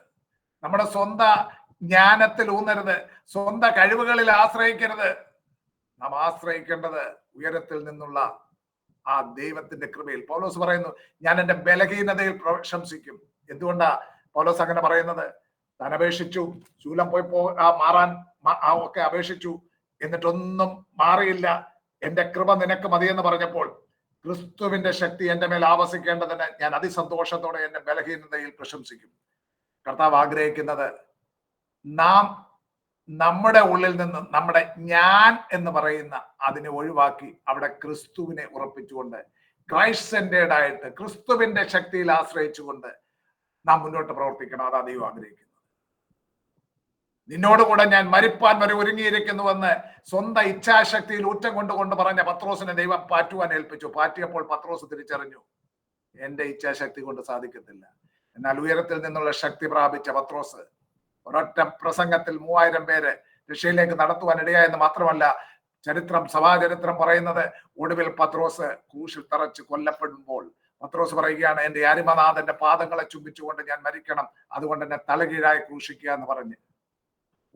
നമ്മുടെ സ്വന്തം ജ്ഞാനത്തിൽ ഊന്നരുത്, സ്വന്തം കഴിവുകളിൽ ആശ്രയിക്കരുത്. നാം ആശ്രയിക്കേണ്ടത് ഉയരത്തിൽ നിന്നുള്ള ആ ദൈവത്തിന്റെ കൃപയിൽ. പൗലോസ് പറയുന്നു, ഞാൻ എന്റെ ബലഹീനതയിൽ പ്രശംസിക്കും. എന്തുകൊണ്ടാ പൗലോസ് അങ്ങനെ പറയുന്നത്? താൻ അപേക്ഷിച്ചു, ശൂലം പോയി മാറാൻ ഒക്കെ അപേക്ഷിച്ചു, എന്നിട്ടൊന്നും മാറിയില്ല. എന്റെ കൃപ നിനക്ക് മതിയെന്ന് പറഞ്ഞപ്പോൾ ക്രിസ്തുവിന്റെ ശക്തി എന്റെ മേൽ ആവസിക്കേണ്ടതിന് ഞാൻ അതിസന്തോഷത്തോടെ എന്റെ ബലഹീനതയിൽ പ്രശംസിക്കും. കർത്താവ് ആഗ്രഹിക്കുന്നത് നാം നമ്മുടെ ഉള്ളിൽ നിന്ന് നമ്മുടെ ഞാൻ എന്ന് പറയുന്ന അതിനെ ഒഴിവാക്കി അവിടെ ക്രിസ്തുവിനെ ഉറപ്പിച്ചുകൊണ്ട്, ക്രൈസ്റ്റ് സെന്റേഡ് ആയിട്ട്, ക്രിസ്തുവിന്റെ ശക്തിയിൽ ആശ്രയിച്ചുകൊണ്ട് നാം മുന്നോട്ട് പ്രവർത്തിക്കണം. അതാ ദൈവം ആഗ്രഹിക്കുന്നത്. നിന്നോടുകൂടെ ഞാൻ മരിപ്പാൻ വരെ ഒരുങ്ങിയിരിക്കുന്നുവെന്ന് സ്വന്തം ഇച്ഛാശക്തിയിൽ ഊറ്റം കൊണ്ട് പറഞ്ഞ പത്രോസിനെ ദൈവം പാറ്റുവാൻ ഏൽപ്പിച്ചു. പാറ്റിയപ്പോൾ പത്രോസ് തിരിച്ചറിഞ്ഞു, എന്റെ ഇച്ഛാശക്തി കൊണ്ട് സാധിക്കത്തില്ല. എന്നാൽ ഉയരത്തിൽ നിന്നുള്ള ശക്തി പ്രാപിച്ച പത്രോസ് ഒരൊറ്റ പ്രസംഗത്തിൽ 3000 പേര് രക്ഷയിലേക്ക് നടത്തുവാൻ ഇടയായെന്ന് മാത്രമല്ല, സഭാചരിത്രം പറയുന്നത് ഒടുവിൽ പത്രോസ് ക്രൂശിൽ തറച്ച് കൊല്ലപ്പെടുമ്പോൾ പത്രോസ് പറയുകയാണ്, എന്റെ അരിമനാഥന്റെ പാദങ്ങളെ ചുംബിച്ചുകൊണ്ട് ഞാൻ മരിക്കണം, അതുകൊണ്ട് എന്നെ തലകീഴായി ക്രൂശിക്കുക എന്ന് പറഞ്ഞ്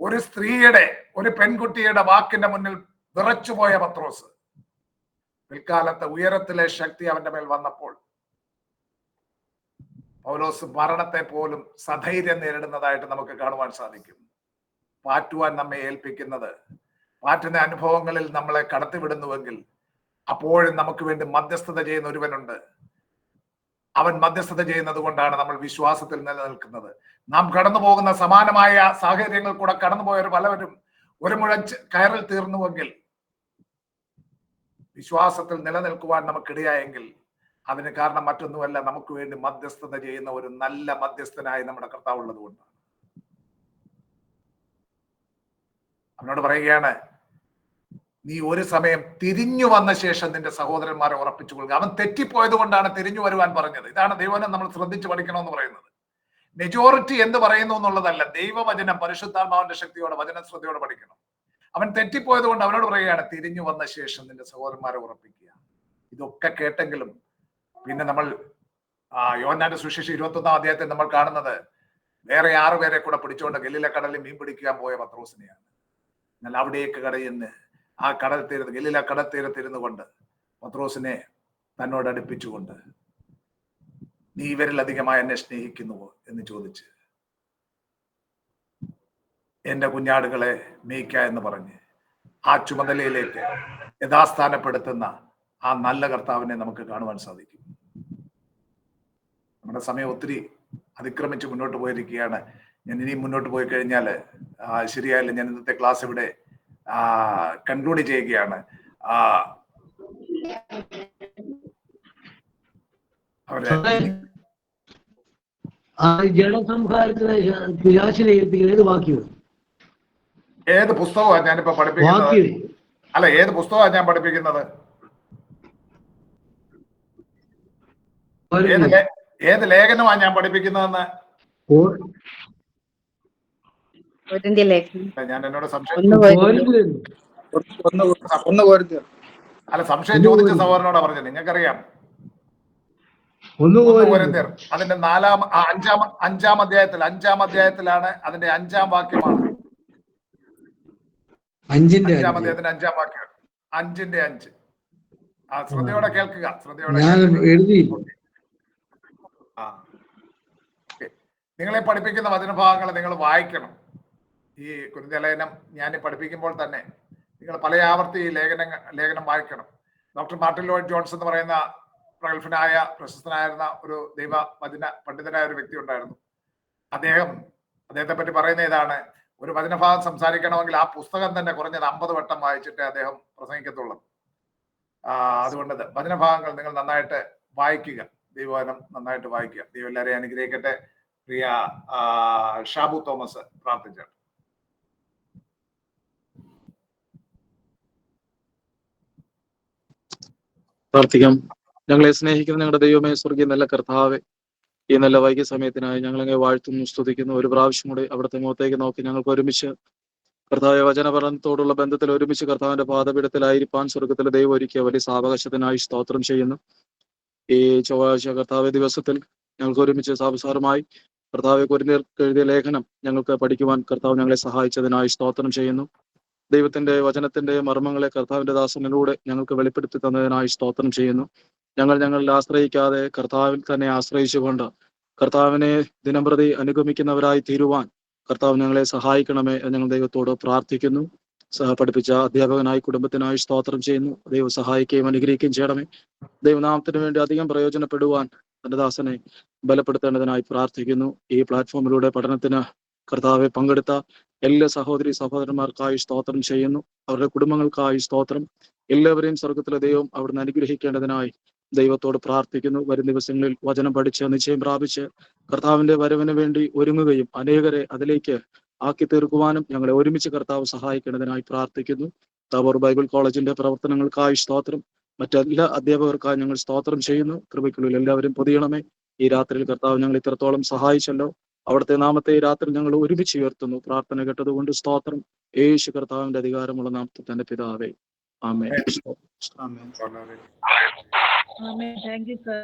ഒരു സ്ത്രീയുടെ, ഒരു പെൺകുട്ടിയുടെ വാക്കിന്റെ മുന്നിൽ വിറച്ചുപോയ പത്രോസ് പിൽക്കാലത്ത് ഉയരത്തിലെ ശക്തി അവന്റെ മേൽ വന്നപ്പോൾ പൗലോസ് മരണത്തെ പോലും സധൈര്യം നേരിടുന്നതായിട്ട് നമുക്ക് കാണുവാൻ സാധിക്കും. പാറ്റുവാൻ നമ്മെ ഏൽപ്പിക്കുന്നത്, പാറ്റുന്ന അനുഭവങ്ങളിൽ നമ്മളെ കടത്തിവിടുന്നുവെങ്കിൽ അപ്പോഴും നമുക്ക് വേണ്ടി മധ്യസ്ഥത ചെയ്യുന്ന ഒരുവനുണ്ട്. അവൻ മധ്യസ്ഥത ചെയ്യുന്നത് കൊണ്ടാണ് നമ്മൾ വിശ്വാസത്തിൽ നിലനിൽക്കുന്നത്. നാം കടന്നു പോകുന്ന സമാനമായ സാഹചര്യങ്ങൾ കൂടെ കടന്നുപോയവർ പലവരും ഒരു മുഴം കയറിൽ തീർന്നുവെങ്കിൽ, വിശ്വാസത്തിൽ നിലനിൽക്കുവാൻ നമുക്കിടയായെങ്കിൽ അതിന് കാരണം മറ്റൊന്നുമല്ല, നമുക്ക് വേണ്ടി മധ്യസ്ഥത ചെയ്യുന്ന ഒരു നല്ല മധ്യസ്ഥനായി നമ്മുടെ കർത്താവ് ഉള്ളത് കൊണ്ടാണ്. അവനോട് പറയുകയാണ്, നീ ഒരു സമയം തിരിഞ്ഞു വന്ന ശേഷം നിന്റെ സഹോദരന്മാരെ ഉറപ്പിച്ചു കൊള്ളുക. അവൻ തെറ്റിപ്പോയത് കൊണ്ടാണ് തിരിഞ്ഞു വരുവാൻ പറഞ്ഞത്. ഇതാണ് ദൈവനം നമ്മൾ ശ്രദ്ധിച്ചു പഠിക്കണമെന്ന് പറയുന്നത്. മെജോറിറ്റി എന്ത് പറയുന്നു എന്നുള്ളതല്ല, ദൈവവചനം പരിശുദ്ധാത്മാവിന്റെ ശക്തിയോടെ വചനശ്രദ്ധയോടെ പഠിക്കണം. അവൻ തെറ്റിപ്പോയത് കൊണ്ട് അവനോട് പറയുകയാണ്, തിരിഞ്ഞു വന്ന ശേഷം നിന്റെ സഹോദരന്മാരെ ഉറപ്പിക്കുക. ഇതൊക്കെ കേട്ടെങ്കിലും പിന്നെ നമ്മൾ യോഹന്നാന്റെ സുവിശേഷം 21-ാം അധ്യായത്തിൽ നമ്മൾ കാണുന്നത് വേറെ 6 പേരെ കൂടെ പിടിച്ചുകൊണ്ട് ഗലീല കടലിൽ മീൻ പിടിക്കാൻ പോയ പത്രോസിനെയാണ്. എന്നാൽ അവിടേക്ക് കടയിന്ന് ആ കടൽ തീരത്ത്, ഗലീല കടൽ തീരത്തിരുന്നു കൊണ്ട് പത്രോസിനെ തന്നോട് അടുപ്പിച്ചുകൊണ്ട്, നീ ഇവരിലധികമായി എന്നെ സ്നേഹിക്കുന്നുവോ എന്ന് ചോദിച്ച്, എന്റെ കുഞ്ഞാടുകളെ മേയ്ക്ക എന്ന് പറഞ്ഞ് ആ ചുമതലയിലേക്ക് യഥാസ്ഥാനപ്പെടുത്തുന്ന ആ നല്ല കർത്താവിനെ നമുക്ക് കാണുവാൻ സാധിക്കും. നമ്മുടെ സമയം ഒത്തിരി അതിക്രമിച്ച് മുന്നോട്ട് പോയിരിക്കുകയാണ്. ഞാൻ ഇനിയും മുന്നോട്ട് പോയി കഴിഞ്ഞാൽ ശരിയായില്ല. ഞാൻ ഇന്നത്തെ ക്ലാസ് ഇവിടെ കൺക്ലൂഡ് ചെയ്യുകയാണ്. ഏത് പുസ്തകമാണ് ഞാനിപ്പോ പഠിപ്പിക്കുന്നത്? അല്ല, ഏത് പുസ്തകമാണ് ഞാൻ പഠിപ്പിക്കുന്നത്? ഏത് ലേഖനമാണ് ഞാൻ പഠിപ്പിക്കുന്നതെന്ന് ഞാൻ എന്നോട് സംശയം ചോദിച്ച സഹോദരനോടാ പറഞ്ഞത്. നിങ്ങൾക്കറിയാം, അതിന്റെ അഞ്ചാം അധ്യായത്തിലാണ് അതിന്റെ 5-ാം വാക്യമാണ്. 5-ാം അധ്യായത്തിന്റെ 5-ാം വാക്യം, 5-ന്റെ 5. ശ്രദ്ധയോടെ കേൾക്കുക, ശ്രദ്ധയോടെ. നിങ്ങളെ പഠിപ്പിക്കുന്ന വചനഭാഗങ്ങൾ നിങ്ങൾ വായിക്കണം. ഈ കൊരിന്ത്യലേഖനം ഞാൻ പഠിപ്പിക്കുമ്പോൾ തന്നെ നിങ്ങൾ പല ആവർത്തി ഈ ലേഖനം വായിക്കണം. ഡോക്ടർ മാർട്ടിൻ ലോയ്ഡ് ജോൺസ് എന്ന് പറയുന്ന പ്രഗത്ഭനായ പ്രശസ്തനായിരുന്ന ഒരു ദൈവവചന പണ്ഡിതനായ ഒരു വ്യക്തി ഉണ്ടായിരുന്നു. അദ്ദേഹത്തെ പറ്റി പറയുന്ന ഇതാണ്: ഒരു വചനഭാഗം സംസാരിക്കണമെങ്കിൽ ആ പുസ്തകം തന്നെ കുറഞ്ഞത് 50 വട്ടം വായിച്ചിട്ടേ അദ്ദേഹം പ്രസംഗിക്കത്തുള്ളൂ. അതുകൊണ്ട് വചനഭാഗങ്ങൾ നിങ്ങൾ നന്നായിട്ട് വായിക്കുക, ദൈവവചനം നന്നായിട്ട് വായിക്കുക. ദൈവം എല്ലാവരെയും അനുഗ്രഹിക്കട്ടെ. പ്രിയ ഷാബു തോമസ് പ്രാർത്ഥിച്ചാണ്. പ്രാർത്ഥിക്കാം. ഞങ്ങളെ സ്നേഹിക്കുന്ന ഞങ്ങളുടെ ദൈവമേ, സ്വർഗീയ നല്ല കർത്താവെ, ഈ നല്ല വൈകിയ സമയത്തിനായി ഞങ്ങളെ വാഴ്ത്തുന്നു, സ്തുതിക്കുന്നു. ഒരു പ്രാവശ്യം കൂടി അവിടുത്തെ മുഖത്തേക്ക് നോക്കി ഞങ്ങൾക്ക് ഒരുമിച്ച് കർത്താവ് വചനപഠനത്തോടുള്ള ബന്ധത്തിൽ ഒരുമിച്ച് കർത്താവിന്റെ പാദപീഠത്തിലായിരിക്കാൻ സ്വർഗത്തിലെ ദൈവം ഒരുക്കിയ വലിയ സാവകാശത്തിനായി സ്തോത്രം ചെയ്യുന്നു. ഈ ചൊവ്വാഴ്ച കർത്താവ് ദിവസത്തിൽ ഞങ്ങൾക്ക് ഒരുമിച്ച് സാവസാരമായി കർത്താവെ കൊരിന്ത്യർക്ക് എഴുതിയ ലേഖനം ഞങ്ങൾക്ക് പഠിക്കുവാൻ കർത്താവ് ഞങ്ങളെ സഹായിച്ചതിനായി സ്തോത്രം ചെയ്യുന്നു. ദൈവത്തിന്റെ വചനത്തിന്റെ മർമ്മങ്ങളെ കർത്താവിന്റെ ദാസനിലൂടെ ഞങ്ങൾക്ക് വെളിപ്പെടുത്തി തന്നതിനായി സ്തോത്രം ചെയ്യുന്നു. ഞങ്ങളിൽ ആശ്രയിക്കാതെ കർത്താവിൽ തന്നെ ആശ്രയിച്ചുകൊണ്ട് കർത്താവിനെ ദിനംപ്രതി അനുഗമിക്കുന്നവരായി തീരുവാൻ കർത്താവ് ഞങ്ങളെ സഹായിക്കണമേ എന്ന് ഞങ്ങൾ ദൈവത്തോട് പ്രാർത്ഥിക്കുന്നു. പഠിപ്പിച്ച അധ്യാപകനായി കുടുംബത്തിനായി സ്തോത്രം ചെയ്യുന്നു. ദൈവം സഹായിക്കുകയും അനുഗ്രഹിക്കുകയും ചെയ്യണമേ. ദൈവനാമത്തിന് വേണ്ടി അധികം പ്രയോജനപ്പെടുവാൻ തന്റെ ദാസനെ ബലപ്പെടുത്തേണ്ടതിനായി പ്രാർത്ഥിക്കുന്നു. ഈ പ്ലാറ്റ്ഫോമിലൂടെ പഠനത്തിന് കർത്താവെ പങ്കെടുത്ത എല്ലാ സഹോദരി സഹോദരന്മാർക്കായി സ്തോത്രം ചെയ്യുന്നു. അവരുടെ കുടുംബങ്ങൾക്കായി സ്തോത്രം. എല്ലാവരെയും സ്വർഗത്തിലെ ദൈവം അവിടുന്ന് അനുഗ്രഹിക്കേണ്ടതിനായി ദൈവത്തോട് പ്രാർത്ഥിക്കുന്നു. വരും ദിവസങ്ങളിൽ വചനം പഠിച്ച് നിശ്ചയം പ്രാപിച്ച് കർത്താവിന്റെ വരവിന് വേണ്ടി ഒരുങ്ങുകയും അനേകരെ അതിലേക്ക് ആക്കി തീർക്കുവാനും ഞങ്ങളെ ഒരുമിച്ച് കർത്താവ് സഹായിക്കേണ്ടതിനായി പ്രാർത്ഥിക്കുന്നു. താബോർ ബൈബിൾ കോളേജിന്റെ പ്രവർത്തനങ്ങൾക്കായി സ്തോത്രം. മറ്റെല്ലാ അധ്യാപകർക്കായി ഞങ്ങൾ സ്തോത്രം ചെയ്യുന്നു. കൃപയ്ക്കുള്ളിൽ എല്ലാവരും പൊതിയണമേ. ഈ രാത്രിയിൽ കർത്താവ് ഞങ്ങൾ ഇത്രത്തോളം സഹായിച്ചല്ലോ. അവിടുത്തെ നാമത്തെ ഈ രാത്രി ഞങ്ങൾ ഒരുമിച്ച് ഉയർത്തുന്നു. പ്രാർത്ഥന കേട്ടതുകൊണ്ട് സ്തോത്രം. യേശു കർത്താവിന്റെ അധികാരമുള്ള നാമത്തിൽ തന്റെ പിതാവേ, ആമേൻ. ആമേൻ. Thank you sir.